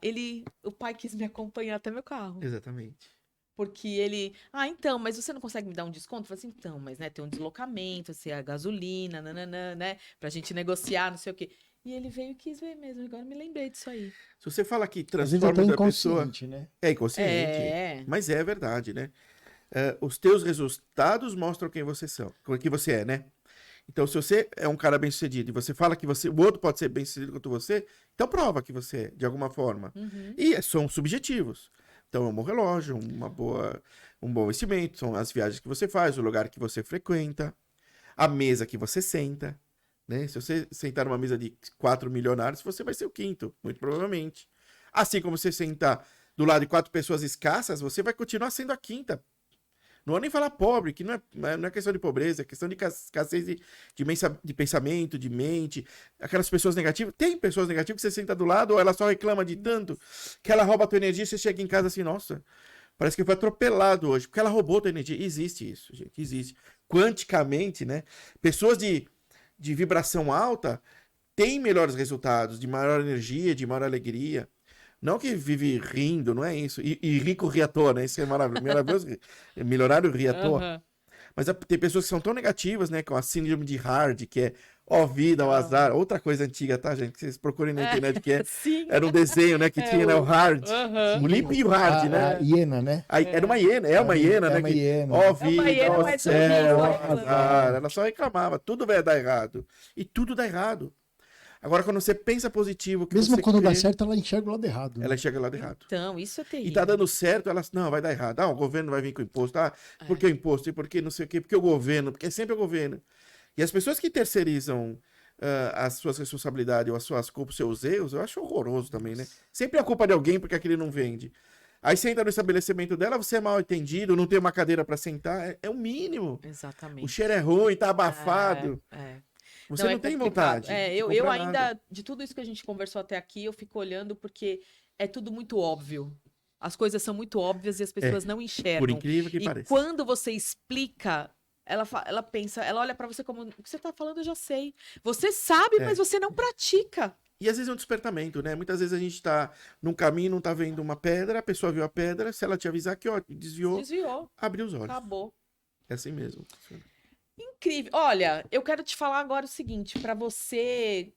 o pai quis me acompanhar até meu carro. Exatamente. Porque ele, então, mas você não consegue me dar um desconto? Eu falei assim, então, mas, né, tem um deslocamento, assim, a gasolina, nananã, né, pra gente negociar, não sei o quê. E ele veio e quis ver mesmo, agora me lembrei disso aí. Se você fala que Às vezes é transforma até da pessoa... inconsciente, né? É inconsciente. É. Mas é verdade, né? Os teus resultados mostram quem você é, né? Então, se você é um cara bem-sucedido e você fala que o outro pode ser bem-sucedido quanto você, então prova que você é, de alguma forma. Uhum. E são subjetivos. Então, é um bom relógio, um bom investimento, são as viagens que você faz, o lugar que você frequenta, a mesa que você senta, né? Se você sentar numa mesa de 4 milionários, você vai ser o 5º, muito provavelmente. Assim como você sentar do lado de 4 pessoas escassas, você vai continuar sendo a 5ª. Não vou nem falar pobre, que não é questão de pobreza, é questão de escassez de pensamento, de mente. Aquelas pessoas negativas. Tem pessoas negativas que você senta do lado, ou ela só reclama de tanto, que ela rouba a tua energia e você chega em casa assim, nossa, parece que foi atropelado hoje, porque ela roubou a tua energia. Existe isso, gente, existe. Quanticamente, né? Pessoas de vibração alta têm melhores resultados, de maior energia, de maior alegria. Não que vive rindo, não é isso. E rico ri à toa, né? Isso é maravilhoso. Milionário ri à toa. Uhum. Mas tem pessoas que são tão negativas, né? Com a síndrome de Hard, que é ó vida, ó azar. Outra coisa antiga, tá, gente? Que vocês procurem na internet, que era um desenho, né? Que tinha, né? O Hard. Uhum. O limpo e o Hard, né? A hiena, né? Era uma hiena, uma hiena, né? Uma hiena. Ó vida, ó mas céu, ó horrível, azar. Ela só reclamava. Tudo vai dar errado. E tudo dá errado. Agora, quando você pensa positivo... que Mesmo você quando dá crê, certo, ela enxerga o lado errado. Né? ela chega lá de errado. Então, isso é terrível. E tá dando certo, ela não, vai dar errado. O governo vai vir com imposto. Por que o imposto? E por que não sei o quê? Porque o governo, porque é sempre o governo. E as pessoas que terceirizam as suas responsabilidades ou as suas culpas, os seus erros, eu acho horroroso também, né? Sempre é a culpa de alguém porque aquele não vende. Aí você entra no estabelecimento dela, você é mal atendido, não tem uma cadeira para sentar, é o mínimo. Exatamente. O cheiro é ruim, tá abafado. Você não tem complicado. vontade. Eu ainda, de tudo isso que a gente conversou até aqui, eu fico olhando porque é tudo muito óbvio. As coisas são muito óbvias e as pessoas não enxergam. Por incrível que e pareça. quando você explica, ela pensa, ela olha pra você como, o que você tá falando eu já sei. Você sabe, mas você não pratica. E às vezes é um despertamento, né? Muitas vezes a gente tá num caminho, não tá vendo uma pedra, a pessoa viu a pedra, se ela te avisar que, ó, desviou, abriu os olhos. Acabou. É assim mesmo. Incrível. Olha, eu quero te falar agora o seguinte, para você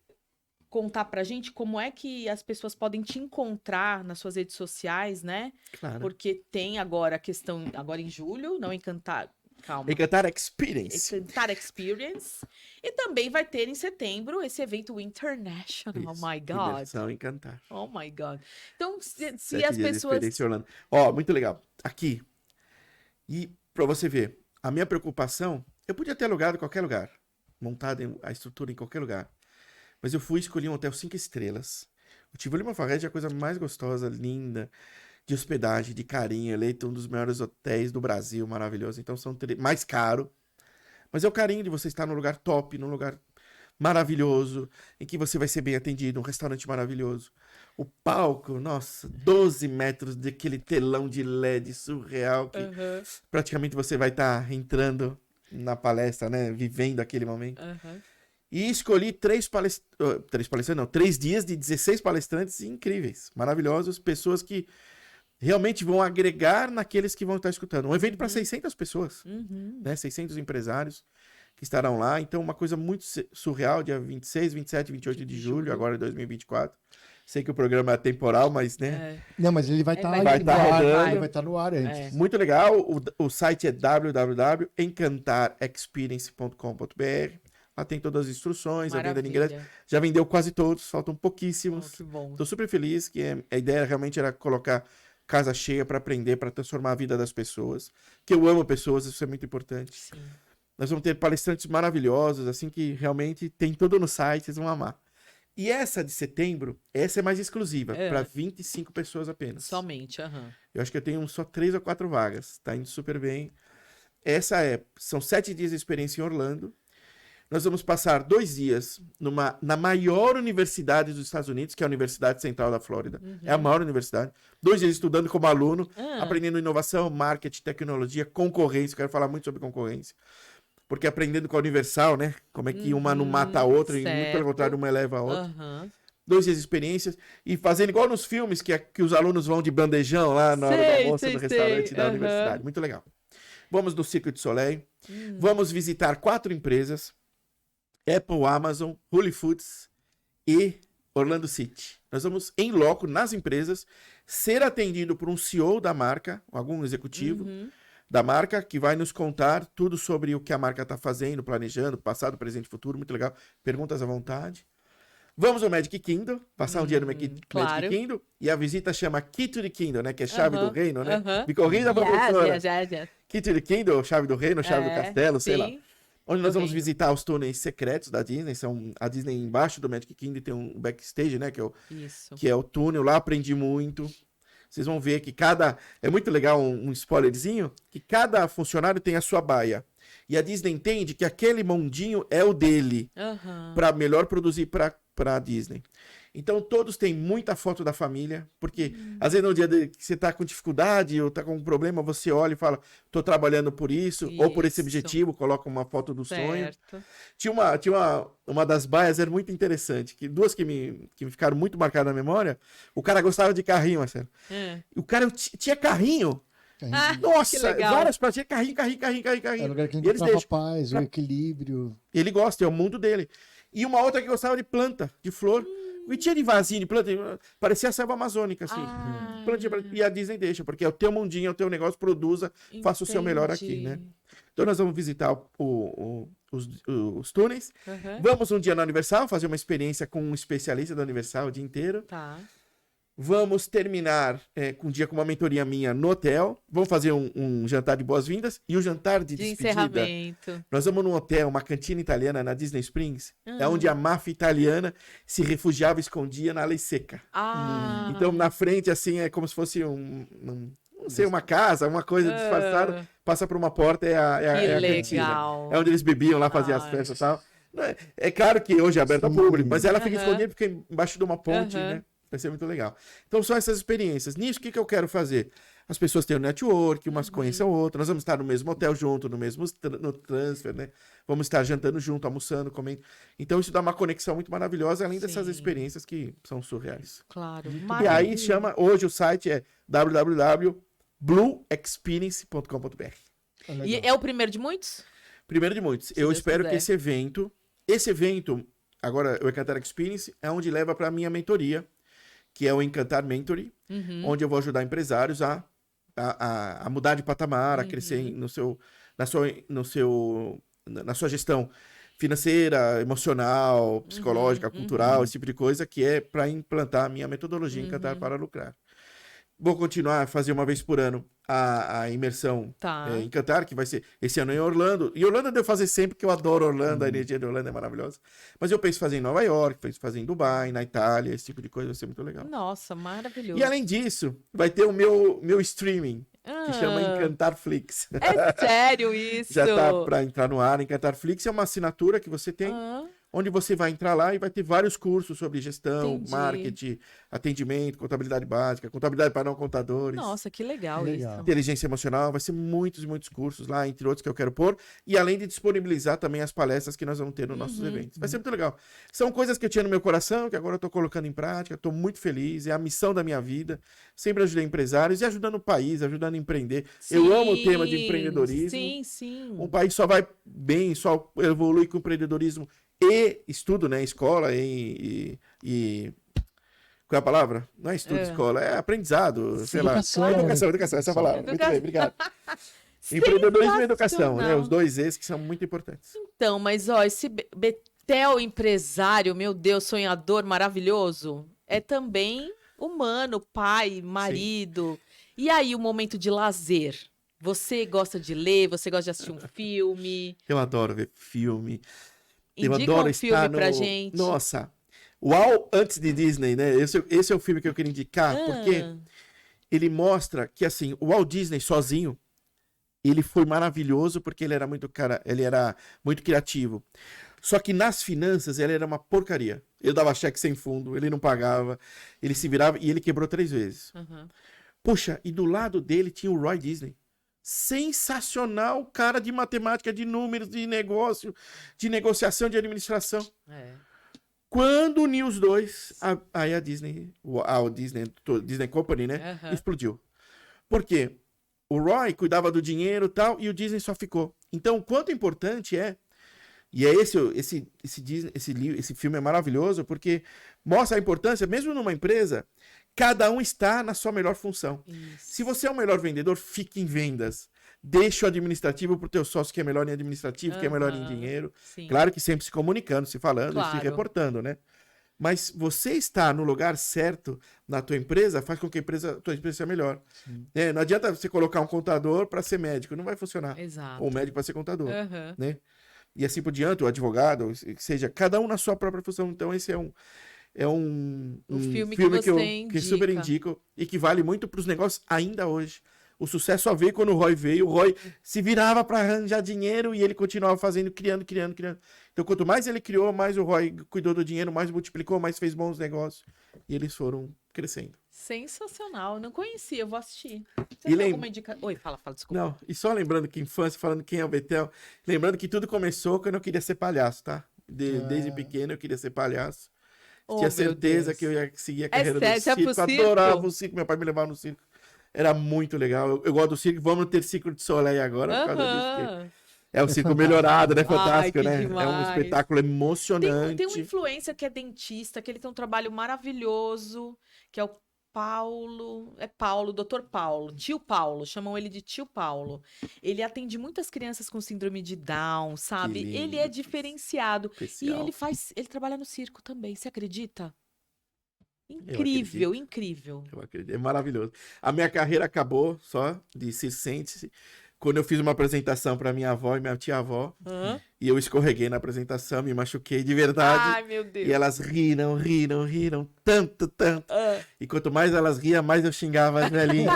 contar pra gente como é que as pessoas podem te encontrar nas suas redes sociais, né? Claro. Porque tem agora a questão, agora em julho, não Encantar, calma. Encantar Experience. Encantar Experience. E também vai ter em setembro esse evento International. Isso. Oh my God. Imersão Encantar. Oh my God. Então, se 7 as dias de pessoas... experiência em Orlando. Ó, muito legal. Aqui. E pra você ver, a minha preocupação, eu podia ter alugado em qualquer lugar. Montado a estrutura em qualquer lugar. Mas eu fui escolher um hotel 5 estrelas. O Tivoli Mafalrete é a coisa mais gostosa, linda, de hospedagem, de carinho. Eleito um dos maiores hotéis do Brasil, maravilhoso. Então são mais caro. Mas é o carinho de você estar num lugar top, num lugar maravilhoso, em que você vai ser bem atendido, um restaurante maravilhoso. O palco, nossa, 12 metros daquele telão de LED surreal, que praticamente você vai estar entrando na palestra, né? Vivendo aquele momento. E escolhi 3 dias de 16 palestrantes incríveis, maravilhosos, pessoas que realmente vão agregar naqueles que vão estar escutando. Um evento para 600 pessoas, né? 600 empresários que estarão lá. Então, uma coisa muito surreal, dia 26, 27 e 28 de julho, agora em 2024. Sei que o programa é temporal, mas, né? Não, mas ele vai estar vai estar no ar antes. Muito legal. O site é www.encantarexperience.com.br. Lá tem todas as instruções, a venda de ingresso. Já vendeu quase todos, faltam pouquíssimos. Que bom. Estou super feliz, que a ideia realmente era colocar casa cheia para aprender, para transformar a vida das pessoas. Que eu amo pessoas, isso é muito importante. Sim. Nós vamos ter palestrantes maravilhosos, assim, que realmente tem tudo no site, vocês vão amar. E essa de setembro, essa é mais exclusiva, para 25 pessoas apenas. Somente, Eu acho que eu tenho só 3 ou 4 vagas, tá indo super bem. São 7 dias de experiência em Orlando. Nós vamos passar 2 dias na maior universidade dos Estados Unidos, que é a Universidade Central da Flórida. É a maior universidade. 2 dias estudando como aluno, aprendendo inovação, marketing, tecnologia, concorrência. Eu quero falar muito sobre concorrência. porque aprendendo com a Universal, né? Como é que uma não mata a outra, e muito pelo certo. contrário, uma eleva a outra. Aham. 2 dias de experiências e fazendo igual nos filmes que os alunos vão de bandejão lá na hora do Sei, almoço sei, no restaurante sei. da Aham. universidade. Muito legal. Vamos no Cirque du Soleil. Vamos visitar 4 empresas: Apple, Amazon, Whole Foods e Orlando City. Nós vamos em loco nas empresas ser atendido por um CEO da marca, algum executivo da marca, que vai nos contar tudo sobre o que a marca está fazendo, planejando, passado, presente e futuro. Muito legal. Perguntas à vontade. Vamos ao Magic Kingdom, passar um dia no Magic claro. Kingdom, e a visita chama Key to the Kingdom, né? Que é chave do reino, né? aham. Me corrija, professora. Yes. Key to the Kingdom, chave do reino, chave do castelo, sei lá. Sim. Onde nós do vamos reino. visitar os túneis secretos da Disney. São a Disney embaixo do Magic Kingdom tem um backstage, né? Isso. Que é o túnel. Lá aprendi muito. Vocês vão ver que cada... É muito legal um spoilerzinho, que cada funcionário tem a sua baia. E a Disney entende que aquele mundinho é o dele, Aham. para melhor produzir para a Disney. Então todos têm muita foto da família, porque às vezes no dia que você tá com dificuldade ou tá com um problema, você olha e fala, tô trabalhando por isso, ou por esse Isso. objetivo, coloca uma foto do sonho. Certo. Tinha uma das baias, era muito interessante, que 2 que me ficaram muito marcadas na memória. O cara gostava de carrinho, Marcelo. É. O cara tinha carrinho. Ah, Nossa, que legal. várias pratinhas, carrinho. É o lugar que E eles encontrava deixam. paz, o equilíbrio. Ele gosta, é o mundo dele. E uma outra que gostava de planta, de flor. E tinha de vasinho, de planta, parecia a selva amazônica, assim. Ah. E a Disney deixa, porque é o teu mundinho, é o teu negócio, produza, faça o seu melhor aqui, né? Então nós vamos visitar os túneis. Aham. Vamos um dia na Universal, fazer uma experiência com um especialista da Universal o dia inteiro. Tá. Vamos terminar com um dia com uma mentoria minha no hotel. Vamos fazer um jantar de boas-vindas e o jantar de De despedida. encerramento. Nós vamos num hotel, uma cantina italiana na Disney Springs, é Ah. onde a máfia italiana se refugiava e escondia na lei seca. Ah. Então, na frente, assim, é como se fosse não sei, uma casa, uma coisa disfarçada, passa por uma porta, é a cantina. legal. É onde eles bebiam lá, faziam as Ai. festas e tal. É claro que hoje é aberto ao Sim. público, mas ela fica Aham. escondida, fica embaixo de uma ponte, Aham. né? Vai ser muito legal. Então, são essas experiências. Nisso, o que eu quero fazer? As pessoas têm o network, umas conhecem a outra. Nós vamos estar no mesmo hotel junto, no transfer, né? Vamos estar jantando junto, almoçando, comendo. Então, isso dá uma conexão muito maravilhosa, além dessas Sim. experiências que são surreais. Claro. E aí, hoje o site é www.blueexperience.com.br. E é o primeiro de muitos? Primeiro de muitos. Eu Deus espero que quiser. esse evento, agora o Encantar Experience, é onde leva para a minha mentoria, que é o Encantar Mentoring, onde eu vou ajudar empresários a mudar de patamar, a crescer na sua gestão financeira, emocional, psicológica, cultural, esse tipo de coisa, que é para implantar a minha metodologia Encantar para Lucrar. Vou continuar a fazer uma vez por ano a imersão Tá. Encantar, que vai ser esse ano em Orlando. E Orlando eu devo fazer sempre, porque eu adoro Orlando, a energia de Orlando é maravilhosa. Mas eu penso em fazer em Nova York, penso em fazer em Dubai, na Itália, esse tipo de coisa vai ser muito legal. Nossa, maravilhoso. E além disso, vai ter o meu streaming, que chama Encantar Flix. É sério isso? Já tá para entrar no ar. Encantar Flix é uma assinatura que você tem, Ah, onde você vai entrar lá e vai ter vários cursos sobre gestão, Entendi. marketing, atendimento, contabilidade básica, contabilidade para não contadores. nossa, que legal, Legal. isso. Inteligência emocional, vai ser muitos e muitos cursos lá, entre outros que eu quero pôr, e além de disponibilizar também as palestras que nós vamos ter nos nossos eventos. Vai ser muito legal. São coisas que eu tinha no meu coração, que agora eu tô colocando em prática, tô muito feliz, é a missão da minha vida. Sempre ajudei empresários e ajudando o país, ajudando a empreender. Eu amo o tema de empreendedorismo. Sim, sim. Um país só vai bem, só evolui com empreendedorismo e estudo, né? Escola e qual é a palavra? Não é estudo, escola, é aprendizado, sei lá. Educação. Educação, essa é a palavra. Muito bem, obrigado. Empreendedorismo e educação, né? Os dois esses que são muito importantes. Então, mas ó, esse Betel empresário, meu Deus, sonhador, maravilhoso, é também humano, pai, marido. E aí, o momento de lazer? Você gosta de ler? Você gosta de assistir um filme? Eu adoro ver filme. Eu Indica adoro um filme estar pra gente. Nossa, Uau, antes de Disney, né? Esse é o filme que eu queria indicar, porque ele mostra que, assim, o Walt Disney sozinho, ele foi maravilhoso porque ele era muito criativo. Só que nas finanças ele era uma porcaria. Ele dava cheque sem fundo, ele não pagava, ele se virava e ele quebrou 3 vezes. Uhum. Puxa, e do lado dele tinha o Roy Disney. sensacional, cara de matemática, de números, de negócio, de negociação, de administração. É. Quando uniu os dois, aí a Disney, Disney Company, né, Aham. explodiu. Por quê? O Roy cuidava do dinheiro e tal, e o Disney só ficou. Então, o quanto importante é, e é esse filme é maravilhoso, porque mostra a importância, mesmo numa empresa, cada um está na sua melhor função. Isso. Se você é o melhor vendedor, fique em vendas. Deixa o administrativo pro teu sócio que é melhor em administrativo, que é melhor em Aham. dinheiro. Sim. Claro que sempre se comunicando, se falando, Claro. se reportando, né? Mas você estar no lugar certo na tua empresa faz com que a tua empresa seja melhor. Não adianta você colocar um contador para ser médico, não vai funcionar. Exato. Ou um médico para ser contador, Aham. né? E assim por diante, o advogado, que seja, cada um na sua própria função. Então esse é um filme que você que super indica. indico e que vale muito para os negócios ainda hoje. O sucesso só veio quando o Roy veio. O Roy se virava para arranjar dinheiro e ele continuava fazendo, criando. Então, quanto mais ele criou, mais o Roy cuidou do dinheiro, mais multiplicou, mais fez bons negócios. E eles foram crescendo. Sensacional. Não conhecia, eu vou assistir. Você E tem lembra- alguma indicação? Oi, fala, desculpa. Não, e só lembrando que infância, falando quem é o Bethel, lembrando que tudo começou quando eu queria ser palhaço, tá? Desde pequeno eu queria ser palhaço. Oh, Tinha meu certeza Deus. que eu ia seguir a carreira sério? do Você ia pro circo. circo? Adorava o circo, meu pai me levava no circo. Era muito legal. Eu gosto do circo. Vamos ter Circo de Soleil agora por causa disso. porque Aham. É o circo melhorado, né? Fantástico, que né? É um demais. espetáculo emocionante. Tem um influencer que é dentista, que ele tem um trabalho maravilhoso, que é o Paulo. É Paulo, Dr. Paulo, tio Paulo, chamam ele de tio Paulo. Ele atende muitas crianças com síndrome de Down, sabe? lindo, Ele é que diferenciado. E especial. ele trabalha no circo também, você acredita? acredito. Incrível, incrível. Eu acredito. É maravilhoso. A minha carreira acabou só de circense quando eu fiz uma apresentação para minha avó e minha tia-avó. Hã? E eu escorreguei na apresentação, me machuquei de verdade. Ai, meu Deus. E elas riram tanto. Ah, E quanto mais elas riam, mais eu xingava as velhinhas.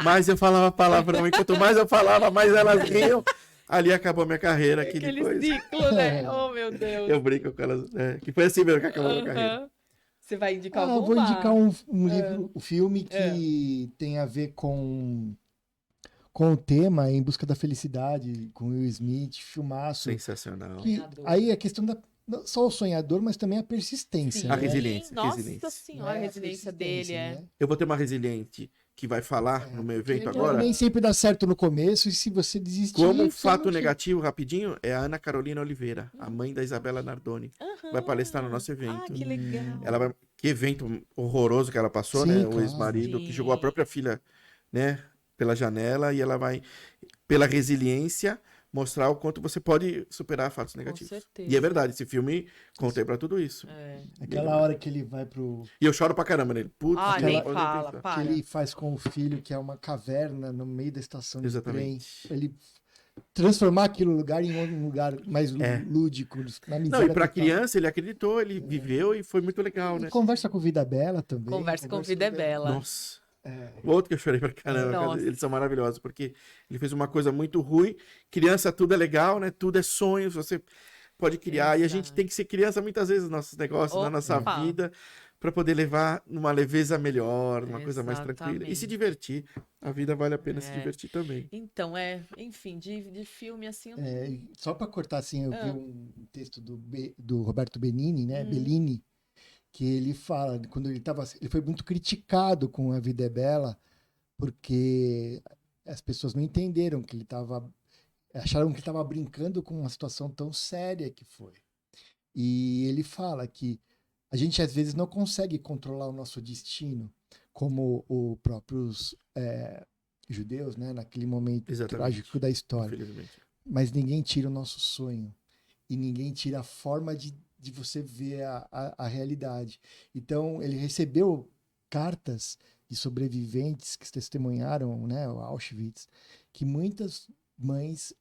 Mais eu falava palavrão. E quanto mais eu falava, mais elas riam. Ali acabou a minha carreira. Que aquele depois ciclo, né? Oh, meu Deus. eu brinco com elas. Que foi assim mesmo que acabou a minha carreira. Aham. Você vai indicar Eu alguma? vou indicar um livro, um filme que tem a ver com o tema Em Busca da Felicidade, com Will Smith, filmaço. Sensacional. Que, Sonhador. aí a questão da não só o sonhador, mas também a persistência. Sim. A né? resiliência, Nossa resiliência. senhora, a Né? resiliência Persistência, dele é. né? Eu vou ter uma resiliente que vai falar no meu evento Que agora. Nem sempre dá certo no começo, e se você desistir... Como você fato não- negativo, rapidinho, é a Ana Carolina Oliveira, a mãe da Isabela Nardoni. Vai palestrar no nosso evento. Ah, que legal. Ela vai... Que evento horroroso que ela passou, Sim, né? O claro. ex-marido que Sim. jogou a própria filha, né? Pela janela e ela vai, pela resiliência, mostrar o quanto você pode superar fatos negativos. certeza. E é verdade, esse filme contei pra tudo isso. É. Aquela hora que ele vai pro... E eu choro pra caramba nele. Putz, Ah, Aquela- nem pode fala, pensar. para. que ele faz com o filho, que é uma caverna no meio da estação de Exatamente. trem. Ele transformar aquele lugar em um lugar mais É. lúdico, na Não, miséria e pra total. criança, ele acreditou, ele viveu e foi muito legal, né? E conversa com Vida Bela também. Conversa com Vida é Bela. Nossa. É. O outro que eu chorei pra caramba, Nossa. cara, eles são maravilhosos, porque ele fez uma coisa muito ruim. Criança, tudo é legal, né? Tudo é sonho, você pode criar. E a gente Exato. tem que ser criança muitas vezes nos nossos negócios, na nossa Opa. vida, pra poder levar numa leveza melhor, numa coisa mais tranquila. E se Exatamente. divertir. A vida vale a pena se É. divertir também. Então, enfim, de filme assim. eu- É, só para cortar, assim, eu Ah. vi um texto do Roberto Benini, né? Hum. Bellini, que ele fala, quando ele foi muito criticado com A Vida é Bela, porque as pessoas não entenderam que acharam que ele estava brincando com uma situação tão séria que foi. E ele fala que a gente às vezes não consegue controlar o nosso destino, como os próprios judeus, né? Naquele momento Exatamente. trágico da história. Infelizmente. Mas ninguém tira o nosso sonho. E ninguém tira a forma de você ver a realidade. Então, ele recebeu cartas de sobreviventes que testemunharam, né, o Auschwitz, que muitas mães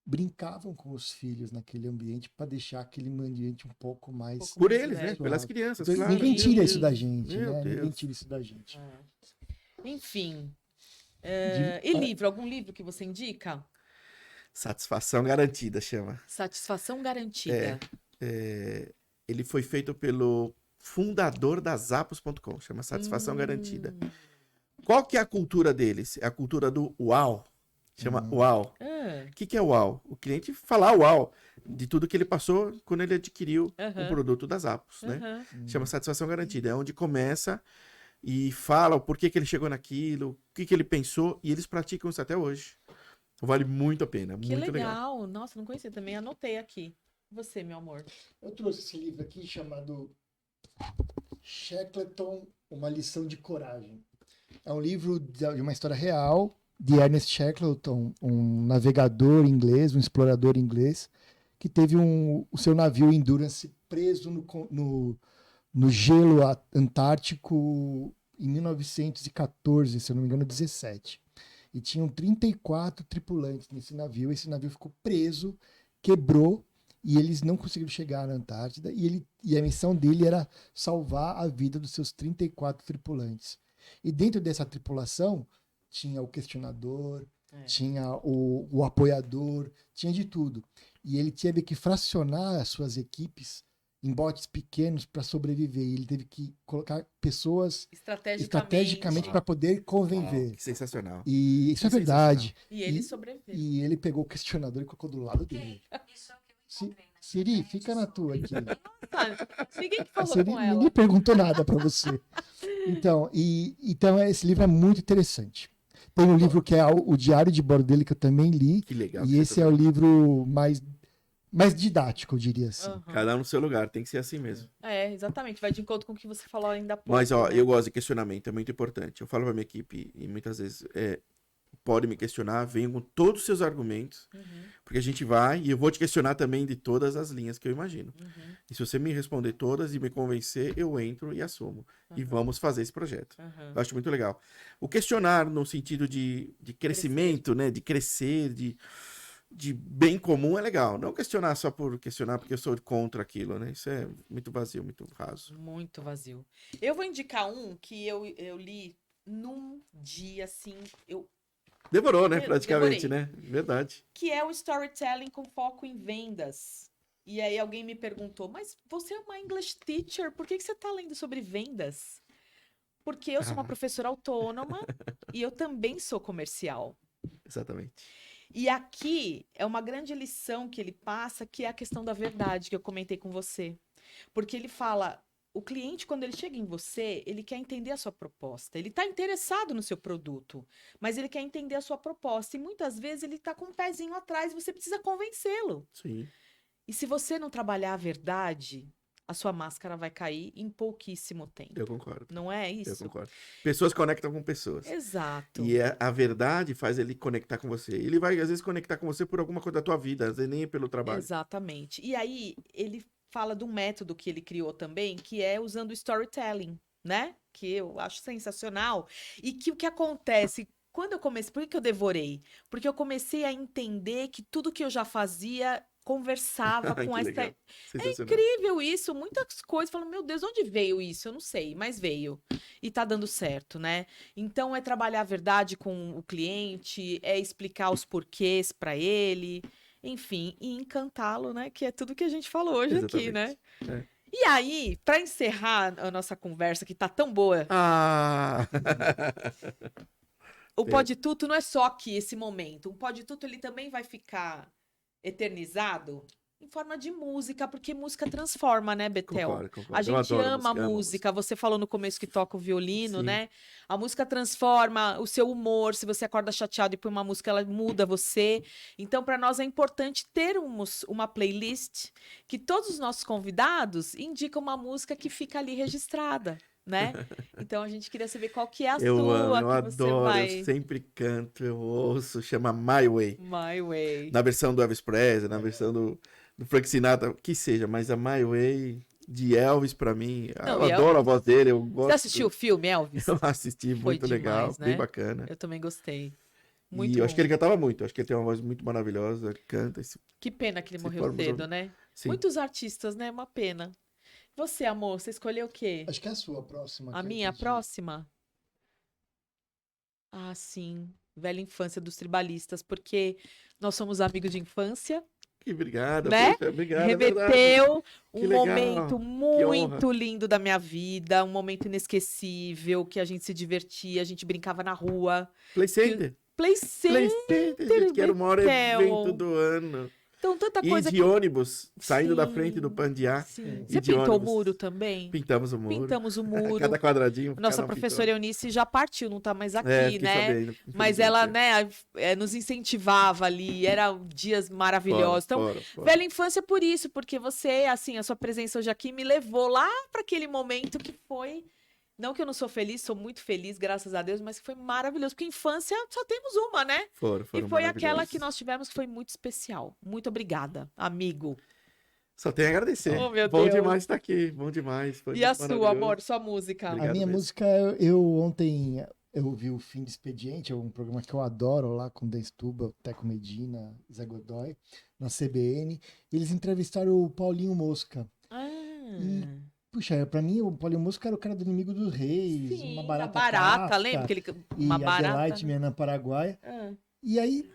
brincavam com os filhos naquele ambiente para deixar aquele ambiente um pouco mais... Por eles, É. né? Pelas crianças, Então, claro. ninguém Meu tira Deus. isso da gente, Meu né? Deus. Ninguém tira isso da gente. Enfim. De- E livro? Algum livro que você indica? Satisfação garantida, chama. Satisfação garantida. Ele foi feito pelo fundador da Zappos.com, chama Satisfação Garantida. Qual que é a cultura deles? É a cultura do uau. Chama uau. Ah, O que que é uau? O cliente falar uau de tudo que ele passou quando ele adquiriu o aham, produto das Apos, né? aham. Chama satisfação garantida. É onde começa e fala o porquê que ele chegou naquilo, o que que ele pensou, e eles praticam isso até hoje. Vale muito a pena, Que muito legal. legal. Nossa, não conhecia também. Anotei aqui. Você, meu amor. Eu trouxe esse livro aqui chamado Shackleton, Uma Lição de Coragem. É um livro de uma história real de Ernest Shackleton, um navegador inglês, um explorador inglês, que teve o seu navio Endurance preso no gelo antártico em 1914, se eu não me engano, 17. E tinham 34 tripulantes nesse navio. Esse navio ficou preso, quebrou, e eles não conseguiram chegar na Antártida. E a missão dele era salvar a vida dos seus 34 tripulantes. E dentro dessa tripulação tinha o questionador, tinha o apoiador, tinha de tudo. E ele teve que fracionar as suas equipes em botes pequenos para sobreviver. E ele teve que colocar pessoas estrategicamente para poder conviver. Uau, que sensacional. E isso é Que verdade. E ele sobreviveu. E ele pegou o questionador e colocou do lado dele. Siri, fica na tua aqui. Ninguém que A falou Siri, com ela. ninguém perguntou nada para você. Então, esse livro é muito interessante. Tem um livro que é o Diário de Bordo dele, que eu também li. Que legal. E que esse você é o também- livro mais didático, eu diria assim. Aham. Cada um no seu lugar, tem que ser assim mesmo. É, exatamente. Vai de encontro com o que você falou ainda há pouco. Mas, ó, né? eu gosto de questionamento, é muito importante. Eu falo pra minha equipe, e muitas vezes pode me questionar, venham com todos os seus argumentos, Uhum, porque a gente vai, e eu vou te questionar também de todas as linhas que eu imagino. uhum, E se você me responder todas e me convencer, eu entro e assumo. E vamos fazer esse projeto. uhum. Eu acho muito legal. O questionar no sentido de crescimento, né? De crescer, de bem comum é legal. Não questionar só por questionar porque eu sou contra aquilo, né? Isso é muito vazio, muito raso. Muito vazio. Eu vou indicar um que eu li num dia, assim, Demorou, né? Eu Praticamente, demorei. né? Verdade. que é o storytelling com foco em vendas. E aí alguém me perguntou, mas você é uma English teacher, por que que você está lendo sobre vendas? Porque eu sou uma professora autônoma e eu também sou comercial. Exatamente. E aqui é uma grande lição que ele passa, que é a questão da verdade, que eu comentei com você. Porque ele fala, o cliente, quando ele chega em você, ele quer entender a sua proposta. Ele está interessado no seu produto, mas ele quer entender a sua proposta. E muitas vezes ele está com um pezinho atrás e você precisa convencê-lo. Sim. E se você não trabalhar a verdade, a sua máscara vai cair em pouquíssimo tempo. Eu concordo. Não é Eu isso? concordo. Pessoas conectam com pessoas. Exato. E a verdade faz ele conectar com você. Ele vai, às vezes, conectar com você por alguma coisa da tua vida, às vezes nem pelo trabalho. Exatamente. E aí, ele fala de um método que ele criou também, que é usando o storytelling, né? Que eu acho sensacional. E que o que acontece, quando eu comecei, por que que eu devorei? Porque eu comecei a entender que tudo que eu já fazia conversava Ai, com que essa. legal. Sensacional. Incrível isso, muitas coisas. Falando, meu Deus, onde veio isso? Eu não sei, mas veio. E tá dando certo, né? Então é trabalhar a verdade com o cliente, é explicar os porquês para ele, enfim, e encantá-lo, né? Que é tudo que a gente falou hoje aqui, né? Exatamente. E aí, para encerrar a nossa conversa, que tá tão boa, Ah! o Pode Tudo não é só aqui esse momento. O Pode Tudo ele também vai ficar eternizado em forma de música, porque música transforma, né, Betel? Concordo, concordo. A Eu gente adoro ama a amo música. Você falou no começo que toca o violino, Sim. né? A música transforma o seu humor. Se você acorda chateado e põe uma música, ela muda você. Então, para nós é importante termos uma playlist que todos os nossos convidados indicam uma música que fica ali registrada, né? Então a gente queria saber qual que é a Eu sua, amo, eu que você adoro, vai. eu sempre canto, eu ouço, chama My Way. My Way. Na versão do Elvis Presley, na versão do Frank Sinatra, que seja, mas a My Way de Elvis pra mim, Não, eu e adoro a voz dele, eu gosto. Você assistiu o filme, Elvis? Eu assisti, Foi muito legal, demais, né? bem bacana. Eu também gostei. E Muito eu bom. acho que ele cantava muito, acho que ele tem uma voz muito maravilhosa, canta. Que pena que ele Se morreu formos cedo, ouvir. né? Sim. Muitos artistas, né? Uma pena. Você, amor, você escolheu o quê? Acho que é a sua próxima. A que eu minha pedi. próxima? Ah, sim. Velha infância dos tribalistas, porque nós somos amigos de infância. Que obrigado, Né? poxa, obrigado, é verdade. Remeteu Que um legal, momento que muito honra. lindo da minha vida, um momento inesquecível, que a gente se divertia, a gente brincava na rua. Play Center. Play Play Center, Center, gente, que era o maior Betel. evento do ano. Então, tanta E coisa de que... esse saindo da Sim, frente do Pandiá. sim. E Você de pintou o ônibus. muro também? Pintamos o muro. Pintamos o muro. Cada quadradinho. Nossa cada um professora Eunice já partiu, não tá mais aqui, fiquei né? sabendo, Mas infelizmente. ela, né, nos incentivava ali, eram dias maravilhosos. Então, Fora. velha infância por isso, porque você, assim, a sua presença hoje aqui me levou lá para aquele momento que foi. Não que eu não sou feliz, sou muito feliz, graças a Deus, mas que foi maravilhoso. Porque infância só temos uma, né? Foram E foi aquela maravilhosos. que nós tivemos que foi muito especial. Muito obrigada, amigo. Só tenho a agradecer. Oh, meu Bom Deus. demais estar aqui. Bom demais. Foi E a muito sua, maravilhoso. amor, sua música? Obrigado A minha mesmo. música, eu ontem eu vi o Fim de Expediente, é um programa que eu adoro lá com Dan Stuba, Teco Medina, Zé Godoy, na CBN. Eles entrevistaram o Paulinho Mosca. Puxa, pra mim o Paulinho Mosca era o cara do Inimigo dos Reis, Sim, uma a barata barata, casca, lembra? Aquele, e uma Adelaide, barata. minha Ana Paraguaia. Ah. E aí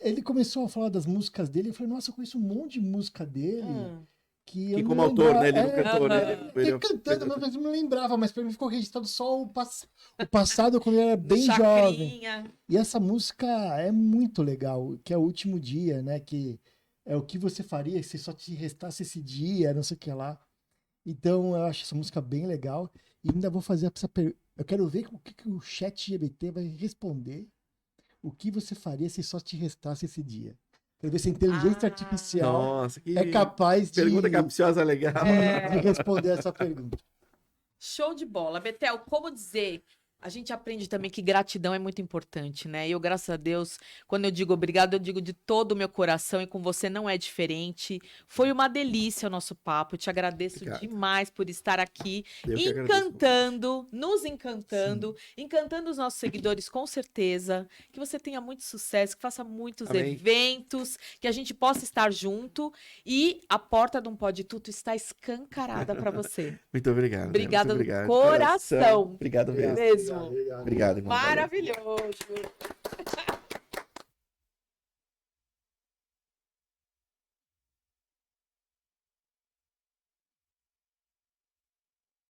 ele começou a falar das músicas dele, eu falei, nossa, eu conheço um monte de música dele. Que eu Que não como autor, né? Ele não lembrava. cantou, né? Ele cantando, mas eu não lembrava, mas pra mim ficou registrado só o passado quando ele era Do bem jovem. Chacrinha. E essa música é muito legal, que é o último dia, né? Que é o que você faria se só te restasse esse dia, não sei o que lá. Então eu acho essa música bem legal. E ainda vou fazer essa pergunta. Eu quero ver o que o chat GPT vai responder. O que você faria se só te restasse esse dia? Quero ver se a inteligência artificial Nossa, que é capaz pergunta capciosa legal. de responder essa pergunta. Show de bola. Betel, como dizer? A gente aprende também que gratidão é muito importante, né? E eu, graças a Deus, quando eu digo obrigado, eu digo de todo o meu coração e com você não é diferente. Foi uma delícia o nosso papo. Eu te agradeço Obrigado. demais por estar aqui, Eu que agradeço. encantando, nos encantando, encantando os nossos seguidores, com certeza. Que você tenha muito sucesso, que faça muitos Amém. eventos, que a gente possa estar junto. E a porta do Pode Tudo está escancarada para você. Muito obrigado. né? Obrigada Muito do obrigado. coração. Obrigado mesmo. Mesmo. Obrigado, irmão. Valeu. Maravilhoso.